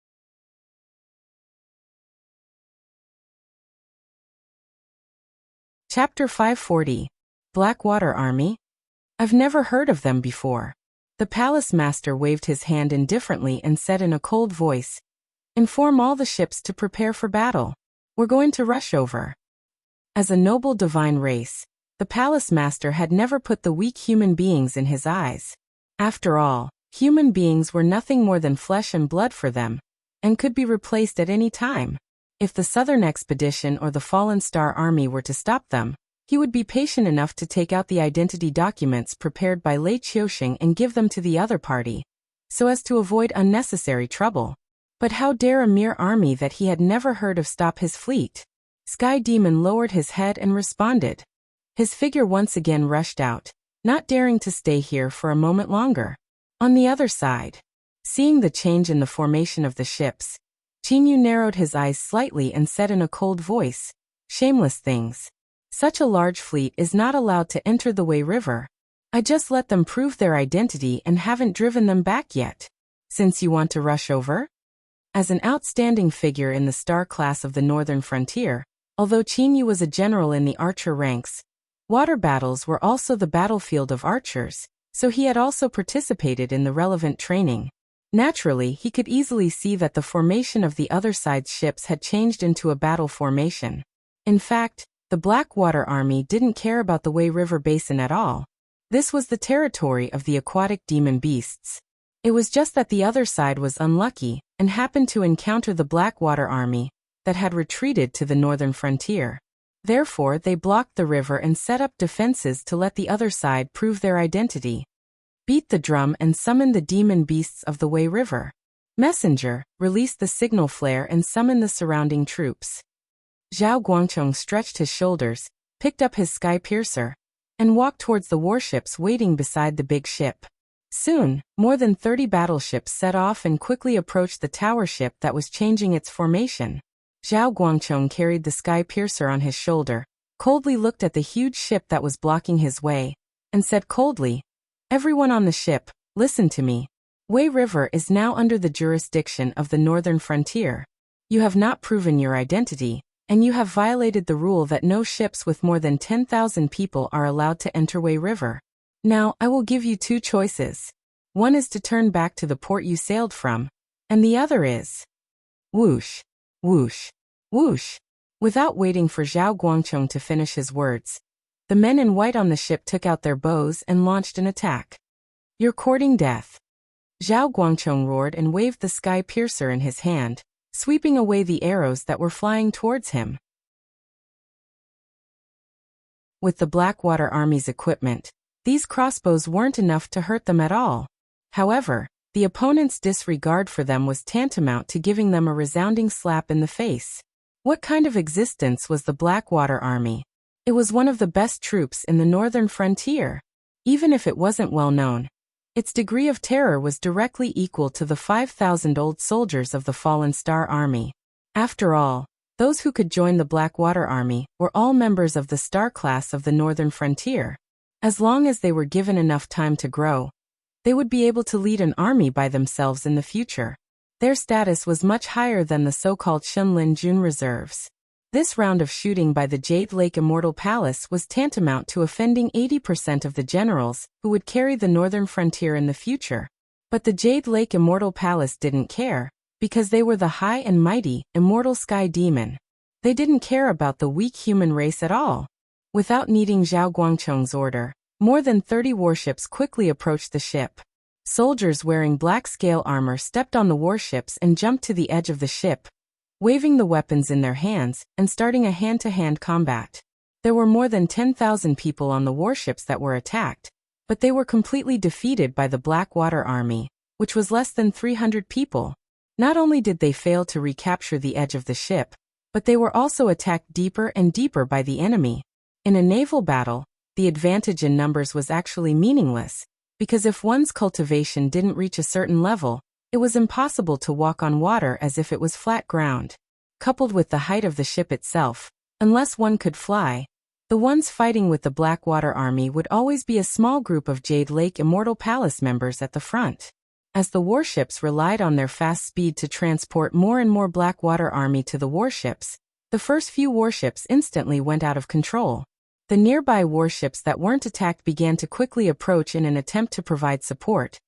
Chapter 540. Blackwater Army? I've never heard of them before. The palace master waved his hand indifferently and said in a cold voice, "Inform all the ships to prepare for battle. We're going to rush over." As a noble divine race, the palace master had never put the weak human beings in his eyes. After all, human beings were nothing more than flesh and blood for them, and could be replaced at any time. If the Southern Expedition or the Fallen Star Army were to stop them, he would be patient enough to take out the identity documents prepared by Lei Qiuxing and give them to the other party, so as to avoid unnecessary trouble. But how dare a mere army that he had never heard of stop his fleet? Sky Demon lowered his head and responded. His figure once again rushed out, not daring to stay here for a moment longer. On the other side, seeing the change in the formation of the ships, Qingyu narrowed his eyes slightly and said in a cold voice, "Shameless things. Such a large fleet is not allowed to enter the Wei River. I just let them prove their identity and haven't driven them back yet. Since you want to rush over?" As an outstanding figure in the star class of the northern frontier, although Qingyu was a general in the archer ranks, water battles were also the battlefield of archers, so he had also participated in the relevant training. Naturally, he could easily see that the formation of the other side's ships had changed into a battle formation. In fact, the Blackwater Army didn't care about the Wei River Basin at all. This was the territory of the aquatic demon beasts. It was just that the other side was unlucky and happened to encounter the Blackwater army that had retreated to the northern frontier. Therefore, they blocked the river and set up defenses to let the other side prove their identity. Beat the drum and summon the demon beasts of the Wei River. Messenger, release the signal flare and summon the surrounding troops. Zhao Guangchong stretched his shoulders, picked up his sky piercer, and walked towards the warships waiting beside the big ship. Soon, more than 30 battleships set off and quickly approached the tower ship that was changing its formation. Zhao Guangchong carried the sky piercer on his shoulder, coldly looked at the huge ship that was blocking his way, and said coldly, "Everyone on the ship, listen to me. Wei River is now under the jurisdiction of the northern frontier. You have not proven your identity, and you have violated the rule that no ships with more than 10,000 people are allowed to enter Wei River. Now, I will give you two choices. One is to turn back to the port you sailed from, and the other is..." Whoosh, whoosh, whoosh. Without waiting for Zhao Guangchong to finish his words, the men in white on the ship took out their bows and launched an attack. "You're courting death." Zhao Guangchong roared and waved the sky piercer in his hand, sweeping away the arrows that were flying towards him. With the Blackwater Army's equipment, these crossbows weren't enough to hurt them at all. However, the opponent's disregard for them was tantamount to giving them a resounding slap in the face. What kind of existence was the Blackwater Army? It was one of the best troops in the northern frontier. Even if it wasn't well known, its degree of terror was directly equal to the 5,000 old soldiers of the fallen Star Army. After all, those who could join the Blackwater Army were all members of the Star class of the northern frontier. As long as they were given enough time to grow, they would be able to lead an army by themselves in the future. Their status was much higher than the so-called Shenlin Jun reserves. This round of shooting by the Jade Lake Immortal Palace was tantamount to offending 80% of the generals who would carry the northern frontier in the future. But the Jade Lake Immortal Palace didn't care, because they were the high and mighty, immortal sky demon. They didn't care about the weak human race at all. Without needing Zhao Guangchong's order, more than 30 warships quickly approached the ship. Soldiers wearing black scale armor stepped on the warships and jumped to the edge of the ship, waving the weapons in their hands and starting a hand-to-hand combat. There were more than 10,000 people on the warships that were attacked, but they were completely defeated by the Blackwater Army, which was less than 300 people. Not only did they fail to recapture the edge of the ship, but they were also attacked deeper and deeper by the enemy. In a naval battle, the advantage in numbers was actually meaningless, because if one's cultivation didn't reach a certain level, it was impossible to walk on water as if it was flat ground. Coupled with the height of the ship itself, unless one could fly, the ones fighting with the Blackwater Army would always be a small group of Jade Lake Immortal Palace members at the front. As the warships relied on their fast speed to transport more and more Blackwater Army to the warships, the first few warships instantly went out of control. The nearby warships that weren't attacked began to quickly approach in an attempt to provide support.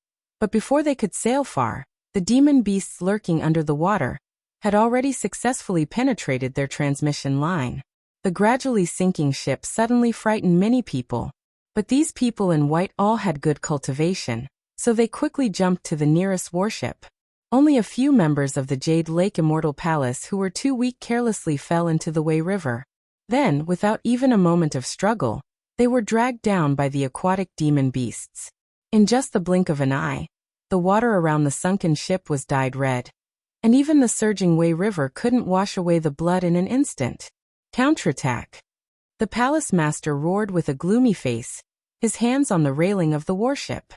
But before they could sail far, the demon beasts lurking under the water had already successfully penetrated their transmission line. The gradually sinking ship suddenly frightened many people. But these people in white all had good cultivation, so they quickly jumped to the nearest warship. Only a few members of the Jade Lake Immortal Palace who were too weak carelessly fell into the Wei River. Then, without even a moment of struggle, they were dragged down by the aquatic demon beasts. In just the blink of an eye, the water around the sunken ship was dyed red. And even the surging Wei River couldn't wash away the blood in an instant. Counterattack! The palace master roared with a gloomy face, his hands on the railing of the warship.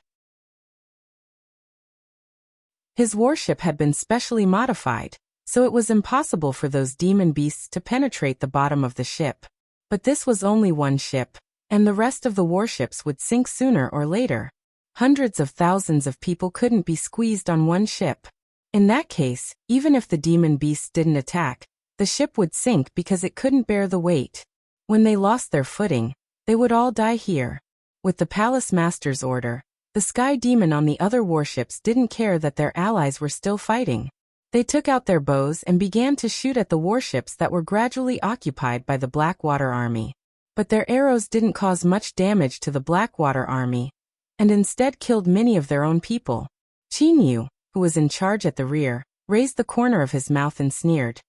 His warship had been specially modified, so it was impossible for those demon beasts to penetrate the bottom of the ship. But this was only one ship, and the rest of the warships would sink sooner or later. Hundreds of thousands of people couldn't be squeezed on one ship. In that case, even if the demon beasts didn't attack, the ship would sink because it couldn't bear the weight. When they lost their footing, they would all die here. With the palace master's order, the sky demon on the other warships didn't care that their allies were still fighting. They took out their bows and began to shoot at the warships that were gradually occupied by the Blackwater Army. But their arrows didn't cause much damage to the Blackwater Army, and instead killed many of their own people. Qin Yu, who was in charge at the rear, raised the corner of his mouth and sneered.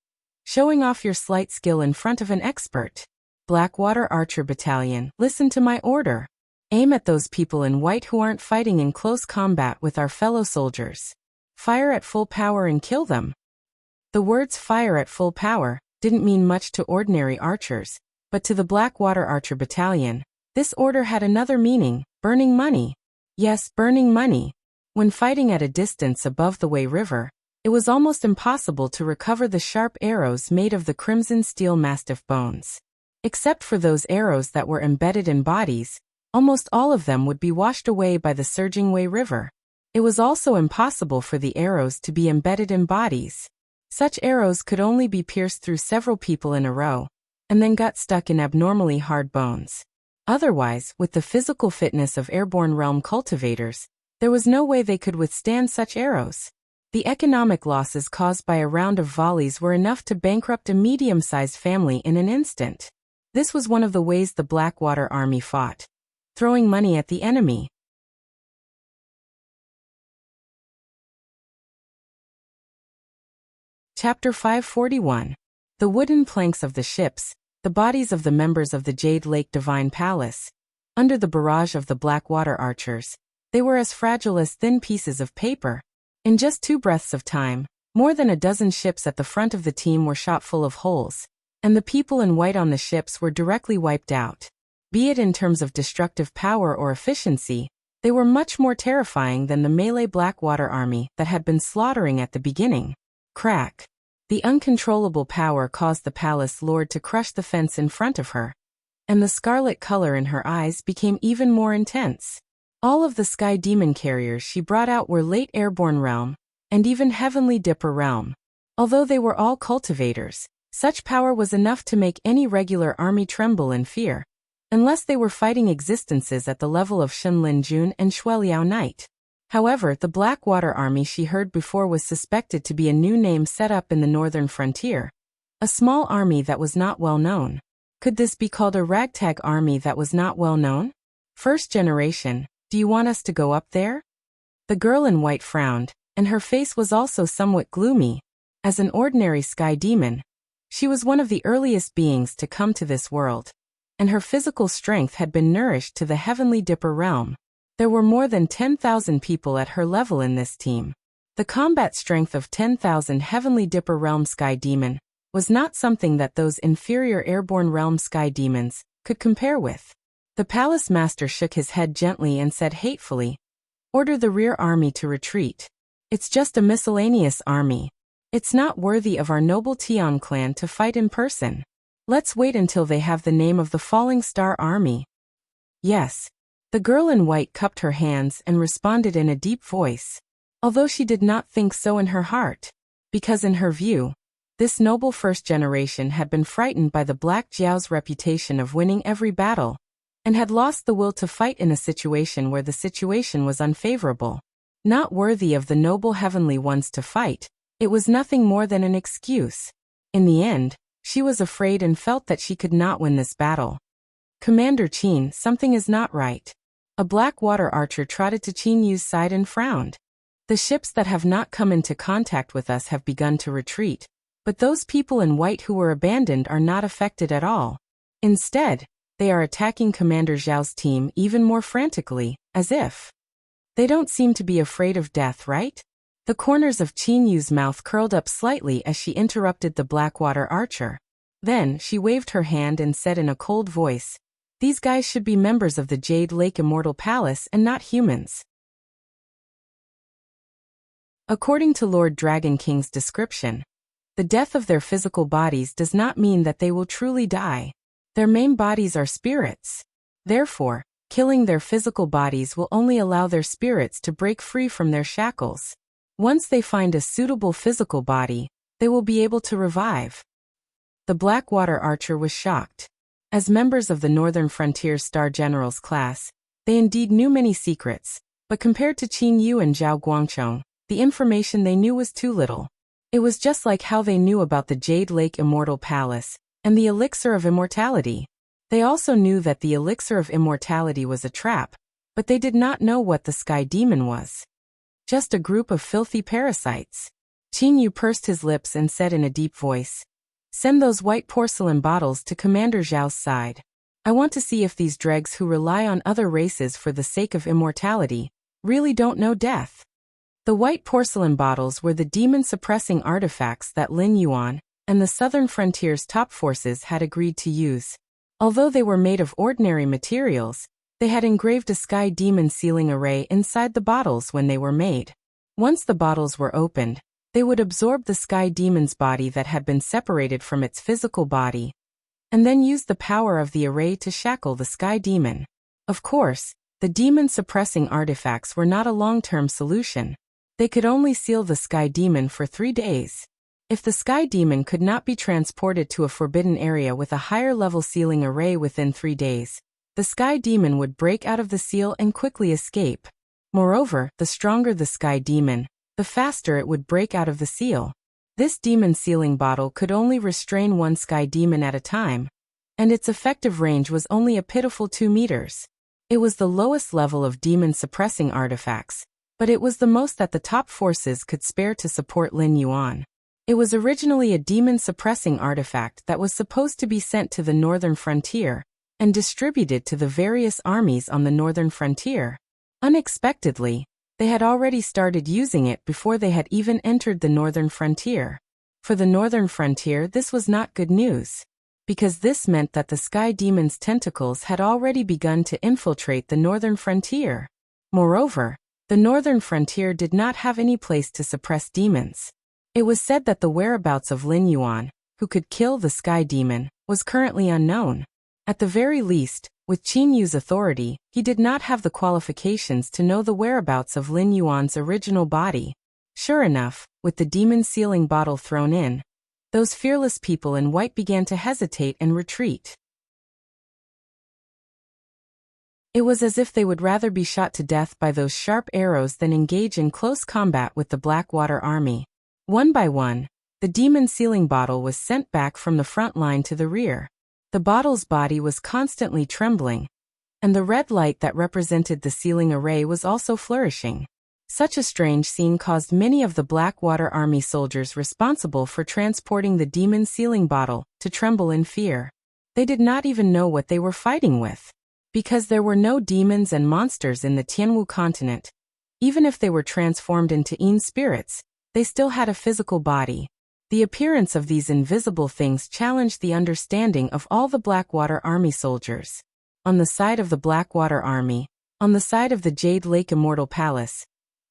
Showing off your slight skill in front of an expert. Blackwater Archer Battalion, listen to my order. Aim at those people in white who aren't fighting in close combat with our fellow soldiers. Fire at full power and kill them. The words fire at full power didn't mean much to ordinary archers, but to the Blackwater Archer Battalion, this order had another meaning, burning money. Yes, burning money. When fighting at a distance above the Wei River, it was almost impossible to recover the sharp arrows made of the crimson steel mastiff bones. Except for those arrows that were embedded in bodies, almost all of them would be washed away by the surging Wei River. It was also impossible for the arrows to be embedded in bodies. Such arrows could only be pierced through several people in a row, and then got stuck in abnormally hard bones. Otherwise, with the physical fitness of airborne realm cultivators, there was no way they could withstand such arrows. The economic losses caused by a round of volleys were enough to bankrupt a medium-sized family in an instant. This was one of the ways the Blackwater Army fought. Throwing money at the enemy. Chapter 541. The wooden planks of the ships, the bodies of the members of the Jade Lake Divine Palace. Under the barrage of the Blackwater archers, they were as fragile as thin pieces of paper. In just 2 breaths of time, more than a dozen ships at the front of the team were shot full of holes, and the people in white on the ships were directly wiped out. Be it in terms of destructive power or efficiency, they were much more terrifying than the melee Blackwater army that had been slaughtering at the beginning. Crack. The uncontrollable power caused the palace lord to crush the fence in front of her, and the scarlet color in her eyes became even more intense. All of the sky demon carriers she brought out were late airborne realm, and even heavenly dipper realm. Although they were all cultivators, such power was enough to make any regular army tremble in fear, unless they were fighting existences at the level of Shenlin Jun and Shueliao Knight. However, the Blackwater army she heard before was suspected to be a new name set up in the northern frontier. A small army that was not well known. Could this be called a ragtag army that was not well known? First generation, do you want us to go up there? The girl in white frowned, and her face was also somewhat gloomy. As an ordinary sky demon, she was one of the earliest beings to come to this world, and her physical strength had been nourished to the heavenly dipper realm. There were more than 10,000 people at her level in this team. The combat strength of 10,000 Heavenly Dipper Realm Sky Demon was not something that those inferior Airborne Realm Sky Demons could compare with. The Palace Master shook his head gently and said hatefully, "Order the rear army to retreat. It's just a miscellaneous army. It's not worthy of our noble Tian clan to fight in person. Let's wait until they have the name of the Falling Star Army." Yes. The girl in white cupped her hands and responded in a deep voice, although she did not think so in her heart, because in her view, this noble first generation had been frightened by the Black Jiao's reputation of winning every battle, and had lost the will to fight in a situation where the situation was unfavorable. Not worthy of the noble heavenly ones to fight, it was nothing more than an excuse. In the end, she was afraid and felt that she could not win this battle. "Commander Qin, something is not right." A Blackwater archer trotted to Qin Yu's side and frowned. "The ships that have not come into contact with us have begun to retreat, but those people in white who were abandoned are not affected at all. Instead, they are attacking Commander Zhao's team even more frantically, as if they don't seem to be afraid of death, right?" The corners of Qin Yu's mouth curled up slightly as she interrupted the Blackwater archer. Then, she waved her hand and said in a cold voice, "These guys should be members of the Jade Lake Immortal Palace and not humans." According to Lord Dragon King's description, the death of their physical bodies does not mean that they will truly die. Their main bodies are spirits. Therefore, killing their physical bodies will only allow their spirits to break free from their shackles. Once they find a suitable physical body, they will be able to revive. The Blackwater archer was shocked. As members of the Northern Frontier Star Generals class, they indeed knew many secrets, but compared to Qin Yu and Zhao Guangchong, the information they knew was too little. It was just like how they knew about the Jade Lake Immortal Palace and the Elixir of Immortality. They also knew that the Elixir of Immortality was a trap, but they did not know what the Sky Demon was. Just a group of filthy parasites. Qin Yu pursed his lips and said in a deep voice, "Send those white porcelain bottles to Commander Zhao's side. I want to see if these dregs who rely on other races for the sake of immortality really don't know death." The white porcelain bottles were the demon-suppressing artifacts that Lin Yuan and the Southern Frontier's top forces had agreed to use. Although they were made of ordinary materials, they had engraved a sky demon sealing array inside the bottles when they were made. Once the bottles were opened, they would absorb the sky demon's body that had been separated from its physical body, and then use the power of the array to shackle the sky demon. Of course, the demon-suppressing artifacts were not a long-term solution. They could only seal the sky demon for 3 days. If the sky demon could not be transported to a forbidden area with a higher-level sealing array within 3 days, the sky demon would break out of the seal and quickly escape. Moreover, the stronger the sky demon, the faster it would break out of the seal. This demon sealing bottle could only restrain one sky demon at a time, and its effective range was only a pitiful 2 meters. It was the lowest level of demon-suppressing artifacts, but it was the most that the top forces could spare to support Lin Yuan. It was originally a demon-suppressing artifact that was supposed to be sent to the northern frontier and distributed to the various armies on the northern frontier. Unexpectedly, they had already started using it before they had even entered the northern frontier. For the northern frontier, this was not good news, because this meant that the sky demon's tentacles had already begun to infiltrate the northern frontier. Moreover, the northern frontier did not have any place to suppress demons. It was said that the whereabouts of Lin Yuan, who could kill the sky demon, was currently unknown. At the very least, with Qin Yu's authority, he did not have the qualifications to know the whereabouts of Lin Yuan's original body. Sure enough, with the demon sealing bottle thrown in, those fearless people in white began to hesitate and retreat. It was as if they would rather be shot to death by those sharp arrows than engage in close combat with the Blackwater army. One by one, the demon sealing bottle was sent back from the front line to the rear. The bottle's body was constantly trembling, and the red light that represented the sealing array was also flourishing. Such a strange scene caused many of the Blackwater army soldiers responsible for transporting the demon sealing bottle to tremble in fear. They did not even know what they were fighting with. Because there were no demons and monsters in the Tianwu continent, even if they were transformed into Yin spirits, they still had a physical body. The appearance of these invisible things challenged the understanding of all the Blackwater army soldiers. On the side of the Blackwater army, on the side of the Jade Lake Immortal Palace,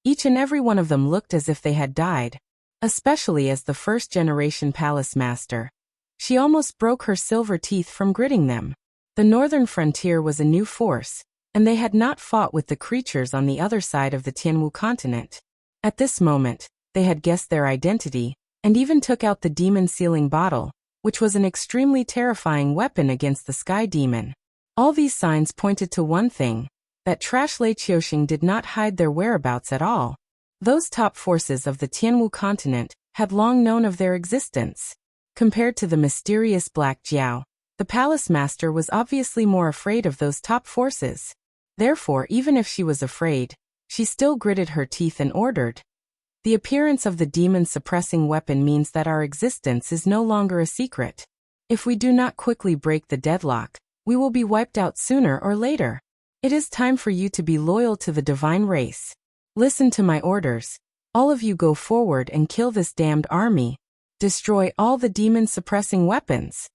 each and every one of them looked as if they had died, especially as the first-generation palace master. She almost broke her silver teeth from gritting them. The northern frontier was a new force, and they had not fought with the creatures on the other side of the Tianwu continent. At this moment, they had guessed their identity, and even took out the demon sealing bottle, which was an extremely terrifying weapon against the sky demon. All these signs pointed to one thing, that Trash Lei Qiuxing did not hide their whereabouts at all. Those top forces of the Tianwu continent had long known of their existence. Compared to the mysterious Black Jiao, the palace master was obviously more afraid of those top forces. Therefore, even if she was afraid, she still gritted her teeth and ordered. The appearance of the demon-suppressing weapon means that our existence is no longer a secret. If we do not quickly break the deadlock, we will be wiped out sooner or later. It is time for you to be loyal to the divine race. Listen to my orders. All of you go forward and kill this damned army. Destroy all the demon-suppressing weapons.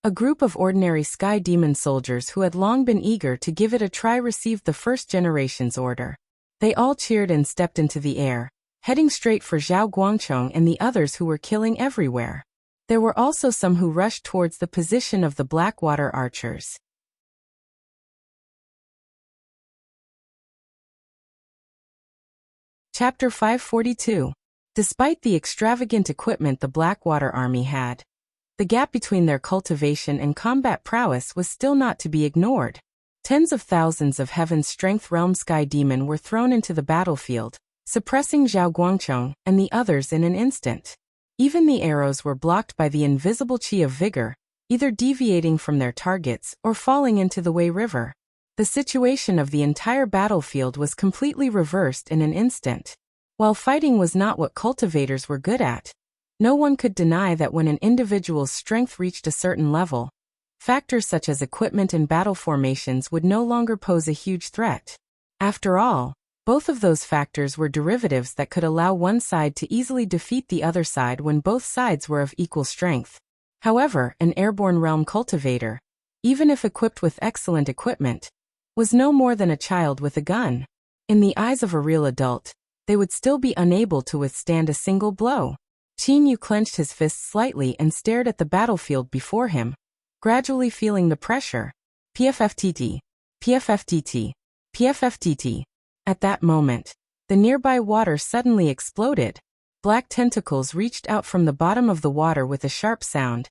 A group of ordinary sky demon soldiers who had long been eager to give it a try received the first generation's order. They all cheered and stepped into the air, heading straight for Zhao Guangchong and the others who were killing everywhere. There were also some who rushed towards the position of the Blackwater archers. Chapter 542. Despite the extravagant equipment the Blackwater army had, the gap between their cultivation and combat prowess was still not to be ignored. Tens of thousands of Heaven's Strength Realm Sky Demon were thrown into the battlefield, suppressing Zhao Guangchong and the others in an instant. Even the arrows were blocked by the invisible Qi of Vigor, either deviating from their targets or falling into the Wei River. The situation of the entire battlefield was completely reversed in an instant. While fighting was not what cultivators were good at, no one could deny that when an individual's strength reached a certain level, factors such as equipment and battle formations would no longer pose a huge threat. After all, both of those factors were derivatives that could allow one side to easily defeat the other side when both sides were of equal strength. However, an airborne realm cultivator, even if equipped with excellent equipment, was no more than a child with a gun. In the eyes of a real adult, they would still be unable to withstand a single blow. Qin Yu clenched his fists slightly and stared at the battlefield before him, gradually feeling the pressure. PFFTT, PFFTT, PFFTT. At that moment, the nearby water suddenly exploded. Black tentacles reached out from the bottom of the water with a sharp sound,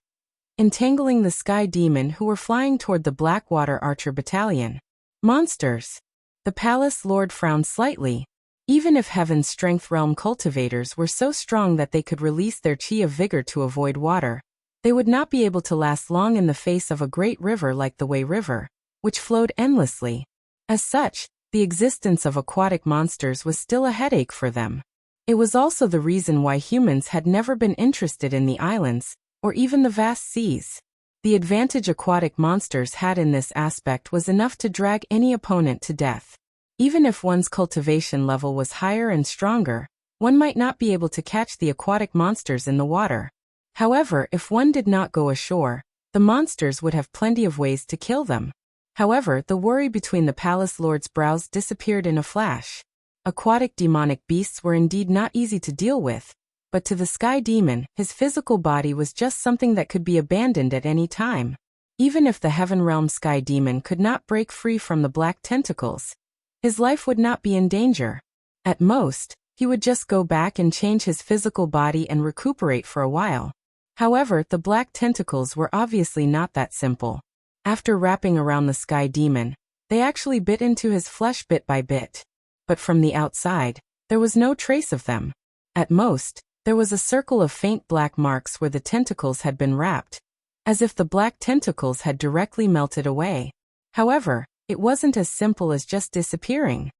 entangling the sky demon who were flying toward the Blackwater Archer Battalion. Monsters! The palace lord frowned slightly. Even if Heaven's Strength Realm cultivators were so strong that they could release their chi of vigor to avoid water, they would not be able to last long in the face of a great river like the Wei River, which flowed endlessly. As such, the existence of aquatic monsters was still a headache for them. It was also the reason why humans had never been interested in the islands, or even the vast seas. The advantage aquatic monsters had in this aspect was enough to drag any opponent to death. Even if one's cultivation level was higher and stronger, one might not be able to catch the aquatic monsters in the water. However, if one did not go ashore, the monsters would have plenty of ways to kill them. However, the worry between the palace lord's brows disappeared in a flash. Aquatic demonic beasts were indeed not easy to deal with, but to the sky demon, his physical body was just something that could be abandoned at any time. Even if the Heaven Realm sky demon could not break free from the black tentacles, his life would not be in danger. At most, he would just go back and change his physical body and recuperate for a while. However, the black tentacles were obviously not that simple. After wrapping around the sky demon, they actually bit into his flesh bit by bit. But from the outside, there was no trace of them. At most, there was a circle of faint black marks where the tentacles had been wrapped, as if the black tentacles had directly melted away. However, it wasn't as simple as just disappearing.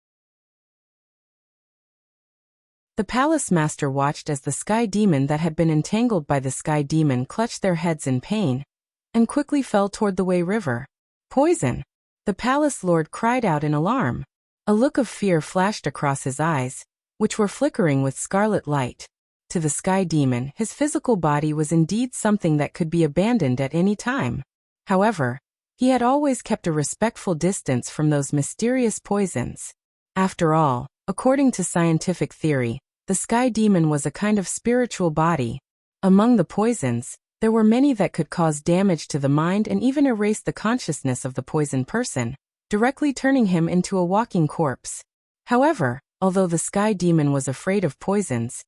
The palace master watched as the sky demon that had been entangled by the sky demon clutched their heads in pain, and quickly fell toward the Wei River. Poison! The palace lord cried out in alarm. A look of fear flashed across his eyes, which were flickering with scarlet light. To the sky demon, his physical body was indeed something that could be abandoned at any time. However, he had always kept a respectful distance from those mysterious poisons. After all, according to scientific theory, the sky demon was a kind of spiritual body. Among the poisons, there were many that could cause damage to the mind and even erase the consciousness of the poisoned person, directly turning him into a walking corpse. However, although the sky demon was afraid of poisons,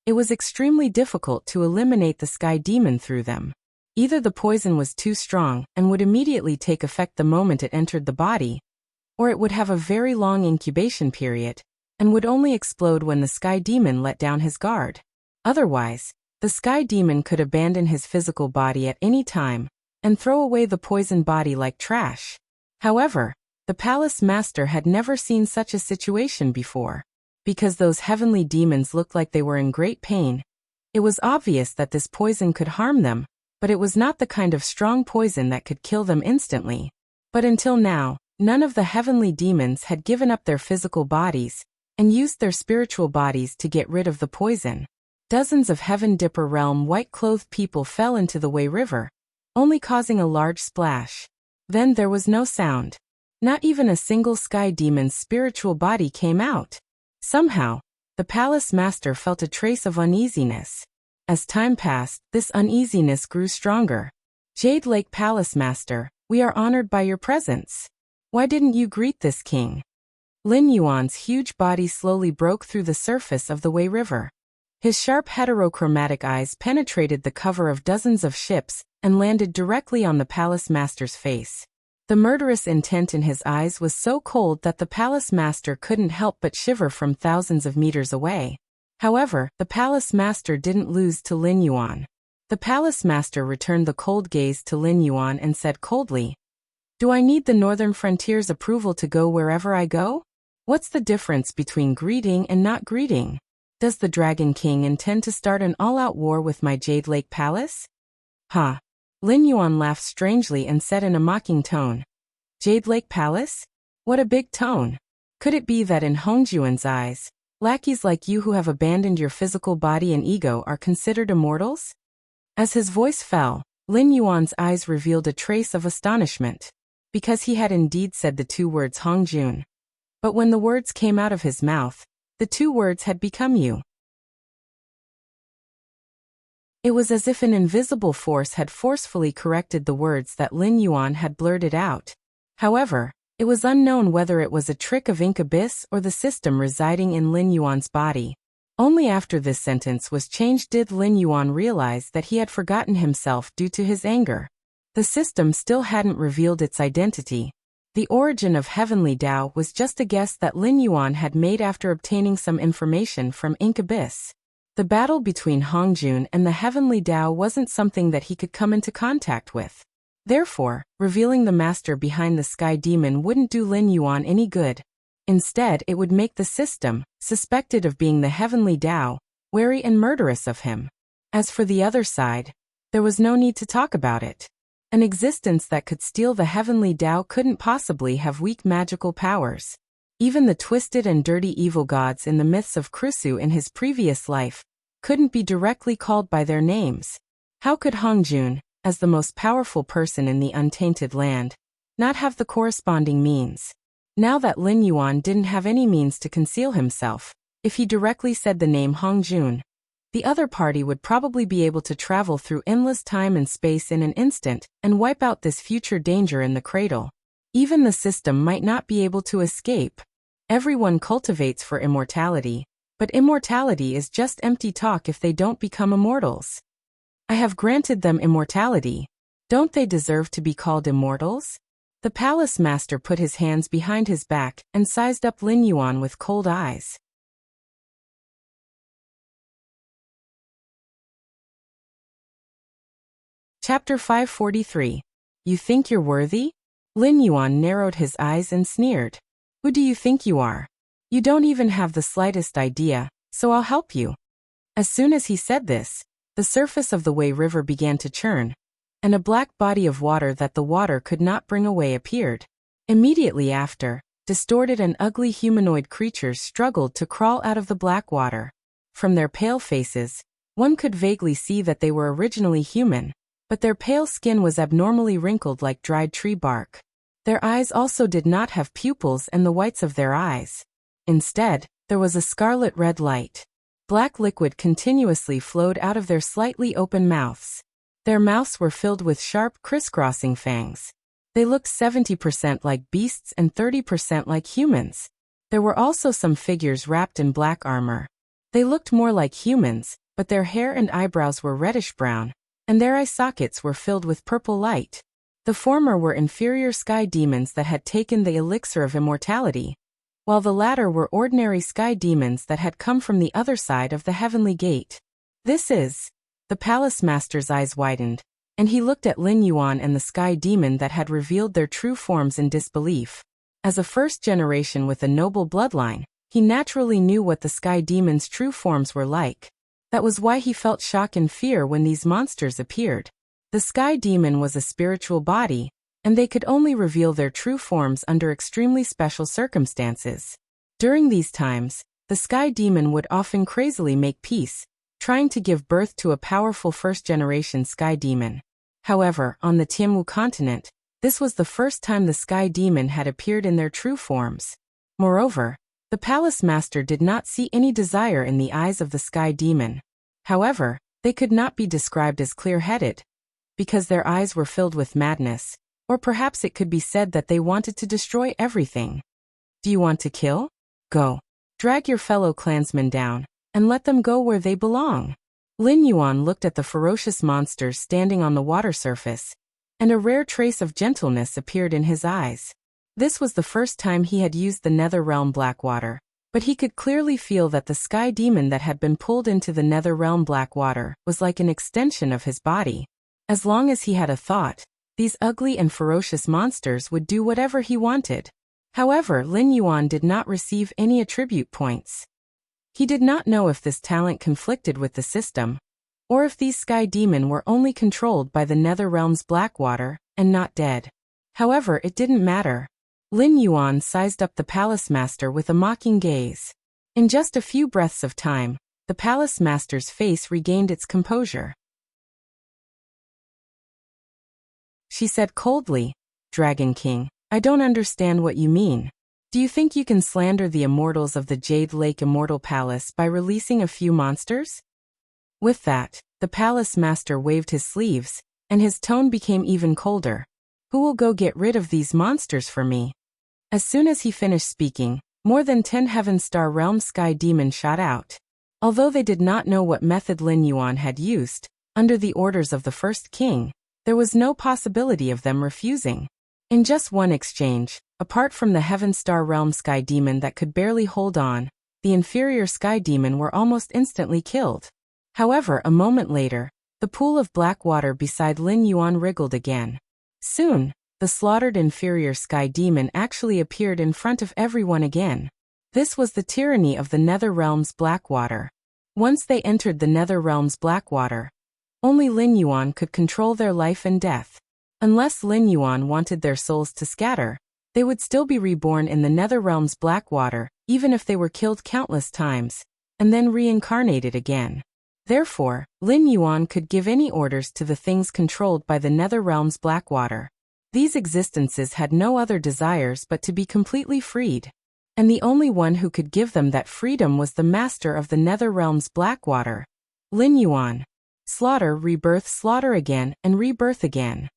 it was extremely difficult to eliminate the sky demon through them. Either the poison was too strong and would immediately take effect the moment it entered the body, or it would have a very long incubation period, and would only explode when the sky demon let down his guard. Otherwise, the sky demon could abandon his physical body at any time, and throw away the poisoned body like trash. However, the palace master had never seen such a situation before. Because those heavenly demons looked like they were in great pain, it was obvious that this poison could harm them, but it was not the kind of strong poison that could kill them instantly. But until now, none of the heavenly demons had given up their physical bodies and used their spiritual bodies to get rid of the poison. Dozens of Heaven Dipper Realm white-clothed people fell into the Wei River, only causing a large splash. Then there was no sound. Not even a single sky demon's spiritual body came out. Somehow, the palace master felt a trace of uneasiness. As time passed, this uneasiness grew stronger. Jade Lake Palace Master, we are honored by your presence. Why didn't you greet this king? Lin Yuan's huge body slowly broke through the surface of the Wei River. His sharp heterochromatic eyes penetrated the cover of dozens of ships and landed directly on the palace master's face. The murderous intent in his eyes was so cold that the palace master couldn't help but shiver from thousands of meters away. However, the palace master didn't lose to Lin Yuan. The palace master returned the cold gaze to Lin Yuan and said coldly, "Do I need the Northern Frontier's approval to go wherever I go? What's the difference between greeting and not greeting? Does the Dragon King intend to start an all-out war with my Jade Lake Palace? Ha! Lin Yuan laughed strangely and said in a mocking tone. Jade Lake Palace? What a big tone! Could it be that in Hongjuan's eyes, lackeys like you who have abandoned your physical body and ego are considered immortals? As his voice fell, Lin Yuan's eyes revealed a trace of astonishment, because he had indeed said the two words Hongjun. But when the words came out of his mouth, the two words had become you. It was as if an invisible force had forcefully corrected the words that Lin Yuan had blurted out. However, it was unknown whether it was a trick of Ink Abyss or the system residing in Lin Yuan's body. Only after this sentence was changed did Lin Yuan realize that he had forgotten himself due to his anger. The system still hadn't revealed its identity. The origin of Heavenly Tao was just a guess that Lin Yuan had made after obtaining some information from Ink Abyss. The battle between Hongjun and the Heavenly Tao wasn't something that he could come into contact with. Therefore, revealing the master behind the Sky Demon wouldn't do Lin Yuan any good. Instead, it would make the system, suspected of being the Heavenly Tao, wary and murderous of him. As for the other side, there was no need to talk about it. An existence that could steal the Heavenly Tao couldn't possibly have weak magical powers. Even the twisted and dirty evil gods in the myths of Krisu in his previous life couldn't be directly called by their names. How could Hongjun, as the most powerful person in the untainted land, not have the corresponding means? Now that Lin Yuan didn't have any means to conceal himself, if he directly said the name Hongjun, the other party would probably be able to travel through endless time and space in an instant and wipe out this future danger in the cradle. Even the system might not be able to escape. Everyone cultivates for immortality, but immortality is just empty talk if they don't become immortals. I have granted them immortality. Don't they deserve to be called immortals? The palace master put his hands behind his back and sized up Lin Yuan with cold eyes. Chapter 543. You think you're worthy? Lin Yuan narrowed his eyes and sneered. Who do you think you are? You don't even have the slightest idea, so I'll help you. As soon as he said this, the surface of the Wei River began to churn, and a black body of water that the water could not bring away appeared. Immediately after, distorted and ugly humanoid creatures struggled to crawl out of the black water. From their pale faces, one could vaguely see that they were originally human, but their pale skin was abnormally wrinkled like dried tree bark. Their eyes also did not have pupils and the whites of their eyes. Instead, there was a scarlet-red light. Black liquid continuously flowed out of their slightly open mouths. Their mouths were filled with sharp, crisscrossing fangs. They looked 70% like beasts and 30% like humans. There were also some figures wrapped in black armor. They looked more like humans, but their hair and eyebrows were reddish-brown, and their eye sockets were filled with purple light. The former were inferior sky demons that had taken the elixir of immortality, while the latter were ordinary sky demons that had come from the other side of the heavenly gate. This is... The palace master's eyes widened, and he looked at Lin Yuan and the sky demon that had revealed their true forms in disbelief. As a first generation with a noble bloodline, he naturally knew what the sky demon's true forms were like. That was why he felt shock and fear when these monsters appeared. The sky demon was a spiritual body, and they could only reveal their true forms under extremely special circumstances. During these times, the sky demon would often crazily make peace, trying to give birth to a powerful first-generation sky demon. However, on the Tianwu continent, this was the first time the sky demon had appeared in their true forms. Moreover, the palace master did not see any desire in the eyes of the sky demon. However, they could not be described as clear-headed, because their eyes were filled with madness, or perhaps it could be said that they wanted to destroy everything. Do you want to kill? Go. Drag your fellow clansmen down, and let them go where they belong. Lin Yuan looked at the ferocious monsters standing on the water surface, and a rare trace of gentleness appeared in his eyes. This was the first time he had used the Nether Realm Blackwater, but he could clearly feel that the sky demon that had been pulled into the Nether Realm Blackwater was like an extension of his body. As long as he had a thought, these ugly and ferocious monsters would do whatever he wanted. However, Lin Yuan did not receive any attribute points. He did not know if this talent conflicted with the system, or if these sky demon were only controlled by the nether realm's black water, and not dead. However, it didn't matter. Lin Yuan sized up the palace master with a mocking gaze. In just a few breaths of time, the palace master's face regained its composure. She said coldly, "Dragon King, I don't understand what you mean. Do you think you can slander the immortals of the Jade Lake Immortal Palace by releasing a few monsters?" With that, the palace master waved his sleeves, and his tone became even colder. "Who will go get rid of these monsters for me?" As soon as he finished speaking, more than 10 Heaven Star Realm Sky Demons shot out. Although they did not know what method Lin Yuan had used, under the orders of the first king, there was no possibility of them refusing. In just one exchange, apart from the Heaven Star Realm Sky Demon that could barely hold on, the inferior Sky Demon were almost instantly killed. However, a moment later, the pool of black water beside Lin Yuan wriggled again. Soon, the slaughtered inferior Sky Demon actually appeared in front of everyone again. This was the tyranny of the Nether Realm's black water. Once they entered the Nether Realm's black water, only Lin Yuan could control their life and death. Unless Lin Yuan wanted their souls to scatter, they would still be reborn in the Nether Realm's black water, even if they were killed countless times, and then reincarnated again. Therefore, Lin Yuan could give any orders to the things controlled by the Nether Realm's black water. These existences had no other desires but to be completely freed. And the only one who could give them that freedom was the master of the Nether Realm's black water, Lin Yuan. Slaughter, rebirth, slaughter again, and rebirth again.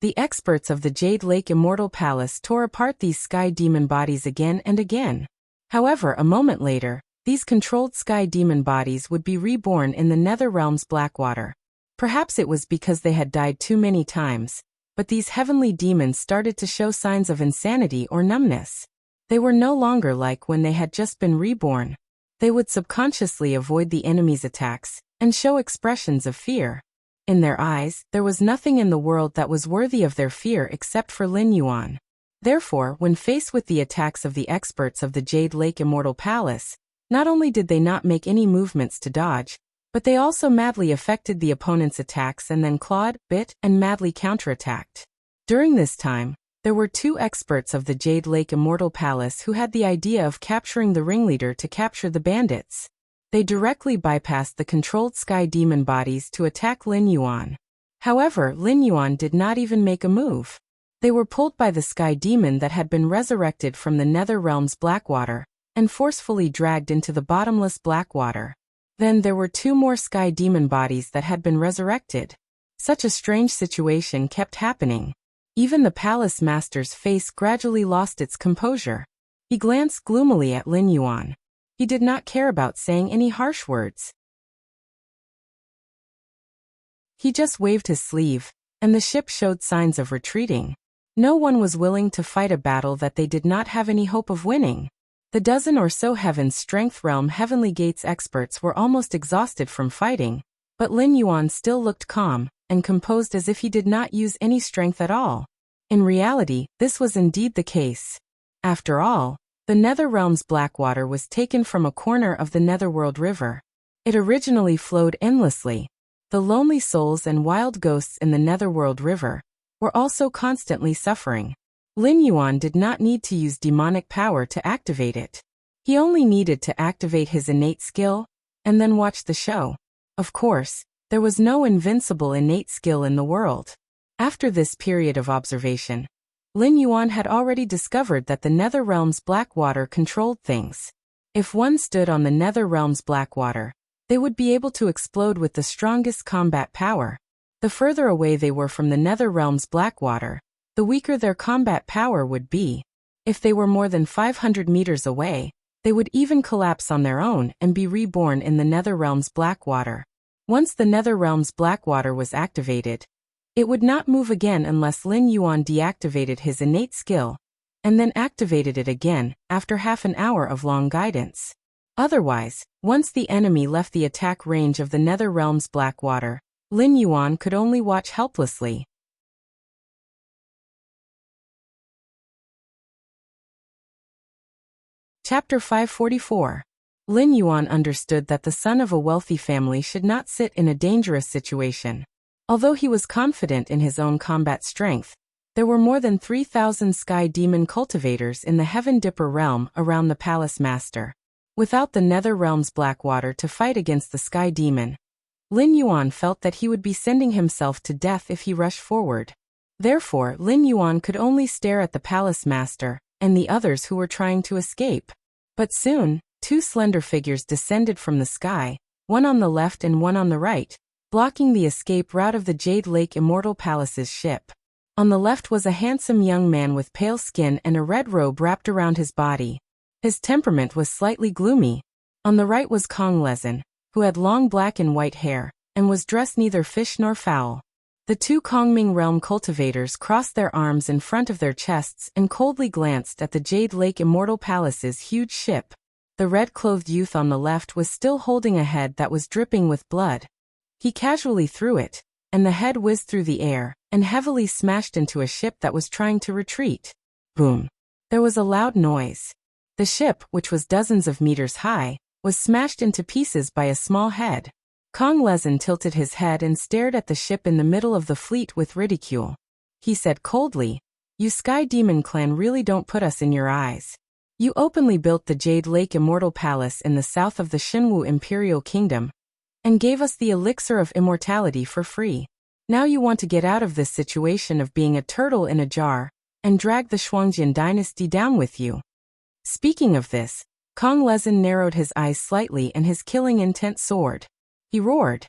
The experts of the Jade Lake Immortal Palace tore apart these sky demon bodies again and again. However, a moment later, these controlled sky demon bodies would be reborn in the Nether Realm's black water. Perhaps it was because they had died too many times, but these heavenly demons started to show signs of insanity or numbness. They were no longer like when they had just been reborn. They would subconsciously avoid the enemy's attacks and show expressions of fear. In their eyes, there was nothing in the world that was worthy of their fear except for Lin Yuan. Therefore, when faced with the attacks of the experts of the Jade Lake Immortal Palace, not only did they not make any movements to dodge, but they also madly affected the opponent's attacks and then clawed, bit, and madly counterattacked. During this time, there were 2 experts of the Jade Lake Immortal Palace who had the idea of capturing the ringleader to capture the bandits. They directly bypassed the controlled sky demon bodies to attack Lin Yuan. However, Lin Yuan did not even make a move. They were pulled by the sky demon that had been resurrected from the Nether Realm's black water, and forcefully dragged into the bottomless black water. Then there were 2 more sky demon bodies that had been resurrected. Such a strange situation kept happening. Even the palace master's face gradually lost its composure. He glanced gloomily at Lin Yuan. He did not care about saying any harsh words. He just waved his sleeve, and the ship showed signs of retreating. No one was willing to fight a battle that they did not have any hope of winning. The dozen or so Heaven's Strength Realm Heavenly Gates experts were almost exhausted from fighting, but Lin Yuan still looked calm and composed as if he did not use any strength at all. In reality, this was indeed the case. After all, the Nether Realm's black water was taken from a corner of the Netherworld River. It originally flowed endlessly. The lonely souls and wild ghosts in the Netherworld River were also constantly suffering. Lin Yuan did not need to use demonic power to activate it. He only needed to activate his innate skill, and then watch the show. Of course, there was no invincible innate skill in the world. After this period of observation, Lin Yuan had already discovered that the Nether Realm's black water controlled things. If one stood on the Nether Realm's black water, they would be able to explode with the strongest combat power. The further away they were from the Nether Realm's black water, the weaker their combat power would be. If they were more than 500 meters away, they would even collapse on their own and be reborn in the Nether Realm's black water. Once the Nether Realm's black water was activated, it would not move again unless Lin Yuan deactivated his innate skill, and then activated it again after half an hour of long guidance. Otherwise, once the enemy left the attack range of the Nether Realm's black water, Lin Yuan could only watch helplessly. Chapter 544. Lin Yuan understood that the son of a wealthy family should not sit in a dangerous situation. Although he was confident in his own combat strength, there were more than 3,000 sky demon cultivators in the Heaven Dipper realm around the palace master. Without the Nether realm's black water to fight against the sky demon, Lin Yuan felt that he would be sending himself to death if he rushed forward. Therefore, Lin Yuan could only stare at the palace master and the others who were trying to escape. But soon, two slender figures descended from the sky, one on the left and one on the right, blocking the escape route of the Jade Lake Immortal Palace's ship. On the left was a handsome young man with pale skin and a red robe wrapped around his body. His temperament was slightly gloomy. On the right was Kong Lezin, who had long black and white hair, and was dressed neither fish nor fowl. The two Kongming realm cultivators crossed their arms in front of their chests and coldly glanced at the Jade Lake Immortal Palace's huge ship. The red-clothed youth on the left was still holding a head that was dripping with blood. He casually threw it, and the head whizzed through the air and heavily smashed into a ship that was trying to retreat. Boom! There was a loud noise. The ship, which was dozens of meters high, was smashed into pieces by a small head. Kong Lezin tilted his head and stared at the ship in the middle of the fleet with ridicule. He said coldly, "You Sky Demon clan really don't put us in your eyes. You openly built the Jade Lake Immortal Palace in the south of the Shinwu Imperial Kingdom, and gave us the elixir of immortality for free. Now you want to get out of this situation of being a turtle in a jar, and drag the Shuangjian dynasty down with you." Speaking of this, Kong Lezin narrowed his eyes slightly and his killing intent soared. He roared,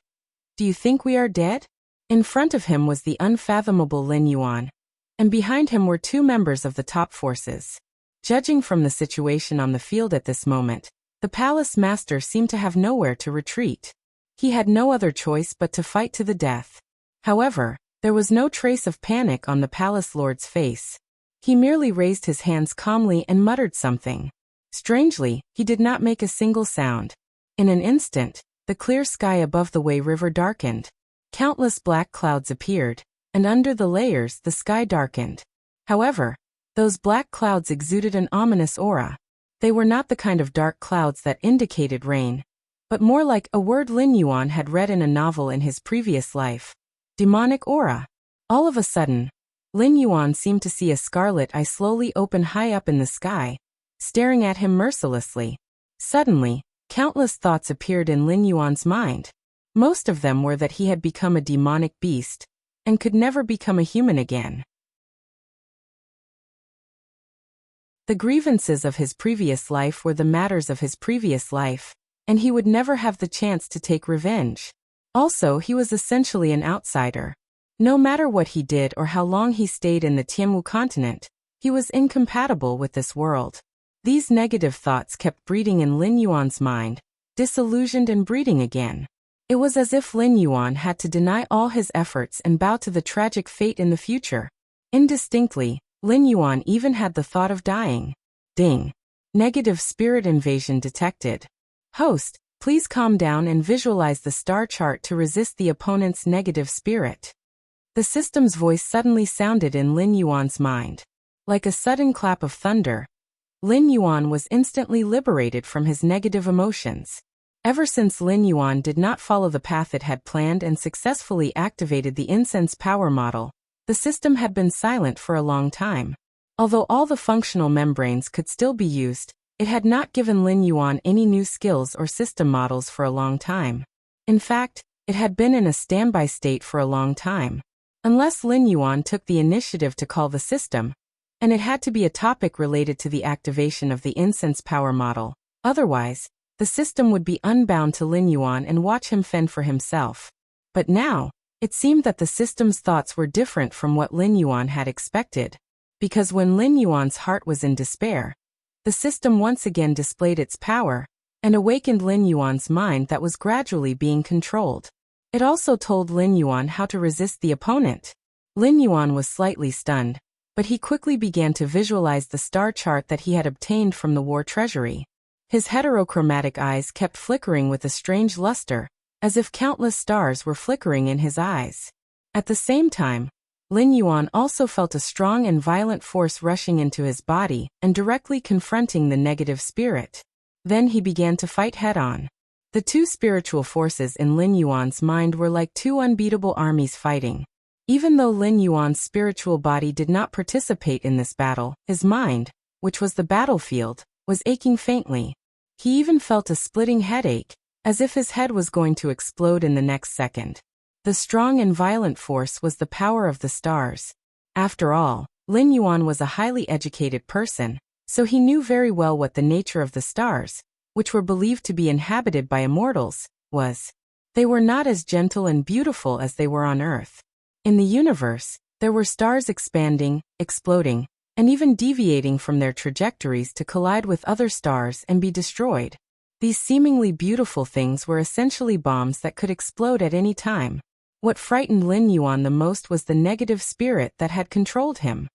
"Do you think we are dead?" In front of him was the unfathomable Lin Yuan, and behind him were two members of the top forces. Judging from the situation on the field at this moment, the palace master seemed to have nowhere to retreat. He had no other choice but to fight to the death. However, there was no trace of panic on the palace lord's face. He merely raised his hands calmly and muttered something. Strangely, he did not make a single sound. In an instant, the clear sky above the Wei River darkened. Countless black clouds appeared, and under the layers the sky darkened. However, those black clouds exuded an ominous aura. They were not the kind of dark clouds that indicated rain, but more like a word Lin Yuan had read in a novel in his previous life. Demonic aura. All of a sudden, Lin Yuan seemed to see a scarlet eye slowly open high up in the sky, staring at him mercilessly. Suddenly, countless thoughts appeared in Lin Yuan's mind. Most of them were that he had become a demonic beast, and could never become a human again. The grievances of his previous life were the matters of his previous life, and he would never have the chance to take revenge. Also, he was essentially an outsider. No matter what he did or how long he stayed in the Tianwu continent, he was incompatible with this world. These negative thoughts kept breeding in Lin Yuan's mind, disillusioned and breeding again. It was as if Lin Yuan had to deny all his efforts and bow to the tragic fate in the future. Indistinctly, Lin Yuan even had the thought of dying. Ding. Negative spirit invasion detected. Host, please calm down and visualize the star chart to resist the opponent's negative spirit. The system's voice suddenly sounded in Lin Yuan's mind. Like a sudden clap of thunder, Lin Yuan was instantly liberated from his negative emotions. Ever since Lin Yuan did not follow the path it had planned and successfully activated the incense power model, the system had been silent for a long time. Although all the functional membranes could still be used, it had not given Lin Yuan any new skills or system models for a long time. In fact, it had been in a standby state for a long time. Unless Lin Yuan took the initiative to call the system, and it had to be a topic related to the activation of the incense power model. Otherwise, the system would be unbound to Lin Yuan and watch him fend for himself. But now, it seemed that the system's thoughts were different from what Lin Yuan had expected. Because when Lin Yuan's heart was in despair, the system once again displayed its power, and awakened Lin Yuan's mind that was gradually being controlled. It also told Lin Yuan how to resist the opponent. Lin Yuan was slightly stunned, but he quickly began to visualize the star chart that he had obtained from the war treasury. His heterochromatic eyes kept flickering with a strange luster, as if countless stars were flickering in his eyes. At the same time, Lin Yuan also felt a strong and violent force rushing into his body and directly confronting the negative spirit. Then he began to fight head-on. The two spiritual forces in Lin Yuan's mind were like two unbeatable armies fighting. Even though Lin Yuan's spiritual body did not participate in this battle, his mind, which was the battlefield, was aching faintly. He even felt a splitting headache, as if his head was going to explode in the next second. The strong and violent force was the power of the stars. After all, Lin Yuan was a highly educated person, so he knew very well what the nature of the stars, which were believed to be inhabited by immortals, was. They were not as gentle and beautiful as they were on Earth. In the universe, there were stars expanding, exploding, and even deviating from their trajectories to collide with other stars and be destroyed. These seemingly beautiful things were essentially bombs that could explode at any time. What frightened Lin Yuan the most was the negative spirit that had controlled him.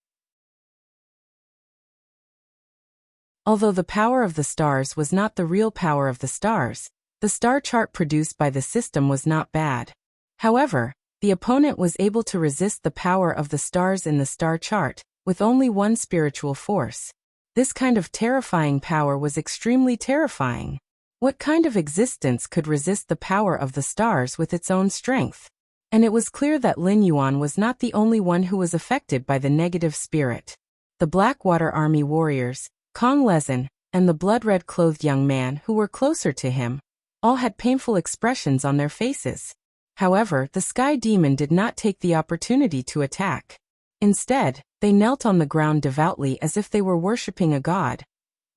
Although the power of the stars was not the real power of the stars, the star chart produced by the system was not bad. However, the opponent was able to resist the power of the stars in the star chart, with only one spiritual force. This kind of terrifying power was extremely terrifying. What kind of existence could resist the power of the stars with its own strength? And it was clear that Lin Yuan was not the only one who was affected by the negative spirit. The Blackwater Army warriors, Kong Lezin, and the blood-red clothed young man who were closer to him, all had painful expressions on their faces. However, the Sky Demon did not take the opportunity to attack. Instead, they knelt on the ground devoutly as if they were worshipping a god,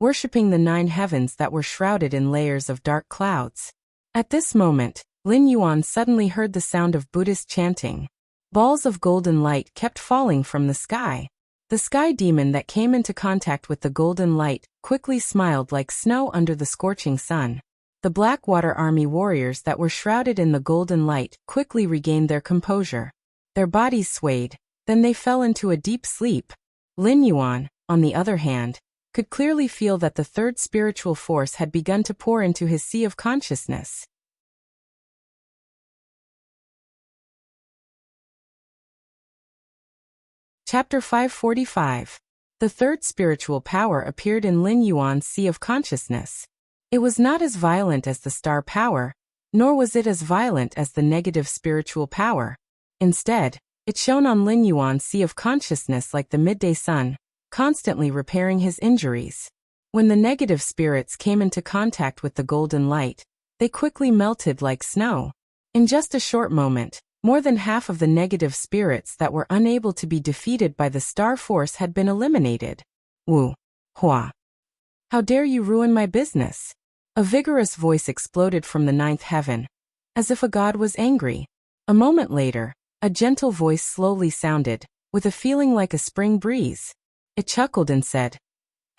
worshipping the 9 heavens that were shrouded in layers of dark clouds. At this moment, Lin Yuan suddenly heard the sound of Buddhist chanting. Balls of golden light kept falling from the sky. The Sky Demon that came into contact with the golden light quickly smiled like snow under the scorching sun. The Blackwater Army warriors that were shrouded in the golden light quickly regained their composure. Their bodies swayed, then they fell into a deep sleep. Lin Yuan, on the other hand, could clearly feel that the third spiritual force had begun to pour into his sea of consciousness. Chapter 545. The third spiritual power appeared in Lin Yuan's sea of consciousness. It was not as violent as the star power, nor was it as violent as the negative spiritual power. Instead, it shone on Lin Yuan's sea of consciousness like the midday sun, constantly repairing his injuries. When the negative spirits came into contact with the golden light, they quickly melted like snow. In just a short moment, more than half of the negative spirits that were unable to be defeated by the star force had been eliminated. Wu Hua. How dare you ruin my business? A vigorous voice exploded from the 9th heaven, as if a god was angry. A moment later, a gentle voice slowly sounded, with a feeling like a spring breeze. It chuckled and said,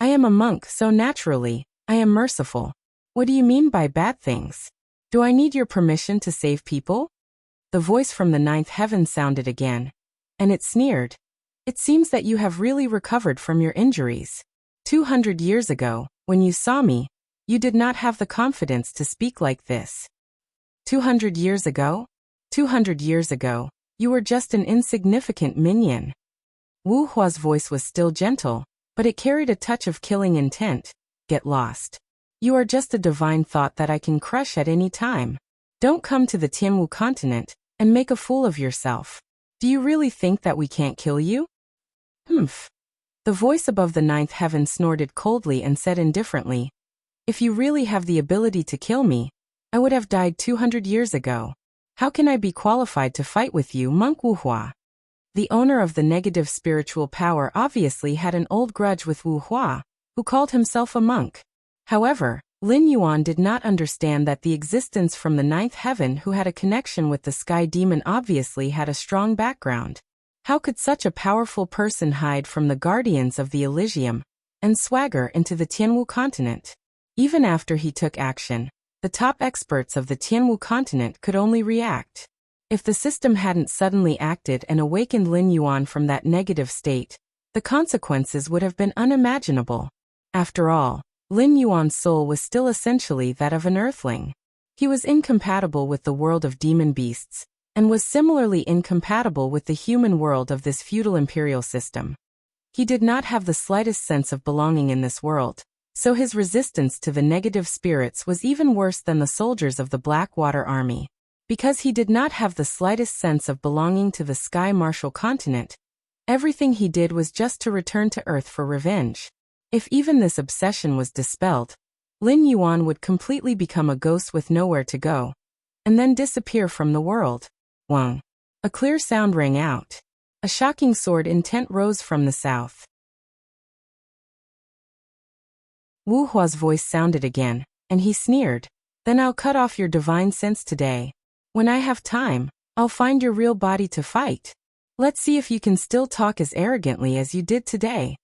I am a monk, so naturally, I am merciful. What do you mean by bad things? Do I need your permission to save people? The voice from the 9th heaven sounded again, and it sneered. It seems that you have really recovered from your injuries. 200 years ago, when you saw me, you did not have the confidence to speak like this. 200 years ago? 200 years ago, you were just an insignificant minion. Wu Hua's voice was still gentle, but it carried a touch of killing intent. Get lost. You are just a divine thought that I can crush at any time. Don't come to the Tianwu continent and make a fool of yourself. Do you really think that we can't kill you? Humph. The voice above the 9th heaven snorted coldly and said indifferently, If you really have the ability to kill me, I would have died 200 years ago. How can I be qualified to fight with you, Monk Wu Hua? The owner of the negative spiritual power obviously had an old grudge with Wu Hua, who called himself a monk. However, Lin Yuan did not understand that the existence from the 9th heaven who had a connection with the Sky Demon obviously had a strong background. How could such a powerful person hide from the guardians of the Elysium and swagger into the Tianwu continent? Even after he took action, the top experts of the Tianwu continent could only react. If the system hadn't suddenly acted and awakened Lin Yuan from that negative state, the consequences would have been unimaginable. After all, Lin Yuan's soul was still essentially that of an earthling. He was incompatible with the world of demon beasts, and was similarly incompatible with the human world of this feudal imperial system. He did not have the slightest sense of belonging in this world, So his resistance to the negative spirits was even worse than the soldiers of the Blackwater Army. Because he did not have the slightest sense of belonging to the Sky Martial continent, everything he did was just to return to Earth for revenge. If even this obsession was dispelled, Lin Yuan would completely become a ghost with nowhere to go, and then disappear from the world. Wang. A clear sound rang out. A shocking sword intent rose from the south. Wu Hua's voice sounded again, and he sneered. Then I'll cut off your divine sense today. When I have time, I'll find your real body to fight. Let's see if you can still talk as arrogantly as you did today.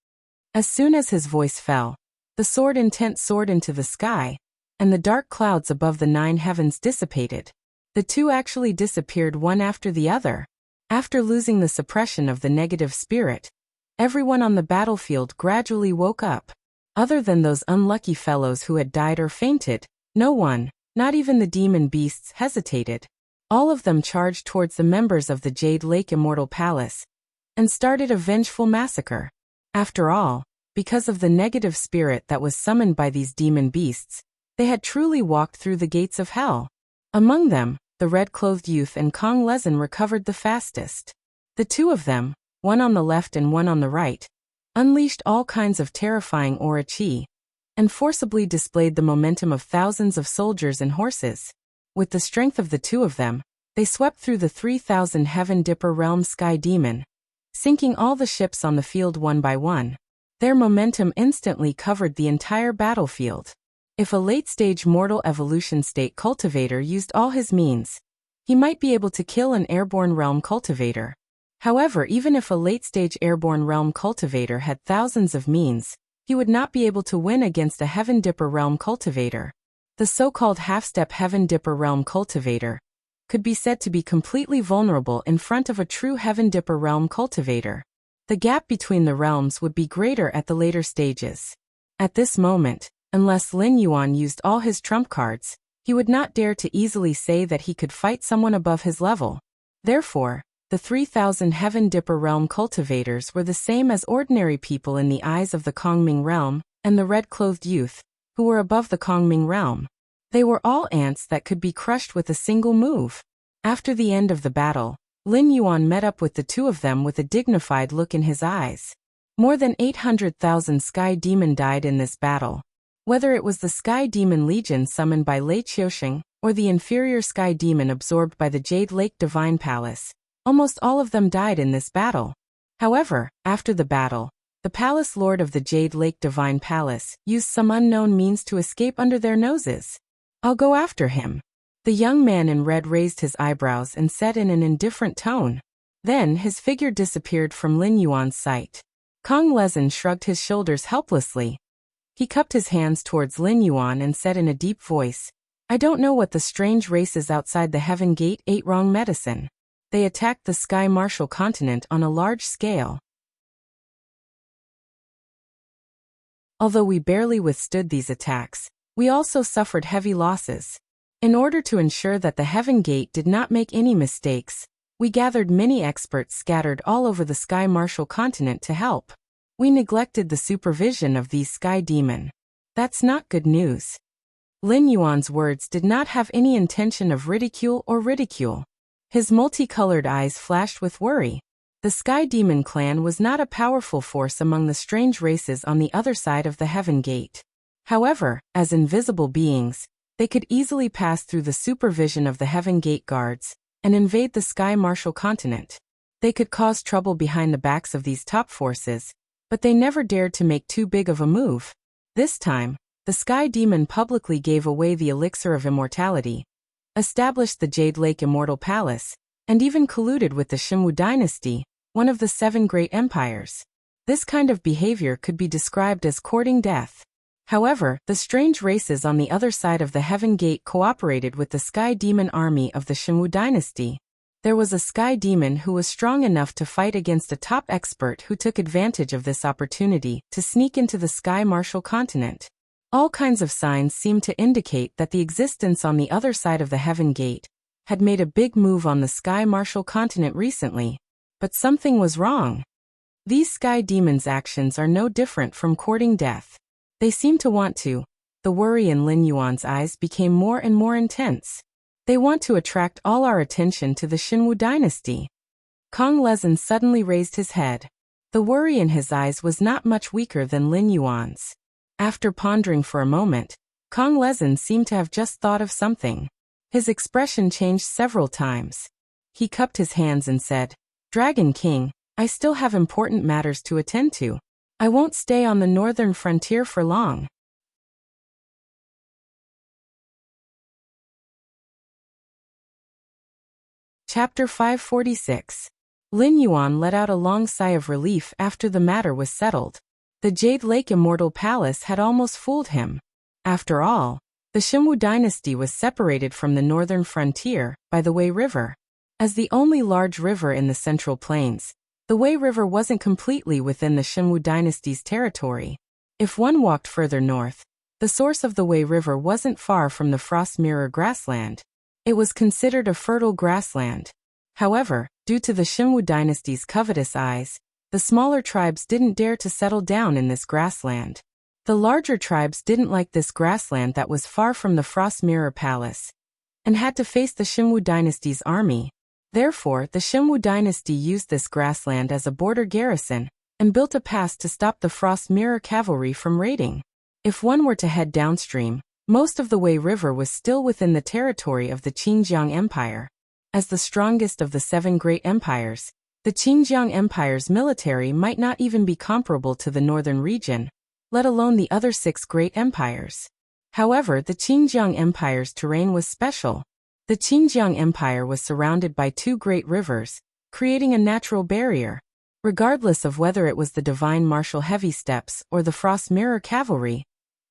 As soon as his voice fell, the sword intent soared into the sky, and the dark clouds above the 9 heavens dissipated. The two actually disappeared one after the other. After losing the suppression of the negative spirit, everyone on the battlefield gradually woke up. Other than those unlucky fellows who had died or fainted, no one, not even the demon beasts, hesitated. All of them charged towards the members of the Jade Lake Immortal Palace and started a vengeful massacre. After all, because of the negative spirit that was summoned by these demon beasts, they had truly walked through the gates of hell. Among them, the red-clothed youth and Kong Lezin recovered the fastest. The two of them, one on the left and one on the right, unleashed all kinds of terrifying aura chi, and forcibly displayed the momentum of thousands of soldiers and horses. With the strength of the two of them, they swept through the 3,000 Heaven Dipper Realm Sky Demon, sinking all the ships on the field one by one. Their momentum instantly covered the entire battlefield. If a late-stage mortal evolution state cultivator used all his means, he might be able to kill an airborne realm cultivator. However, even if a late-stage airborne realm cultivator had thousands of means, he would not be able to win against a Heaven Dipper realm cultivator. The so-called half-step Heaven Dipper realm cultivator could be said to be completely vulnerable in front of a true Heaven Dipper realm cultivator. The gap between the realms would be greater at the later stages. At this moment, unless Lin Yuan used all his trump cards, he would not dare to easily say that he could fight someone above his level. Therefore, the 3,000 Heaven Dipper realm cultivators were the same as ordinary people in the eyes of the Kongming realm and the red-clothed youth, who were above the Kongming realm. They were all ants that could be crushed with a single move. After the end of the battle, Lin Yuan met up with the two of them with a dignified look in his eyes. More than 800,000 Sky Demon died in this battle. Whether it was the Sky Demon Legion summoned by Lei Qiusheng or the inferior Sky Demon absorbed by the Jade Lake Divine Palace, almost all of them died in this battle. However, after the battle, the Palace Lord of the Jade Lake Divine Palace used some unknown means to escape under their noses. I'll go after him. The young man in red raised his eyebrows and said in an indifferent tone. Then his figure disappeared from Lin Yuan's sight. Kong Lezin shrugged his shoulders helplessly. He cupped his hands towards Lin Yuan and said in a deep voice, I don't know what the strange races outside the Heaven Gate ate wrong medicine. They attacked the Sky Martial continent on a large scale. Although we barely withstood these attacks, we also suffered heavy losses. In order to ensure that the Heaven Gate did not make any mistakes, we gathered many experts scattered all over the Sky Martial continent to help. We neglected the supervision of these Sky Demon. That's not good news. Lin Yuan's words did not have any intention of ridicule or ridicule. His multicolored eyes flashed with worry. The Sky Demon clan was not a powerful force among the strange races on the other side of the Heaven Gate. However, as invisible beings, they could easily pass through the supervision of the Heaven Gate guards and invade the Sky Martial continent. They could cause trouble behind the backs of these top forces, but they never dared to make too big of a move. This time, the Sky Demon publicly gave away the elixir of immortality, established the Jade Lake Immortal Palace, and even colluded with the Shimwu dynasty, one of the 7 great empires. This kind of behavior could be described as courting death. However, the strange races on the other side of the Heaven Gate cooperated with the Sky Demon army of the Shimwu dynasty. There was a Sky Demon who was strong enough to fight against a top expert who took advantage of this opportunity to sneak into the Sky Martial continent. All kinds of signs seemed to indicate that the existence on the other side of the Heaven Gate had made a big move on the Sky Martial continent recently. But something was wrong. These Sky Demons' actions are no different from courting death. They seem to want to. The worry in Lin Yuan's eyes became more and more intense. They want to attract all our attention to the Xinwu dynasty. Kong Lezin suddenly raised his head. The worry in his eyes was not much weaker than Lin Yuan's. After pondering for a moment, Kong Lezin seemed to have just thought of something. His expression changed several times. He cupped his hands and said, "Dragon King, I still have important matters to attend to. I won't stay on the northern frontier for long." Chapter 546. Lin Yuan let out a long sigh of relief after the matter was settled. The Jade Lake Immortal Palace had almost fooled him. After all, the Xinwu dynasty was separated from the northern frontier by the Wei River. As the only large river in the Central Plains, the Wei River wasn't completely within the Xinwu dynasty's territory. If one walked further north, the source of the Wei River wasn't far from the Frost Mirror grassland. It was considered a fertile grassland. However, due to the Xinwu dynasty's covetous eyes, the smaller tribes didn't dare to settle down in this grassland. The larger tribes didn't like this grassland that was far from the Frost Mirror Palace, and had to face the Xinwu dynasty's army. Therefore, the Xinwu dynasty used this grassland as a border garrison, and built a pass to stop the Frost Mirror cavalry from raiding. If one were to head downstream, most of the Wei River was still within the territory of the Qingjiang Empire. As the strongest of the 7 great empires, the Qingjiang Empire's military might not even be comparable to the northern region, let alone the other 6 great empires. However, the Qingjiang Empire's terrain was special. The Qingjiang Empire was surrounded by 2 great rivers, creating a natural barrier. Regardless of whether it was the Divine Martial Heavy Steps or the Frost Mirror Cavalry,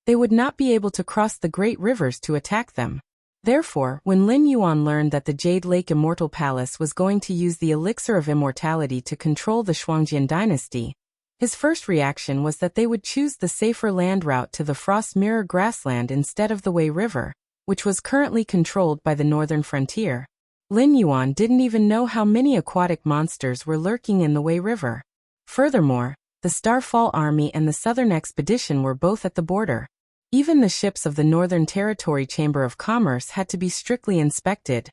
they would not be able to cross the great rivers to attack them. Therefore, when Lin Yuan learned that the Jade Lake Immortal Palace was going to use the Elixir of Immortality to control the Shuangjian dynasty, his first reaction was that they would choose the safer land route to the Frost Mirror grassland instead of the Wei River, which was currently controlled by the northern frontier. Lin Yuan didn't even know how many aquatic monsters were lurking in the Wei River. Furthermore, the Starfall Army and the Southern Expedition were both at the border. Even the ships of the Northern Territory Chamber of Commerce had to be strictly inspected,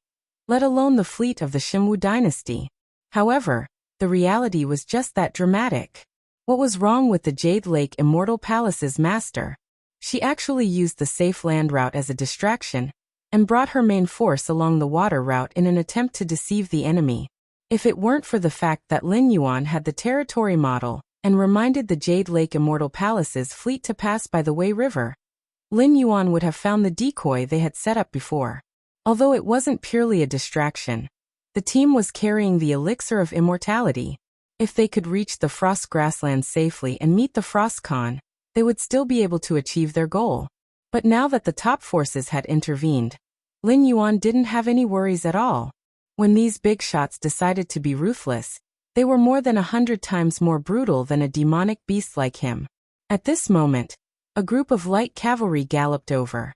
let alone the fleet of the Xinwu dynasty. However, the reality was just that dramatic. What was wrong with the Jade Lake Immortal Palace's master? She actually used the safe land route as a distraction, and brought her main force along the water route in an attempt to deceive the enemy. If it weren't for the fact that Lin Yuan had the territory model, and reminded the Jade Lake Immortal Palace's fleet to pass by the Wei River, Lin Yuan would have found the decoy they had set up before. Although it wasn't purely a distraction, the team was carrying the Elixir of Immortality. If they could reach the Frost Grassland safely and meet the Frost Khan, they would still be able to achieve their goal. But now that the top forces had intervened, Lin Yuan didn't have any worries at all. When these big shots decided to be ruthless, they were more than 100 times more brutal than a demonic beast like him. At this moment, a group of light cavalry galloped over.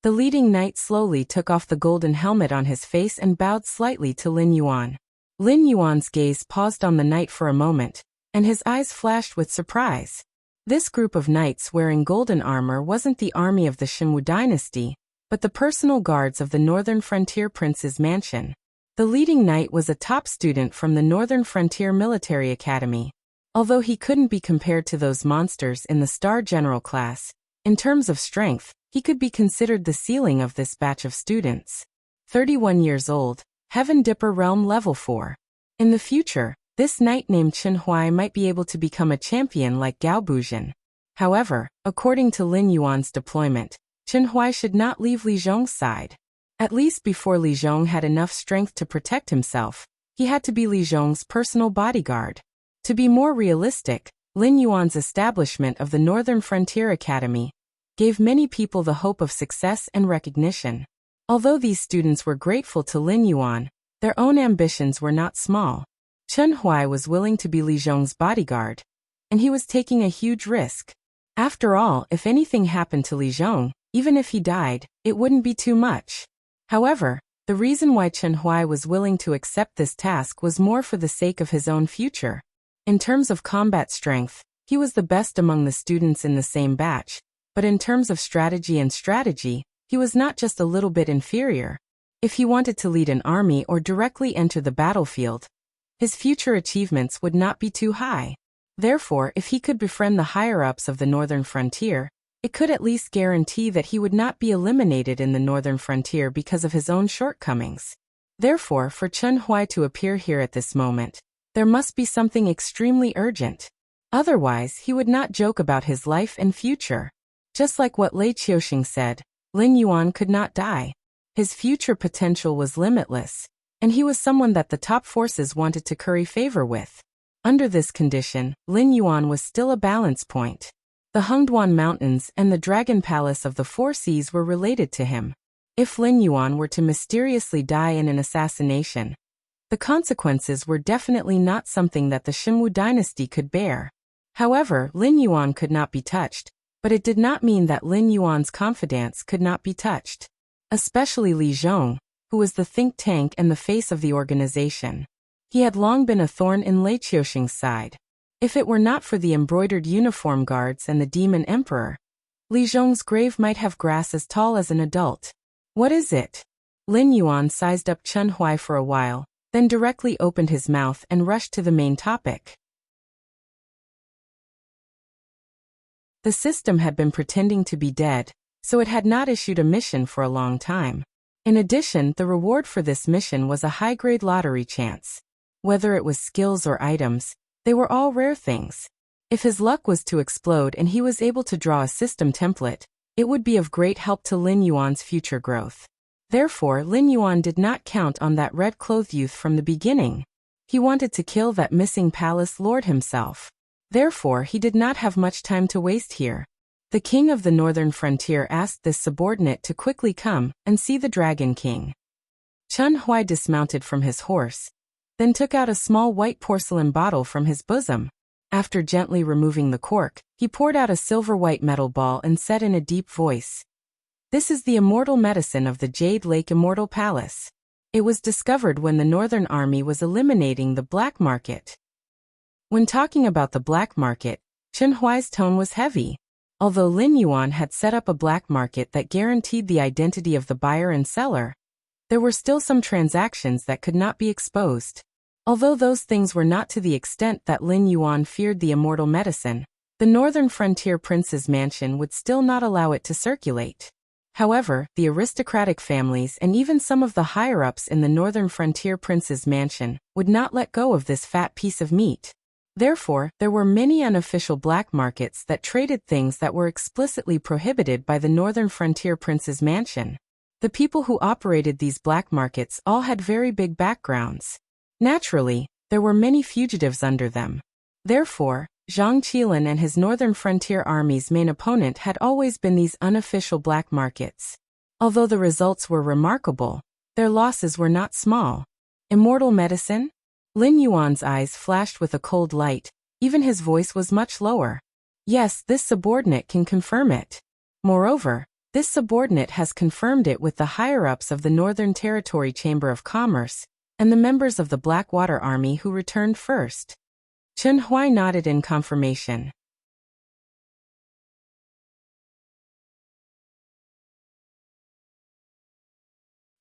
The leading knight slowly took off the golden helmet on his face and bowed slightly to Lin Yuan. Lin Yuan's gaze paused on the knight for a moment, and his eyes flashed with surprise. This group of knights wearing golden armor wasn't the army of the Xinwu dynasty, but the personal guards of the Northern Frontier Prince's mansion. The leading knight was a top student from the Northern Frontier Military Academy. Although he couldn't be compared to those monsters in the Star General class, in terms of strength, he could be considered the ceiling of this batch of students. 31 years old, Heaven Dipper Realm Level 4. In the future, this knight named Chen Huai might be able to become a champion like Gao Buzhen. However, according to Lin Yuan's deployment, Chen Huai should not leave Li Zhong's side. At least before Li Zhong had enough strength to protect himself, he had to be Li Zhong's personal bodyguard. To be more realistic, Lin Yuan's establishment of the Northern Frontier Academy gave many people the hope of success and recognition. Although these students were grateful to Lin Yuan, their own ambitions were not small. Chen Huai was willing to be Li Zhong's bodyguard, and he was taking a huge risk. After all, if anything happened to Li Zhong, even if he died, it wouldn't be too much. However, the reason why Chen Huai was willing to accept this task was more for the sake of his own future. In terms of combat strength, he was the best among the students in the same batch, but in terms of strategy, he was not just a little bit inferior. If he wanted to lead an army or directly enter the battlefield, his future achievements would not be too high. Therefore, if he could befriend the higher-ups of the northern frontier, it could at least guarantee that he would not be eliminated in the northern frontier because of his own shortcomings. Therefore, for Chen Huai to appear here at this moment, there must be something extremely urgent. Otherwise, he would not joke about his life and future. Just like what Lei Qiuxing said, Lin Yuan could not die. His future potential was limitless, and he was someone that the top forces wanted to curry favor with. Under this condition, Lin Yuan was still a balance point. The Hengduan Mountains and the Dragon Palace of the Four Seas were related to him. If Lin Yuan were to mysteriously die in an assassination, the consequences were definitely not something that the Xinwu dynasty could bear. However, Lin Yuan could not be touched, but it did not mean that Lin Yuan's confidants could not be touched. Especially Li Zhong, who was the think tank and the face of the organization. He had long been a thorn in Lei Qiuxing's side. If it were not for the embroidered uniform guards and the demon emperor, Li Zhong's grave might have grass as tall as an adult. What is it? Lin Yuan sized up Chen Huai for a while, then directly opened his mouth and rushed to the main topic. The system had been pretending to be dead, so it had not issued a mission for a long time. In addition, the reward for this mission was a high-grade lottery chance. Whether it was skills or items, they were all rare things. If his luck was to explode and he was able to draw a system template, it would be of great help to Lin Yuan's future growth. Therefore, Lin Yuan did not count on that red-clothed youth from the beginning. He wanted to kill that missing palace lord himself. Therefore, he did not have much time to waste here. The king of the northern frontier asked this subordinate to quickly come and see the Dragon King. Chen Huai dismounted from his horse, then took out a small white porcelain bottle from his bosom. After gently removing the cork, he poured out a silver-white metal ball and said in a deep voice, "This is the immortal medicine of the Jade Lake Immortal Palace. It was discovered when the Northern Army was eliminating the black market." When talking about the black market, Chen Huai's tone was heavy. Although Lin Yuan had set up a black market that guaranteed the identity of the buyer and seller, there were still some transactions that could not be exposed. Although those things were not to the extent that Lin Yuan feared the immortal medicine, the Northern Frontier Prince's mansion would still not allow it to circulate. However, the aristocratic families and even some of the higher-ups in the Northern Frontier Prince's mansion would not let go of this fat piece of meat. Therefore, there were many unofficial black markets that traded things that were explicitly prohibited by the Northern Frontier Prince's mansion. The people who operated these black markets all had very big backgrounds. Naturally, there were many fugitives under them. Therefore, Zhang Qilin and his Northern Frontier Army's main opponent had always been these unofficial black markets. Although the results were remarkable, their losses were not small. Immortal medicine? Lin Yuan's eyes flashed with a cold light, even his voice was much lower. Yes, this subordinate can confirm it. Moreover, this subordinate has confirmed it with the higher-ups of the Northern Territory Chamber of Commerce and the members of the Blackwater Army who returned first. Chen Huai nodded in confirmation.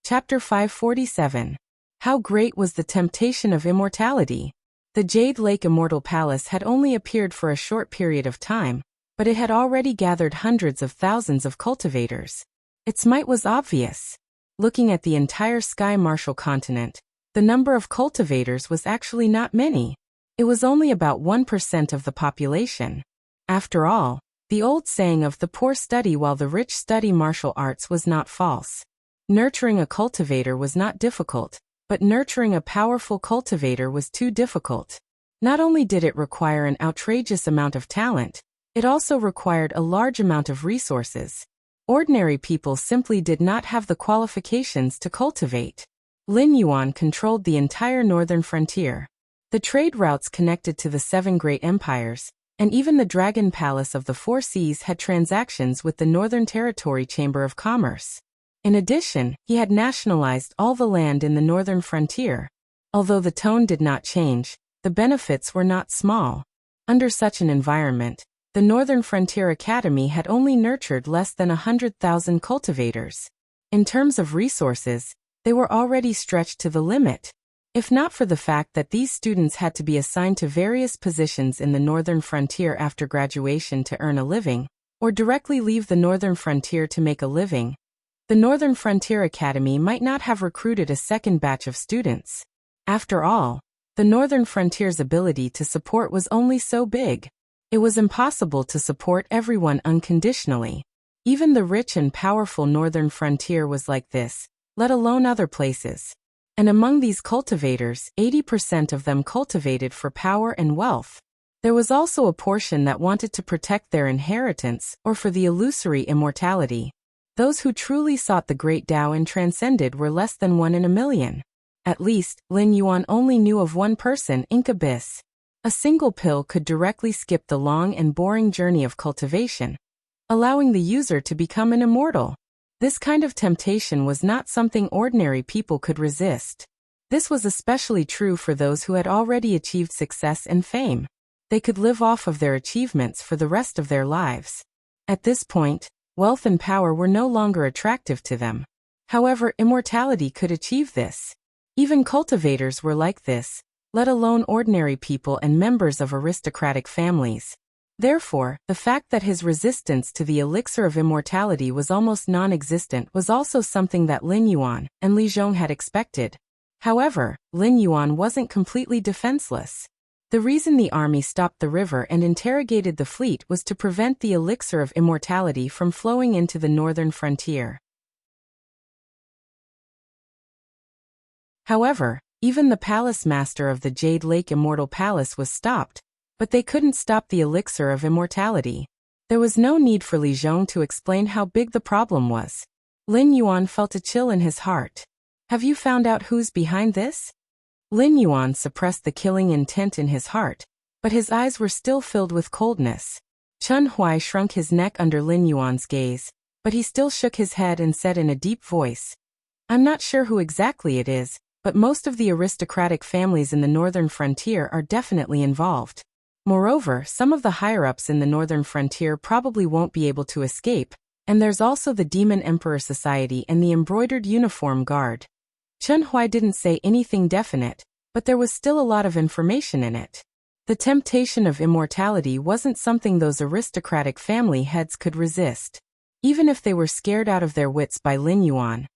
Chapter 547. How great was the temptation of immortality? The Jade Lake Immortal Palace had only appeared for a short period of time, but it had already gathered hundreds of thousands of cultivators. Its might was obvious. Looking at the entire Sky Martial continent, the number of cultivators was actually not many. It was only about 1% of the population. After all, the old saying of the poor study while the rich study martial arts was not false. Nurturing a cultivator was not difficult, but nurturing a powerful cultivator was too difficult. Not only did it require an outrageous amount of talent, it also required a large amount of resources. Ordinary people simply did not have the qualifications to cultivate. Lin Yuan controlled the entire northern frontier. The trade routes connected to the 7 great empires, and even the Dragon Palace of the Four Seas had transactions with the Northern Territory Chamber of Commerce. In addition, he had nationalized all the land in the northern frontier. Although the tone did not change, the benefits were not small. Under such an environment, the Northern Frontier Academy had only nurtured less than 100,000 cultivators. In terms of resources, they were already stretched to the limit. If not for the fact that these students had to be assigned to various positions in the Northern Frontier after graduation to earn a living, or directly leave the Northern Frontier to make a living, the Northern Frontier Academy might not have recruited a second batch of students. After all, the Northern Frontier's ability to support was only so big. It was impossible to support everyone unconditionally. Even the rich and powerful Northern Frontier was like this, let alone other places. And among these cultivators, 80% of them cultivated for power and wealth. There was also a portion that wanted to protect their inheritance or for the illusory immortality. Those who truly sought the great Tao and transcended were less than 1 in a million. At least, Lin Yuan only knew of one person, Incubus. A single pill could directly skip the long and boring journey of cultivation, allowing the user to become an immortal. This kind of temptation was not something ordinary people could resist. This was especially true for those who had already achieved success and fame. They could live off of their achievements for the rest of their lives. At this point, wealth and power were no longer attractive to them. However, immortality could achieve this. Even cultivators were like this, let alone ordinary people and members of aristocratic families. Therefore, the fact that his resistance to the elixir of immortality was almost non-existent was also something that Lin Yuan and Li Zhong had expected. However, Lin Yuan wasn't completely defenseless. The reason the army stopped the river and interrogated the fleet was to prevent the elixir of immortality from flowing into the Northern Frontier. However, even the palace master of the Jade Lake Immortal Palace was stopped, but they couldn't stop the elixir of immortality. There was no need for Li Zhong to explain how big the problem was. Lin Yuan felt a chill in his heart. Have you found out who's behind this? Lin Yuan suppressed the killing intent in his heart, but his eyes were still filled with coldness. Chen Huai shrunk his neck under Lin Yuan's gaze, but he still shook his head and said in a deep voice, "I'm not sure who exactly it is, but most of the aristocratic families in the Northern Frontier are definitely involved. Moreover, some of the higher-ups in the Northern Frontier probably won't be able to escape, and there's also the Demon Emperor Society and the Embroidered Uniform Guard." Chen Huai didn't say anything definite, but there was still a lot of information in it. The temptation of immortality wasn't something those aristocratic family heads could resist. Even if they were scared out of their wits by Lin Yuan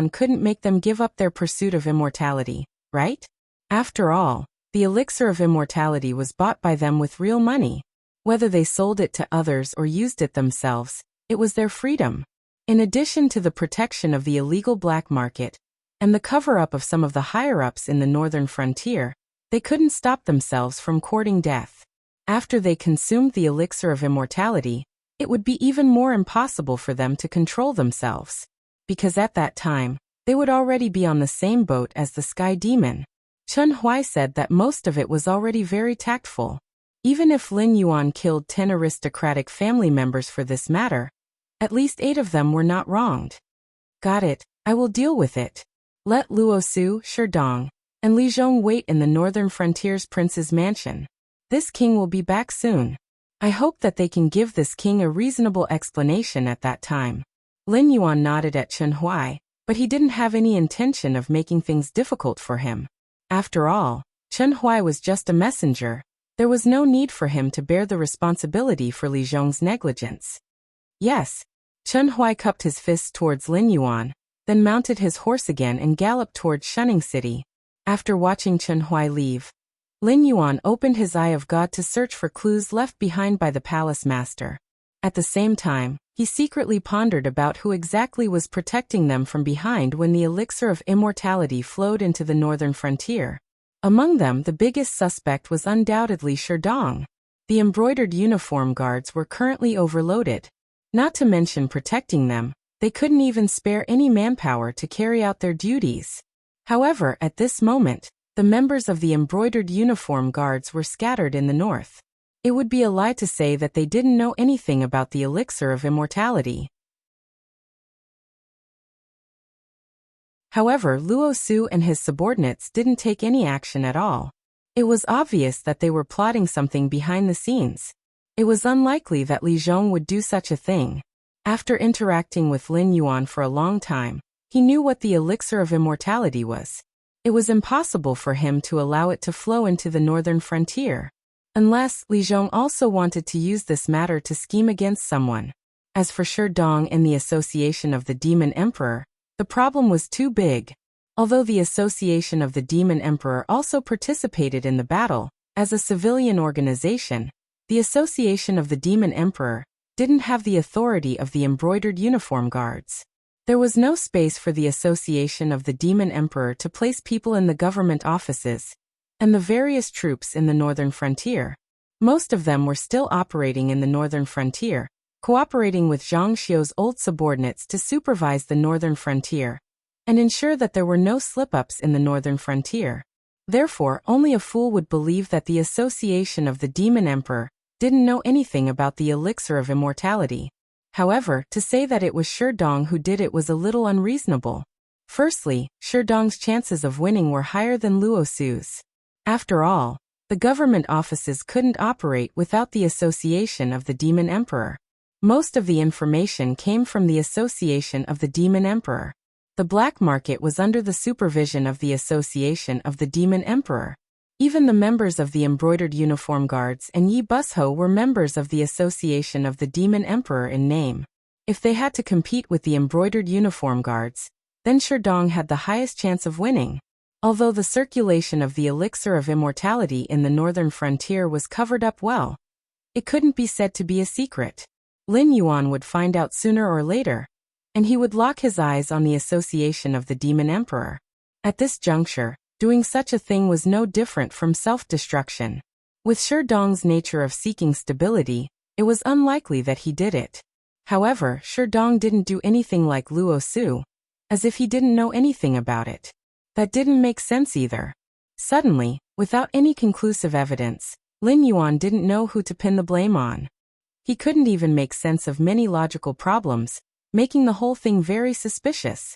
couldn't make them give up their pursuit of immortality, right? After all, the elixir of immortality was bought by them with real money. Whether they sold it to others or used it themselves, it was their freedom. In addition to the protection of the illegal black market, and the cover-up of some of the higher-ups in the Northern Frontier, they couldn't stop themselves from courting death. After they consumed the elixir of immortality, it would be even more impossible for them to control themselves. Because at that time, they would already be on the same boat as the Sky Demon. Chen Huai said that most of it was already very tactful. Even if Lin Yuan killed 10 aristocratic family members for this matter, at least 8 of them were not wronged. Got it, I will deal with it. Let Luo Su, Sherdong, and Li Zhong wait in the Northern Frontier's prince's mansion. This king will be back soon. I hope that they can give this king a reasonable explanation at that time. Lin Yuan nodded at Chen Huai, but he didn't have any intention of making things difficult for him. After all, Chen Huai was just a messenger. There was no need for him to bear the responsibility for Li Zhong's negligence. Yes. Chen Huai cupped his fists towards Lin Yuan, then mounted his horse again and galloped towards Shunning City. After watching Chen Huai leave, Lin Yuan opened his Eye of God to search for clues left behind by the palace master. At the same time, he secretly pondered about who exactly was protecting them from behind when the elixir of immortality flowed into the Northern Frontier. Among them, the biggest suspect was undoubtedly Sherdong. The embroidered uniform guards were currently overloaded. Not to mention protecting them, they couldn't even spare any manpower to carry out their duties. However, at this moment, the members of the embroidered uniform guards were scattered in the north. It would be a lie to say that they didn't know anything about the elixir of immortality. However, Luo Su and his subordinates didn't take any action at all. It was obvious that they were plotting something behind the scenes. It was unlikely that Li Zhong would do such a thing. After interacting with Lin Yuan for a long time, he knew what the elixir of immortality was. It was impossible for him to allow it to flow into the northern frontier. Unless Li Zhong also wanted to use this matter to scheme against someone. As for Shi Dong and the association of the Demon Emperor, the problem was too big. Although the Association of the Demon Emperor also participated in the battle, as a civilian organization, the Association of the Demon Emperor didn't have the authority of the embroidered uniform guards. There was no space for the Association of the Demon Emperor to place people in the government offices and the various troops in the northern frontier. Most of them were still operating in the northern frontier, cooperating with Zhang Xiu's old subordinates to supervise the northern frontier and ensure that there were no slip-ups in the northern frontier. Therefore, only a fool would believe that the Association of the Demon Emperor didn't know anything about the elixir of immortality. However, to say that it was Shi Dong who did it was a little unreasonable. Firstly, Shi Dong's chances of winning were higher than Luo Su's. After all, the government offices couldn't operate without the Association of the Demon Emperor. Most of the information came from the Association of the Demon Emperor. The black market was under the supervision of the Association of the Demon Emperor. Even the members of the embroidered uniform guards and Yi Busho were members of the Association of the Demon Emperor in name. If they had to compete with the embroidered uniform guards, then Shi Dong had the highest chance of winning. Although the circulation of the elixir of immortality in the northern frontier was covered up well, it couldn't be said to be a secret. Lin Yuan would find out sooner or later, and he would lock his eyes on the Association of the Demon Emperor. At this juncture, doing such a thing was no different from self-destruction. With Shi Dong's nature of seeking stability, it was unlikely that he did it. However, Shi Dong didn't do anything like Luo Su, as if he didn't know anything about it. That didn't make sense either. Suddenly, without any conclusive evidence, Lin Yuan didn't know who to pin the blame on. He couldn't even make sense of many logical problems, making the whole thing very suspicious.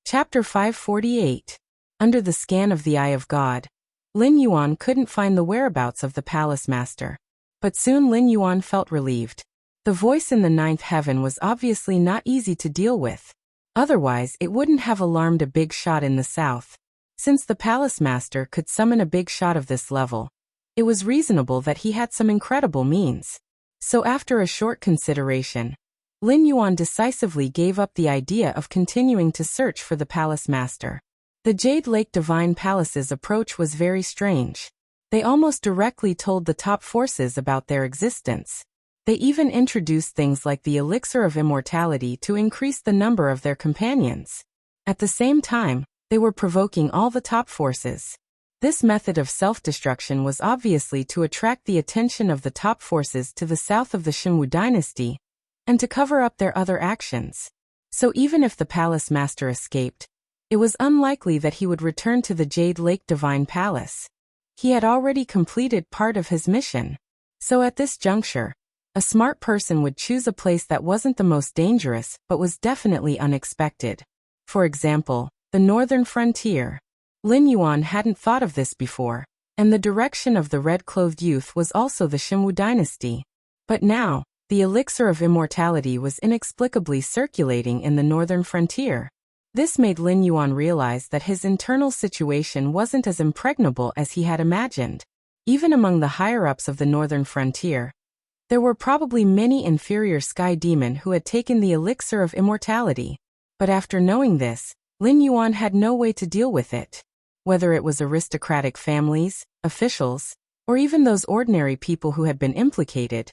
Chapter 548. Under the scan of the Eye of God, Lin Yuan couldn't find the whereabouts of the palace master. But soon Lin Yuan felt relieved. The voice in the ninth heaven was obviously not easy to deal with. Otherwise, it wouldn't have alarmed a big shot in the south. Since the palace master could summon a big shot of this level, it was reasonable that he had some incredible means. So after a short consideration, Lin Yuan decisively gave up the idea of continuing to search for the palace master. The Jade Lake Divine Palace's approach was very strange. They almost directly told the top forces about their existence. They even introduced things like the elixir of immortality to increase the number of their companions. At the same time, they were provoking all the top forces. This method of self-destruction was obviously to attract the attention of the top forces to the south of the Xinwu dynasty, and to cover up their other actions. So even if the palace master escaped, it was unlikely that he would return to the Jade Lake Divine Palace. He had already completed part of his mission. So at this juncture, a smart person would choose a place that wasn't the most dangerous but was definitely unexpected. For example, the northern frontier. Lin Yuan hadn't thought of this before, and the direction of the red-clothed youth was also the Xinwu dynasty. But now, the elixir of immortality was inexplicably circulating in the northern frontier. This made Lin Yuan realize that his internal situation wasn't as impregnable as he had imagined. Even among the higher-ups of the northern frontier, there were probably many inferior sky demon who had taken the elixir of immortality. But after knowing this, Lin Yuan had no way to deal with it. Whether it was aristocratic families, officials, or even those ordinary people who had been implicated,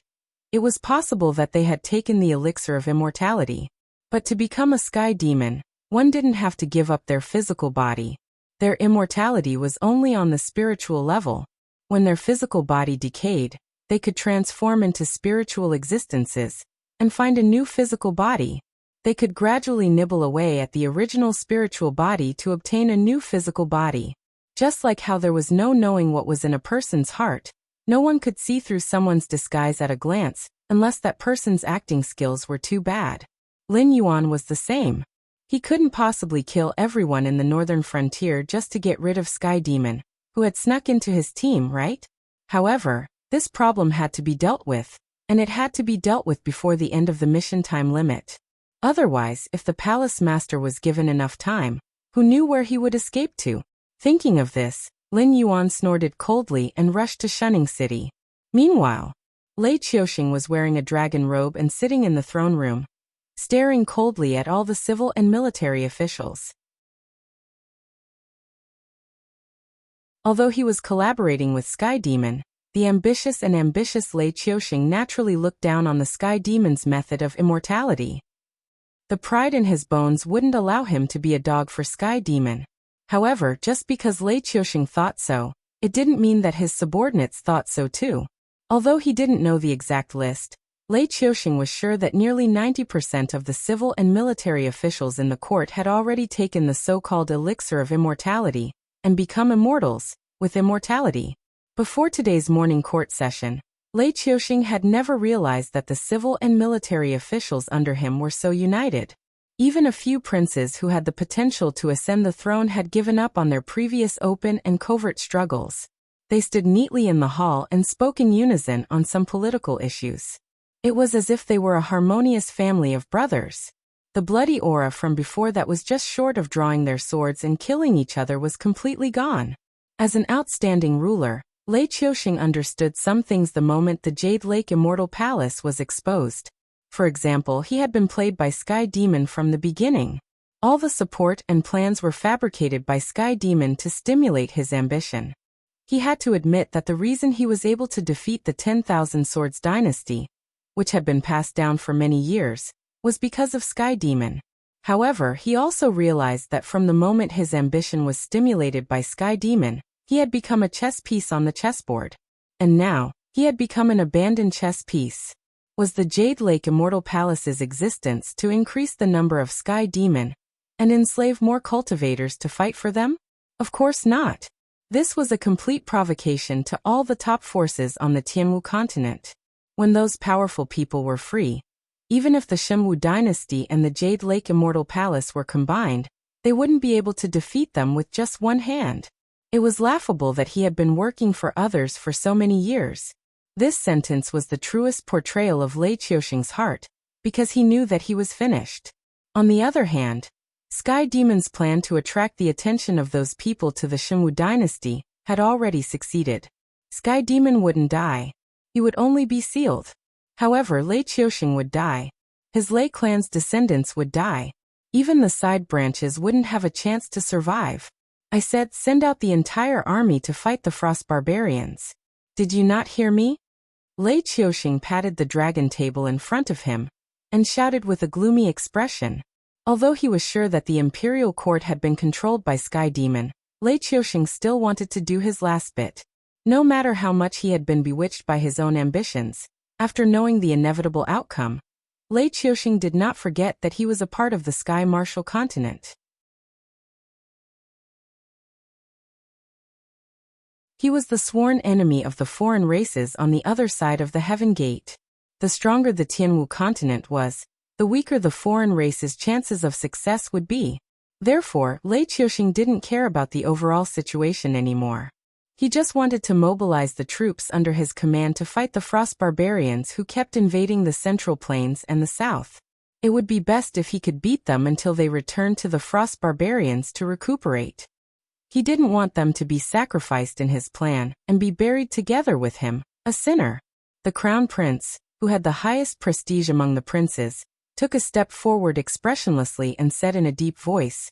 it was possible that they had taken the elixir of immortality. But to become a sky demon, one didn't have to give up their physical body. Their immortality was only on the spiritual level. When their physical body decayed, they could transform into spiritual existences and find a new physical body. They could gradually nibble away at the original spiritual body to obtain a new physical body. Just like how there was no knowing what was in a person's heart, no one could see through someone's disguise at a glance, unless that person's acting skills were too bad. Lin Yuan was the same. He couldn't possibly kill everyone in the northern frontier just to get rid of Sky Demon, who had snuck into his team, right? However, this problem had to be dealt with, and it had to be dealt with before the end of the mission time limit. Otherwise, if the palace master was given enough time, who knew where he would escape to? Thinking of this, Lin Yuan snorted coldly and rushed to Shunning City. Meanwhile, Lei Qiuxing was wearing a dragon robe and sitting in the throne room, staring coldly at all the civil and military officials. Although he was collaborating with Sky Demon, the ambitious Lei Qiuxing naturally looked down on the Sky Demon's method of immortality. The pride in his bones wouldn't allow him to be a dog for Sky Demon. However, just because Lei Qiuxing thought so, it didn't mean that his subordinates thought so too. Although he didn't know the exact list, Lei Qiuxing was sure that nearly 90% of the civil and military officials in the court had already taken the so-called elixir of immortality and become immortals with immortality. Before today's morning court session, Lei Qiuxing had never realized that the civil and military officials under him were so united. Even a few princes who had the potential to ascend the throne had given up on their previous open and covert struggles. They stood neatly in the hall and spoke in unison on some political issues. It was as if they were a harmonious family of brothers. The bloody aura from before that was just short of drawing their swords and killing each other was completely gone. As an outstanding ruler, Lei Qiuxing understood some things the moment the Jade Lake Immortal Palace was exposed. For example, he had been played by Sky Demon from the beginning. All the support and plans were fabricated by Sky Demon to stimulate his ambition. He had to admit that the reason he was able to defeat the 10,000 Swords dynasty, which had been passed down for many years, was because of Sky Demon. However, he also realized that from the moment his ambition was stimulated by Sky Demon, he had become a chess piece on the chessboard. And now, he had become an abandoned chess piece. Was the Jade Lake Immortal Palace's existence to increase the number of Sky Demon and enslave more cultivators to fight for them? Of course not. This was a complete provocation to all the top forces on the Tianwu continent. When those powerful people were free, even if the Shunwu dynasty and the Jade Lake Immortal Palace were combined, they wouldn't be able to defeat them with just one hand. It was laughable that he had been working for others for so many years. This sentence was the truest portrayal of Lei Qiuxing's heart, because he knew that he was finished. On the other hand, Sky Demon's plan to attract the attention of those people to the Shunwu dynasty had already succeeded. Sky Demon wouldn't die. He would only be sealed. However, Lei Qiuxing would die. His Lei clan's descendants would die. Even the side branches wouldn't have a chance to survive. I said, send out the entire army to fight the Frost Barbarians. Did you not hear me? Lei Qiuxing patted the dragon table in front of him and shouted with a gloomy expression. Although he was sure that the imperial court had been controlled by Sky Demon, Lei Qiuxing still wanted to do his last bit. No matter how much he had been bewitched by his own ambitions, after knowing the inevitable outcome, Lei Qiuxing did not forget that he was a part of the Sky Martial continent. He was the sworn enemy of the foreign races on the other side of the Heaven Gate. The stronger the Tianwu continent was, the weaker the foreign race's chances of success would be. Therefore, Lei Qiuxing didn't care about the overall situation anymore. He just wanted to mobilize the troops under his command to fight the Frost Barbarians who kept invading the Central Plains and the South. It would be best if he could beat them until they returned to the Frost Barbarians to recuperate. He didn't want them to be sacrificed in his plan and be buried together with him, a sinner. The Crown Prince, who had the highest prestige among the princes, took a step forward expressionlessly and said in a deep voice,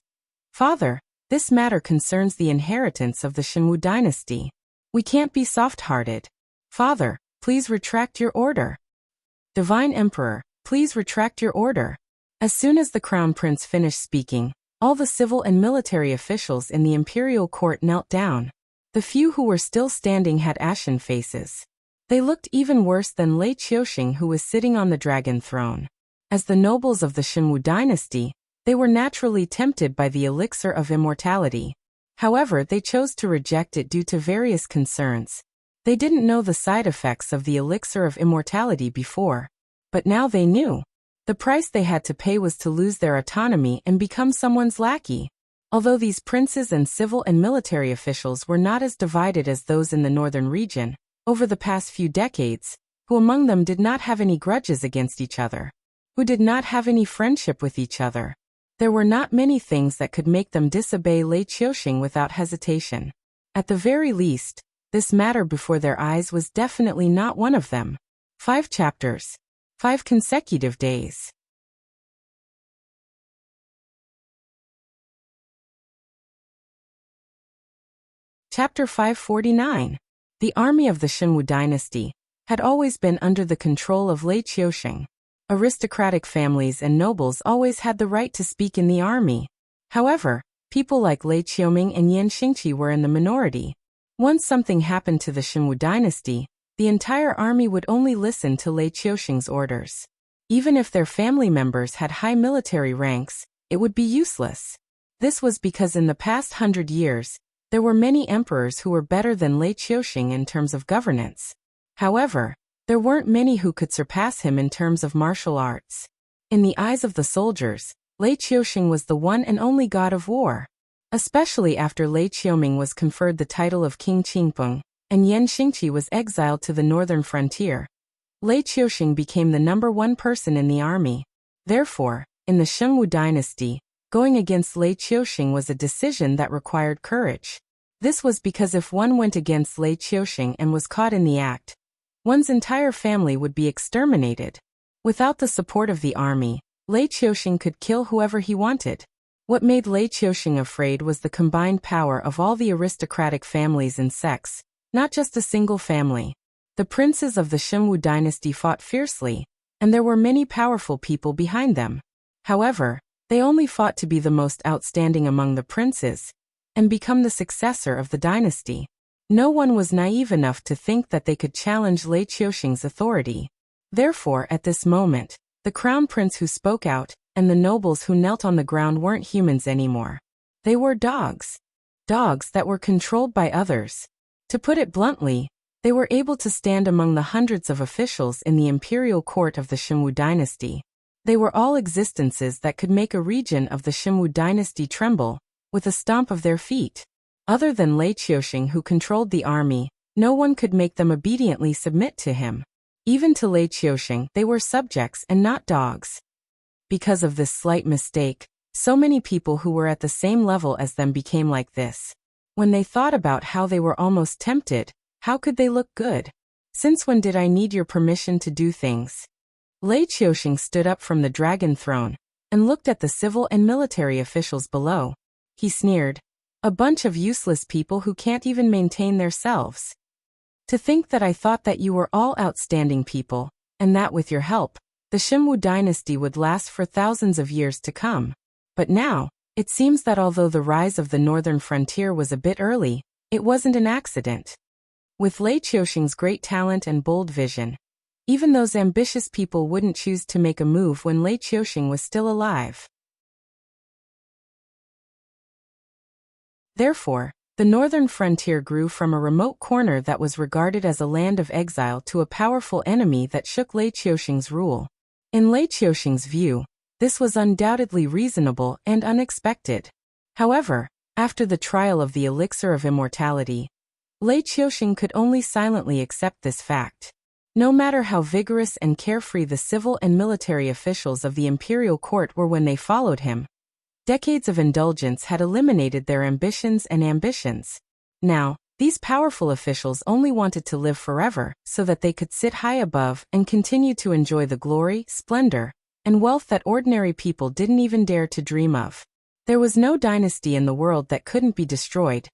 "Father, this matter concerns the inheritance of the Shunwu dynasty. We can't be soft-hearted. Father, please retract your order. Divine Emperor, please retract your order." As soon as the Crown Prince finished speaking, all the civil and military officials in the imperial court knelt down. The few who were still standing had ashen faces. They looked even worse than Lei Qiuxing, who was sitting on the dragon throne. As the nobles of the Shunwu dynasty, they were naturally tempted by the elixir of immortality. However, they chose to reject it due to various concerns. They didn't know the side effects of the elixir of immortality before, but now they knew. The price they had to pay was to lose their autonomy and become someone's lackey. Although these princes and civil and military officials were not as divided as those in the northern region, over the past few decades, who among them did not have any grudges against each other? Who did not have any friendship with each other? There were not many things that could make them disobey Lei Qiuxing without hesitation. At the very least, this matter before their eyes was definitely not one of them. 5 chapters. 5 consecutive days. Chapter 549. The army of the Xinwu dynasty had always been under the control of Lei Qiuxing. Aristocratic families and nobles always had the right to speak in the army. However, people like Lei Qiuming and Yan Xingqi were in the minority. Once something happened to the Xinwu dynasty, the entire army would only listen to Lei Qiuxing's orders. Even if their family members had high military ranks, it would be useless. This was because in the past 100 years, there were many emperors who were better than Lei Qiuxing in terms of governance. However, there weren't many who could surpass him in terms of martial arts. In the eyes of the soldiers, Lei Qiuxing was the one and only god of war. Especially after Lei Qiuming was conferred the title of King Qingpeng, and Yan Xingqi was exiled to the northern frontier, Lei Qiuxing became the #1 person in the army. Therefore, in the Xinwu dynasty, going against Lei Qiuxing was a decision that required courage. This was because if one went against Lei Qiuxing and was caught in the act, one's entire family would be exterminated. Without the support of the army, Lei Qiuxing could kill whoever he wanted. What made Lei Qiuxing afraid was the combined power of all the aristocratic families and sects, not just a single family. The princes of the Xinwu dynasty fought fiercely, and there were many powerful people behind them. However, they only fought to be the most outstanding among the princes and become the successor of the dynasty. No one was naive enough to think that they could challenge Lei Qiuxing's authority. Therefore, at this moment, the crown prince who spoke out and the nobles who knelt on the ground weren't humans anymore. They were dogs. Dogs that were controlled by others. To put it bluntly, they were able to stand among the hundreds of officials in the imperial court of the Xinwu dynasty. They were all existences that could make a region of the Xinwu dynasty tremble with a stomp of their feet. Other than Lei Qiuxing, who controlled the army, no one could make them obediently submit to him. Even to Lei Qiuxing, they were subjects and not dogs. Because of this slight mistake, so many people who were at the same level as them became like this. When they thought about how they were almost tempted, how could they look good? Since when did I need your permission to do things? Lei Qiuxing stood up from the dragon throne and looked at the civil and military officials below. He sneered, "A bunch of useless people who can't even maintain themselves. To think that I thought that you were all outstanding people, and that with your help, the Xinwu dynasty would last for thousands of years to come. But now, it seems that although the rise of the northern frontier was a bit early, it wasn't an accident." With Lei Qiuxing's great talent and bold vision, even those ambitious people wouldn't choose to make a move when Lei Qiuxing was still alive. Therefore, the northern frontier grew from a remote corner that was regarded as a land of exile to a powerful enemy that shook Lei Qiuxing's rule. In Lei Qiuxing's view, this was undoubtedly reasonable and unexpected. However, after the trial of the elixir of immortality, Lei Qiuxing could only silently accept this fact. No matter how vigorous and carefree the civil and military officials of the imperial court were when they followed him, decades of indulgence had eliminated their ambitions and ambitions. Now, these powerful officials only wanted to live forever so that they could sit high above and continue to enjoy the glory, splendor, and wealth that ordinary people didn't even dare to dream of. There was no dynasty in the world that couldn't be destroyed,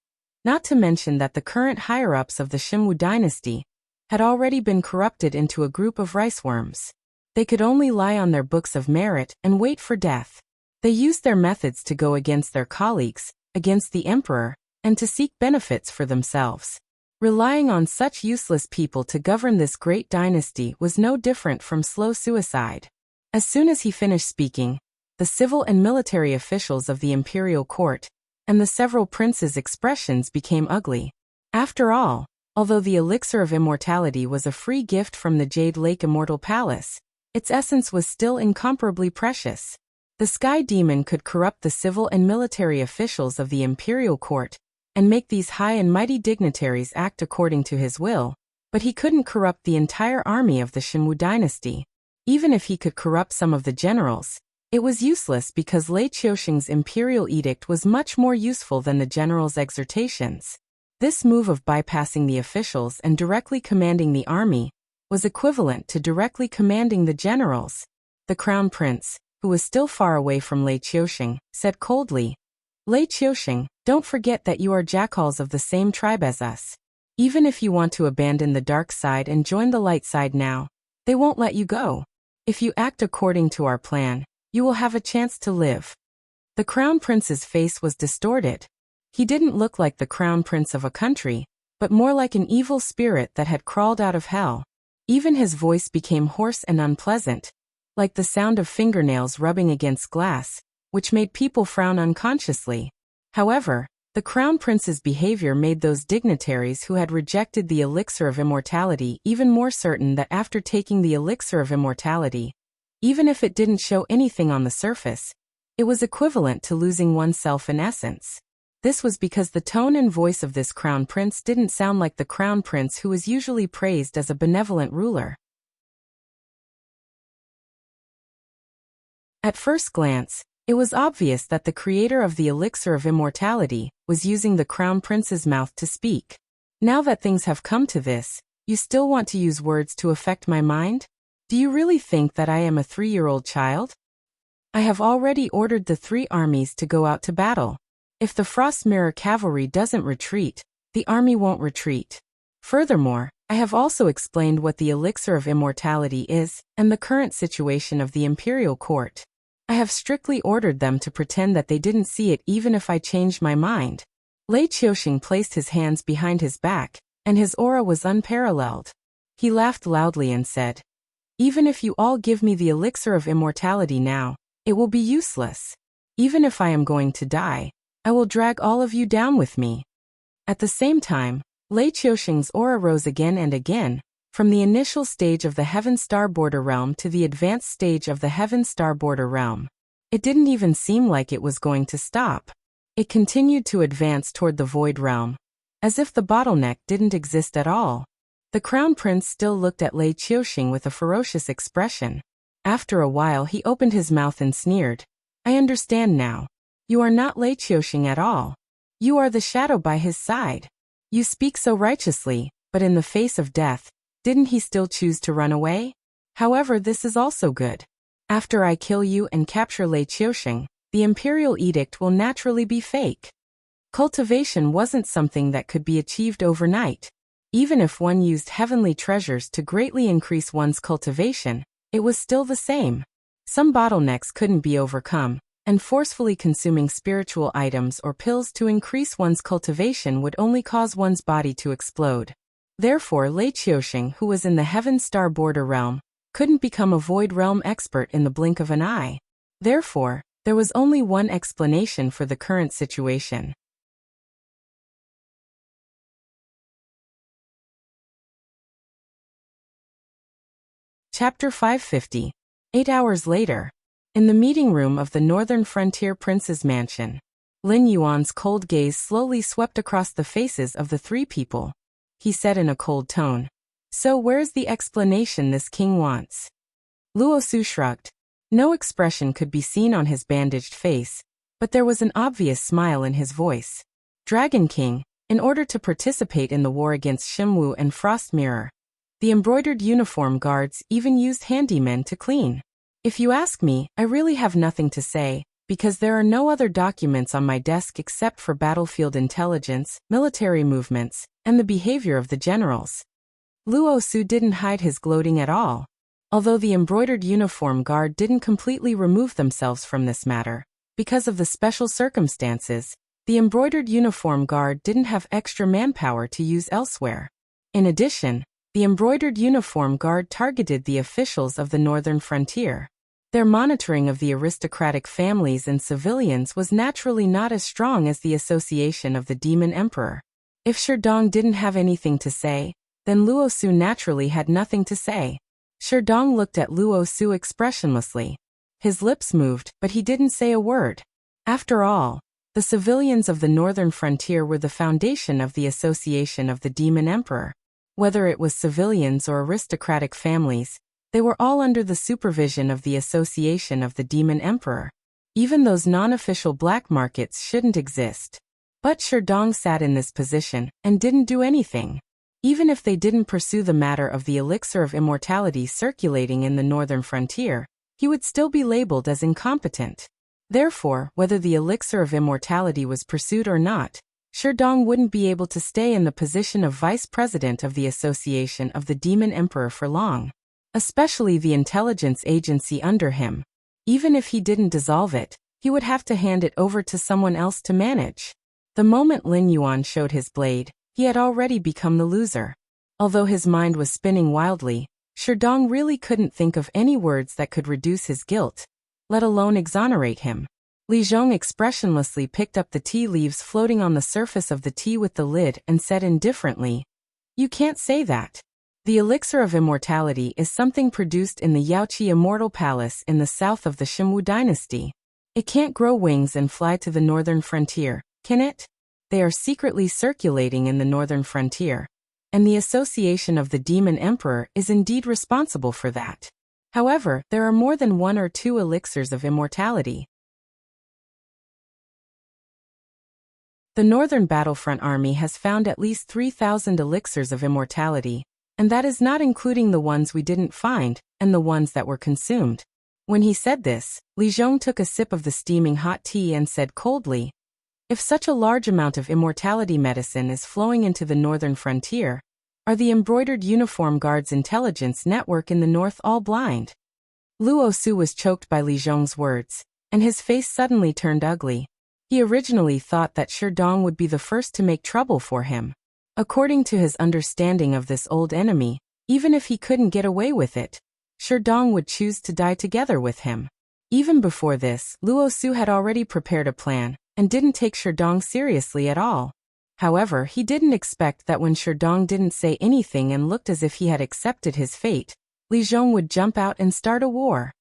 not to mention that the current higher-ups of the Xinwu dynasty had already been corrupted into a group of riceworms. They could only lie on their books of merit and wait for death. They used their methods to go against their colleagues, against the emperor, and to seek benefits for themselves. Relying on such useless people to govern this great dynasty was no different from slow suicide. As soon as he finished speaking, the civil and military officials of the imperial court and the several princes' expressions became ugly. After all, although the elixir of immortality was a free gift from the Jade Lake Immortal Palace, its essence was still incomparably precious. The Sky Demon could corrupt the civil and military officials of the imperial court and make these high and mighty dignitaries act according to his will, but he couldn't corrupt the entire army of the Shenwu dynasty. Even if he could corrupt some of the generals, it was useless because Lei Qiusheng's imperial edict was much more useful than the general's exhortations. This move of bypassing the officials and directly commanding the army was equivalent to directly commanding the generals. The crown prince, who was still far away from Lei Qiusheng, said coldly, "Lei Qiusheng, don't forget that you are jackals of the same tribe as us. Even if you want to abandon the dark side and join the light side now, they won't let you go. If you act according to our plan, you will have a chance to live." The crown prince's face was distorted. He didn't look like the crown prince of a country, but more like an evil spirit that had crawled out of hell. Even his voice became hoarse and unpleasant, like the sound of fingernails rubbing against glass, which made people frown unconsciously. However, the crown prince's behavior made those dignitaries who had rejected the elixir of immortality even more certain that after taking the elixir of immortality, even if it didn't show anything on the surface, it was equivalent to losing oneself in essence. This was because the tone and voice of this crown prince didn't sound like the crown prince who was usually praised as a benevolent ruler. At first glance, it was obvious that the creator of the elixir of immortality was using the crown prince's mouth to speak. Now that things have come to this, you still want to use words to affect my mind? Do you really think that I am a 3-year-old child? I have already ordered the 3 armies to go out to battle. If the Frost Mirror cavalry doesn't retreat, the army won't retreat. Furthermore, I have also explained what the elixir of immortality is and the current situation of the imperial court. I have strictly ordered them to pretend that they didn't see it even if I changed my mind. Lei Qiusheng placed his hands behind his back, and his aura was unparalleled. He laughed loudly and said, "Even if you all give me the elixir of immortality now, it will be useless. Even if I am going to die, I will drag all of you down with me." At the same time, Lei Qiusheng's aura rose again and again, from the initial stage of the Heaven Star Border Realm to the advanced stage of the Heaven Star Border Realm. It didn't even seem like it was going to stop. It continued to advance toward the Void Realm, as if the bottleneck didn't exist at all. The Crown Prince still looked at Lei Qiusheng with a ferocious expression. After a while he opened his mouth and sneered, "I understand now. You are not Lei Qiusheng at all. You are the shadow by his side. You speak so righteously, but in the face of death, didn't he still choose to run away? However, this is also good. After I kill you and capture Lei Qiusheng, the imperial edict will naturally be fake." Cultivation wasn't something that could be achieved overnight. Even if one used heavenly treasures to greatly increase one's cultivation, it was still the same. Some bottlenecks couldn't be overcome, and forcefully consuming spiritual items or pills to increase one's cultivation would only cause one's body to explode. Therefore, Lei Qiusheng, who was in the Heaven Star Border Realm, couldn't become a Void Realm expert in the blink of an eye. Therefore, there was only one explanation for the current situation. Chapter 550. 8 hours later. In the meeting room of the Northern Frontier Prince's mansion, Lin Yuan's cold gaze slowly swept across the faces of the 3 people. He said in a cold tone, "So where's the explanation this king wants?" Luo Su shrugged. No expression could be seen on his bandaged face, but there was an obvious smile in his voice. "Dragon King, in order to participate in the war against Shimwu and Frost Mirror, the embroidered uniform guards even used handymen to clean. If you ask me, I really have nothing to say, because there are no other documents on my desk except for battlefield intelligence, military movements, and the behavior of the generals." Luo Su didn't hide his gloating at all. Although the embroidered uniform guard didn't completely remove themselves from this matter, because of the special circumstances, the embroidered uniform guard didn't have extra manpower to use elsewhere. In addition, the embroidered uniform guard targeted the officials of the Northern Frontier. Their monitoring of the aristocratic families and civilians was naturally not as strong as the association of the Demon Emperor. If Sherdong didn't have anything to say, then Luo Su naturally had nothing to say. Sherdong looked at Luo Su expressionlessly. His lips moved, but he didn't say a word. After all, the civilians of the northern frontier were the foundation of the Association of the Demon Emperor. Whether it was civilians or aristocratic families, they were all under the supervision of the Association of the Demon Emperor. Even those non-official black markets shouldn't exist. But Sherdong sat in this position and didn't do anything. Even if they didn't pursue the matter of the elixir of immortality circulating in the northern frontier, he would still be labeled as incompetent. Therefore, whether the elixir of immortality was pursued or not, Sherdong wouldn't be able to stay in the position of vice president of the Association of the Demon Emperor for long. Especially the intelligence agency under him. Even if he didn't dissolve it, he would have to hand it over to someone else to manage. The moment Lin Yuan showed his blade, he had already become the loser. Although his mind was spinning wildly, Sherdong really couldn't think of any words that could reduce his guilt, let alone exonerate him. Li Zhong expressionlessly picked up the tea leaves floating on the surface of the tea with the lid and said indifferently, "You can't say that. The elixir of immortality is something produced in the Yaoqi Immortal Palace in the south of the Shimwu dynasty. It can't grow wings and fly to the northern frontier, can it? They are secretly circulating in the northern frontier, and the Association of the Demon Emperor is indeed responsible for that. However, there are more than one or two elixirs of immortality. The Northern Battlefront Army has found at least 3,000 elixirs of immortality, and that is not including the ones we didn't find, and the ones that were consumed." When he said this, Li Zhong took a sip of the steaming hot tea and said coldly, "If such a large amount of immortality medicine is flowing into the northern frontier, are the embroidered uniform guards intelligence network in the north all blind?" Luo Su was choked by Li Zhong's words, and his face suddenly turned ugly. He originally thought that Sherdong would be the first to make trouble for him. According to his understanding of this old enemy, even if he couldn't get away with it, Sherdong would choose to die together with him. Even before this, Luo Su had already prepared a plan, and didn't take Sherdong seriously at all. However, he didn't expect that when Sherdong didn't say anything and looked as if he had accepted his fate, Li Zhong would jump out and start a war.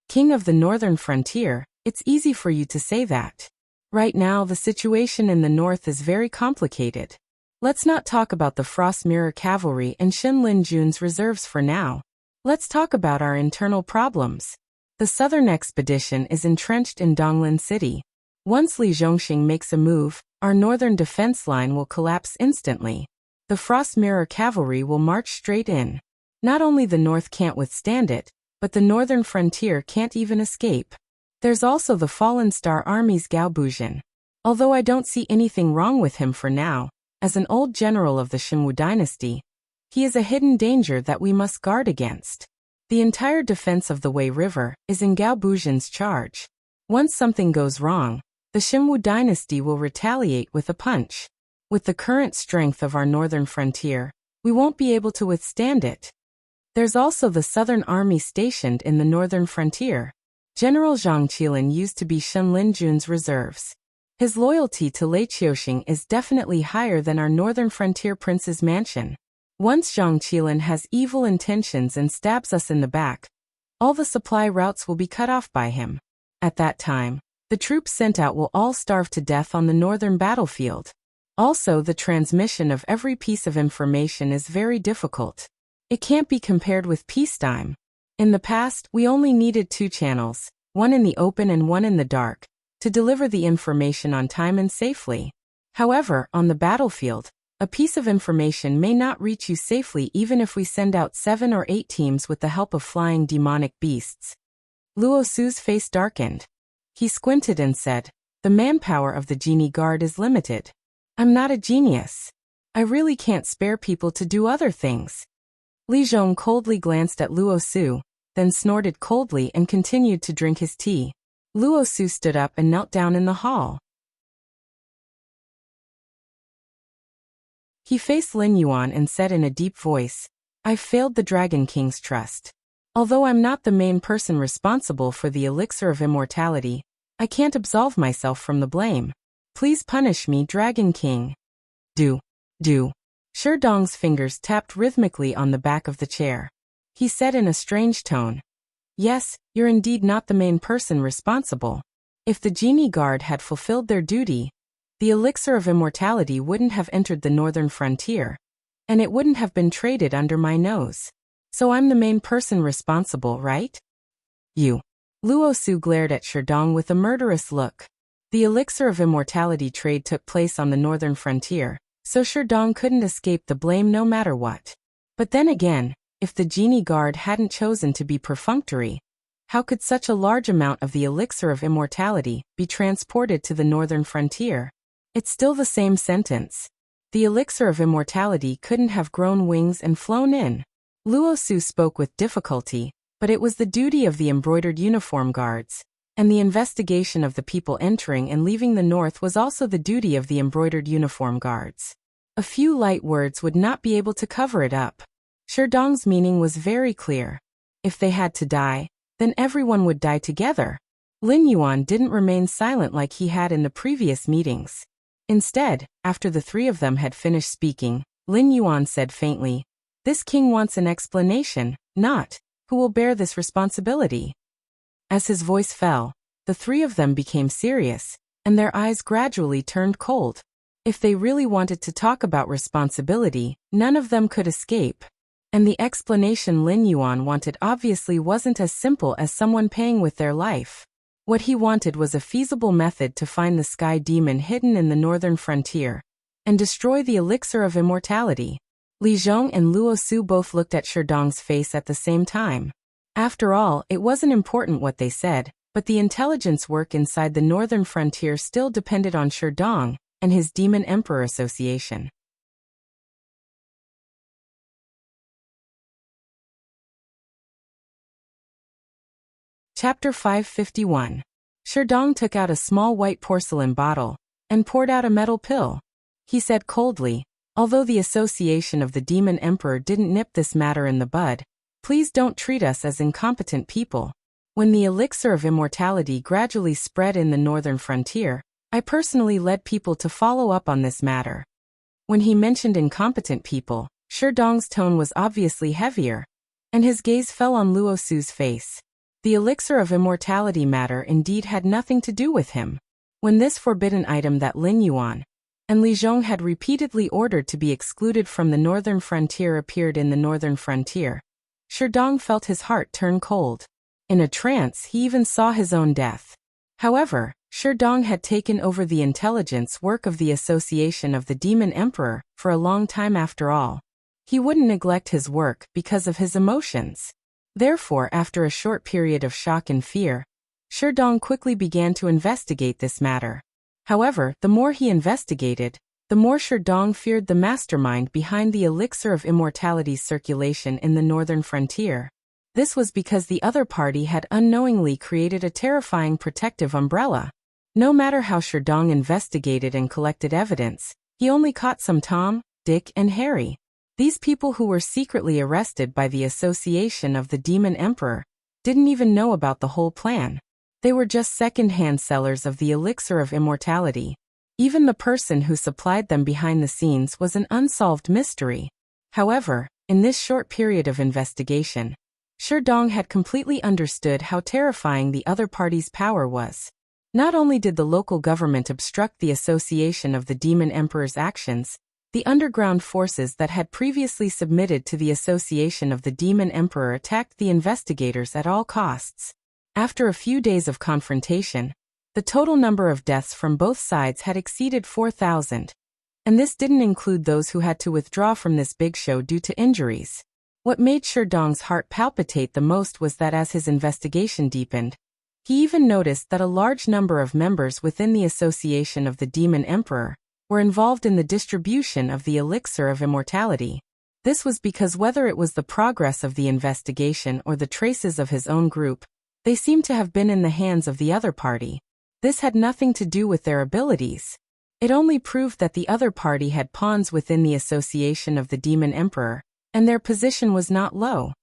"King of the northern frontier, it's easy for you to say that. Right now the situation in the north is very complicated. Let's not talk about the Frost Mirror Cavalry and Shinlin Jun's reserves for now. Let's talk about our internal problems. The southern expedition is entrenched in Donglin City. Once Li Zhongxing makes a move, our northern defense line will collapse instantly. The Frost Mirror Cavalry will march straight in. Not only the north can't withstand it, but the northern frontier can't even escape. There's also the Fallen Star Army's Gao Buzhen. Although I don't see anything wrong with him for now, as an old general of the Shimwu dynasty, he is a hidden danger that we must guard against. The entire defense of the Wei River is in Gao Buzhen's charge. Once something goes wrong, the Shimwu dynasty will retaliate with a punch. With the current strength of our northern frontier, we won't be able to withstand it. There's also the southern army stationed in the northern frontier. General Zhang Qilin used to be Shenlin Jun's reserves. His loyalty to Lei Qiuxing is definitely higher than our northern frontier prince's mansion. Once Zhang Qilin has evil intentions and stabs us in the back, all the supply routes will be cut off by him. At that time, the troops sent out will all starve to death on the northern battlefield. Also, the transmission of every piece of information is very difficult. It can't be compared with peacetime. In the past, we only needed 2 channels, one in the open and one in the dark, to deliver the information on time and safely. However, on the battlefield, a piece of information may not reach you safely even if we send out 7 or 8 teams with the help of flying demonic beasts. Luo Su's face darkened. He squinted and said, "The manpower of the genie guard is limited. I'm not a genius. I really can't spare people to do other things." Li Zhong coldly glanced at Luo Su, then snorted coldly and continued to drink his tea. Luo Su stood up and knelt down in the hall. He faced Lin Yuan and said in a deep voice, "I've failed the Dragon King's trust. Although I'm not the main person responsible for the elixir of immortality, I can't absolve myself from the blame. Please punish me, Dragon King." Do. Sherdong's fingers tapped rhythmically on the back of the chair. he said in a strange tone. Yes, you're indeed not the main person responsible. If the genie guard had fulfilled their duty, the elixir of immortality wouldn't have entered the northern frontier, and it wouldn't have been traded under my nose. So I'm the main person responsible, right? You. Luo Su glared at Sherdong with a murderous look. The elixir of immortality trade took place on the northern frontier, so Sherdong couldn't escape the blame no matter what. But then again, if the genie guard hadn't chosen to be perfunctory, how could such a large amount of the elixir of immortality be transported to the northern frontier? It's still the same sentence. The elixir of immortality couldn't have grown wings and flown in. Luo Su spoke with difficulty, but it was the duty of the embroidered uniform guards, and the investigation of the people entering and leaving the north was also the duty of the embroidered uniform guards. A few light words would not be able to cover it up. Sherdong's meaning was very clear. If they had to die, then everyone would die together. Lin Yuan didn't remain silent like he had in the previous meetings. Instead, after the three of them had finished speaking, Lin Yuan said faintly, "This king wants an explanation, not, who will bear this responsibility?" As his voice fell, the three of them became serious, and their eyes gradually turned cold. If they really wanted to talk about responsibility, none of them could escape. And the explanation Lin Yuan wanted obviously wasn't as simple as someone paying with their life. What he wanted was a feasible method to find the sky demon hidden in the northern frontier and destroy the elixir of immortality. Li Zhong and Luo Su both looked at Sherdong's face at the same time. After all, it wasn't important what they said, but the intelligence work inside the northern frontier still depended on Sherdong and his Demon Emperor Association. Chapter 551. Sherdong took out a small white porcelain bottle and poured out a metal pill. He said coldly, "Although the Association of the Demon Emperor didn't nip this matter in the bud, please don't treat us as incompetent people. When the elixir of immortality gradually spread in the northern frontier, I personally led people to follow up on this matter." When he mentioned incompetent people, Sherdong's tone was obviously heavier, and his gaze fell on Luo Su's face. The elixir of immortality matter indeed had nothing to do with him. When this forbidden item that Lin Yuan and Li Zhong had repeatedly ordered to be excluded from the northern frontier appeared in the northern frontier, Sherdong felt his heart turn cold. In a trance, he even saw his own death. However, Sherdong had taken over the intelligence work of the Association of the Demon Emperor for a long time after all. He wouldn't neglect his work because of his emotions. Therefore, after a short period of shock and fear, Sherdong quickly began to investigate this matter. However, the more he investigated, the more Sherdong feared the mastermind behind the elixir of immortality's circulation in the northern frontier. This was because the other party had unknowingly created a terrifying protective umbrella. No matter how Sherdong investigated and collected evidence, he only caught some Tom, Dick, and Harry. These people who were secretly arrested by the Association of the Demon Emperor didn't even know about the whole plan. They were just second-hand sellers of the elixir of immortality. Even the person who supplied them behind the scenes was an unsolved mystery. However, in this short period of investigation, Sherdong had completely understood how terrifying the other party's power was. Not only did the local government obstruct the Association of the Demon Emperor's actions, the underground forces that had previously submitted to the Association of the Demon Emperor attacked the investigators at all costs. After a few days of confrontation, the total number of deaths from both sides had exceeded 4,000. And this didn't include those who had to withdraw from this big show due to injuries. What made Sherdong's heart palpitate the most was that as his investigation deepened, he even noticed that a large number of members within the Association of the Demon Emperor were involved in the distribution of the elixir of immortality. This was because whether it was the progress of the investigation or the traces of his own group, they seemed to have been in the hands of the other party. This had nothing to do with their abilities. It only proved that the other party had pawns within the Association of the Demon Emperor, and their position was not low.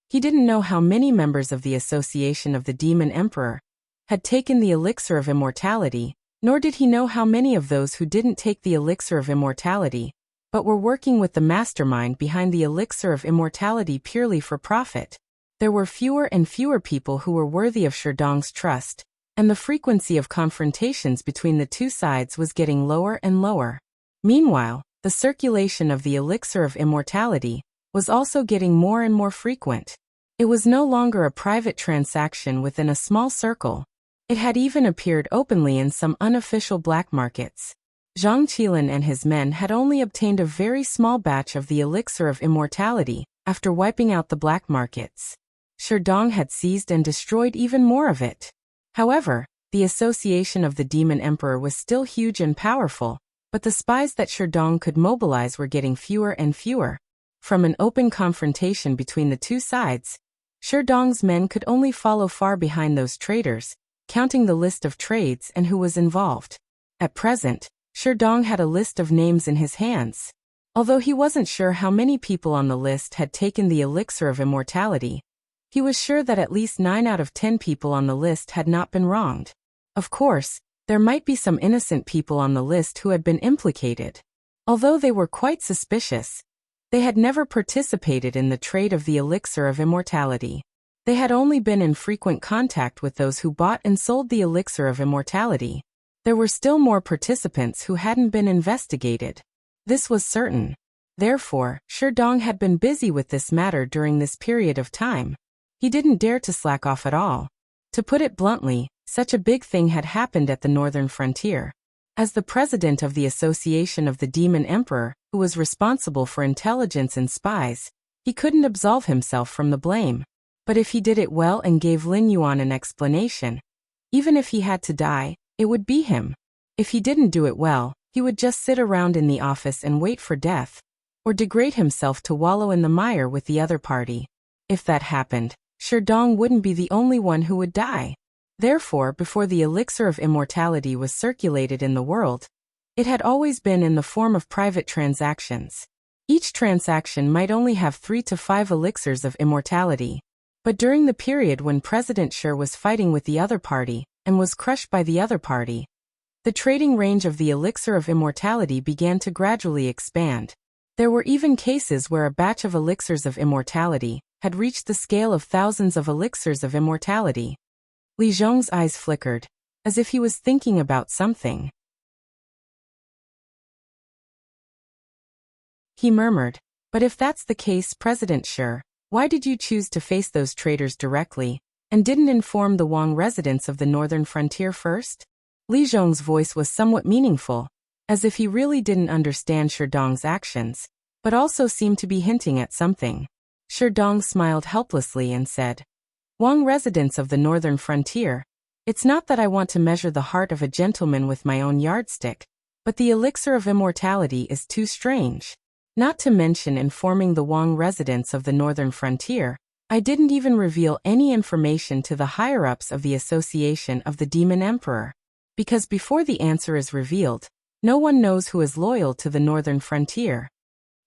He didn't know how many members of the Association of the Demon Emperor had taken the elixir of immortality, nor did he know how many of those who didn't take the elixir of immortality but were working with the mastermind behind the elixir of immortality purely for profit. There were fewer and fewer people who were worthy of Sherdong's trust, and the frequency of confrontations between the two sides was getting lower and lower. Meanwhile, the circulation of the elixir of immortality was also getting more and more frequent. It was no longer a private transaction within a small circle. It had even appeared openly in some unofficial black markets. Zhang Qilin and his men had only obtained a very small batch of the elixir of immortality after wiping out the black markets. Sherdong had seized and destroyed even more of it. However, the association of the Demon Emperor was still huge and powerful, but the spies that Sherdong could mobilize were getting fewer and fewer. From an open confrontation between the two sides, Sherdong's men could only follow far behind those traders, counting the list of trades and who was involved. At present, Sherdong had a list of names in his hands. Although he wasn't sure how many people on the list had taken the elixir of immortality, he was sure that at least 9 out of 10 people on the list had not been wronged. Of course, there might be some innocent people on the list who had been implicated. Although they were quite suspicious, they had never participated in the trade of the elixir of immortality. They had only been in frequent contact with those who bought and sold the elixir of immortality. There were still more participants who hadn't been investigated. This was certain. Therefore, Sherdong had been busy with this matter during this period of time. He didn't dare to slack off at all. To put it bluntly, such a big thing had happened at the northern frontier. As the president of the Association of the Demon Emperor, who was responsible for intelligence and spies, he couldn't absolve himself from the blame. But if he did it well and gave Lin Yuan an explanation, even if he had to die, it would be him. If he didn't do it well, he would just sit around in the office and wait for death, or degrade himself to wallow in the mire with the other party. If that happened, Sherdong wouldn't be the only one who would die. Therefore, before the elixir of immortality was circulated in the world, it had always been in the form of private transactions. Each transaction might only have 3 to 5 elixirs of immortality. But during the period when President Shi was fighting with the other party, and was crushed by the other party, the trading range of the elixir of immortality began to gradually expand. There were even cases where a batch of elixirs of immortality had reached the scale of thousands of elixirs of immortality. Li Zhong's eyes flickered, as if he was thinking about something. He murmured, "But if that's the case, President Shi, why did you choose to face those traders directly, and didn't inform the Wang residents of the northern frontier first?" Li Zhong's voice was somewhat meaningful, as if he really didn't understand Sherdong's actions, but also seemed to be hinting at something. Sherdong smiled helplessly and said, "Wang residents of the northern frontier, it's not that I want to measure the heart of a gentleman with my own yardstick, but the elixir of immortality is too strange. Not to mention informing the Wang residents of the northern frontier, I didn't even reveal any information to the higher-ups of the Association of the Demon Emperor. Because before the answer is revealed, no one knows who is loyal to the northern frontier."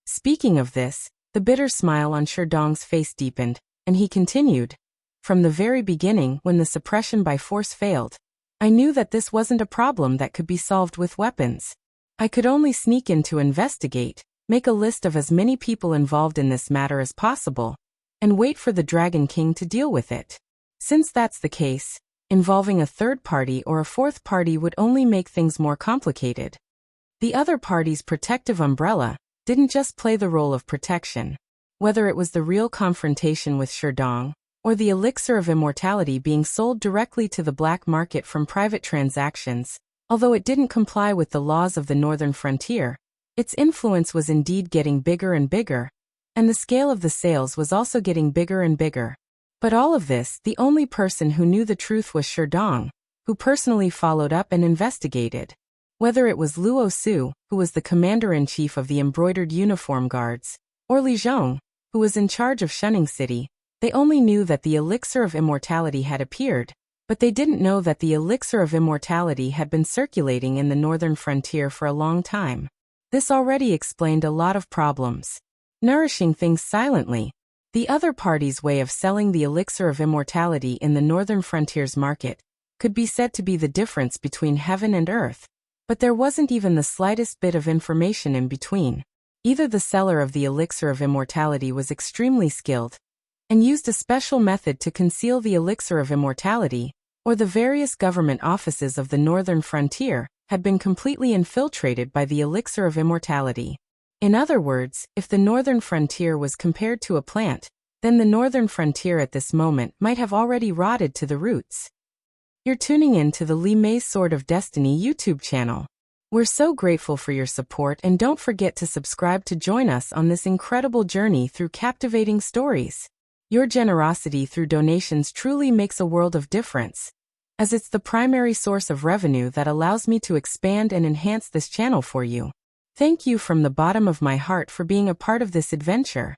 Speaking of this, the bitter smile on Sherdong's face deepened, and he continued, "From the very beginning, when the suppression by force failed, I knew that this wasn't a problem that could be solved with weapons. I could only sneak in to investigate, make a list of as many people involved in this matter as possible, and wait for the Dragon King to deal with it. Since that's the case, involving a third party or a fourth party would only make things more complicated. The other party's protective umbrella didn't just play the role of protection. Whether it was the real confrontation with Sherdong, or the elixir of immortality being sold directly to the black market from private transactions, although it didn't comply with the laws of the northern frontier, its influence was indeed getting bigger and bigger, and the scale of the sales was also getting bigger and bigger. But all of this, the only person who knew the truth was Sherdong, who personally followed up and investigated. Whether it was Luo Su, who was the commander-in-chief of the embroidered uniform guards, or Li Zhong, who was in charge of Shunning City, they only knew that the elixir of immortality had appeared, but they didn't know that the elixir of immortality had been circulating in the northern frontier for a long time. This already explained a lot of problems. Nourishing things silently, the other party's way of selling the elixir of immortality in the northern frontier's market could be said to be the difference between heaven and earth, but there wasn't even the slightest bit of information in between. Either the seller of the elixir of immortality was extremely skilled and used a special method to conceal the elixir of immortality, or the various government offices of the northern frontier had been completely infiltrated by the elixir of immortality. In other words, if the northern frontier was compared to a plant, then the northern frontier at this moment might have already rotted to the roots. You're tuning in to the Li Mei's Sword of Destiny YouTube channel. We're so grateful for your support, and don't forget to subscribe to join us on this incredible journey through captivating stories. Your generosity through donations truly makes a world of difference, as it's the primary source of revenue that allows me to expand and enhance this channel for you. Thank you from the bottom of my heart for being a part of this adventure.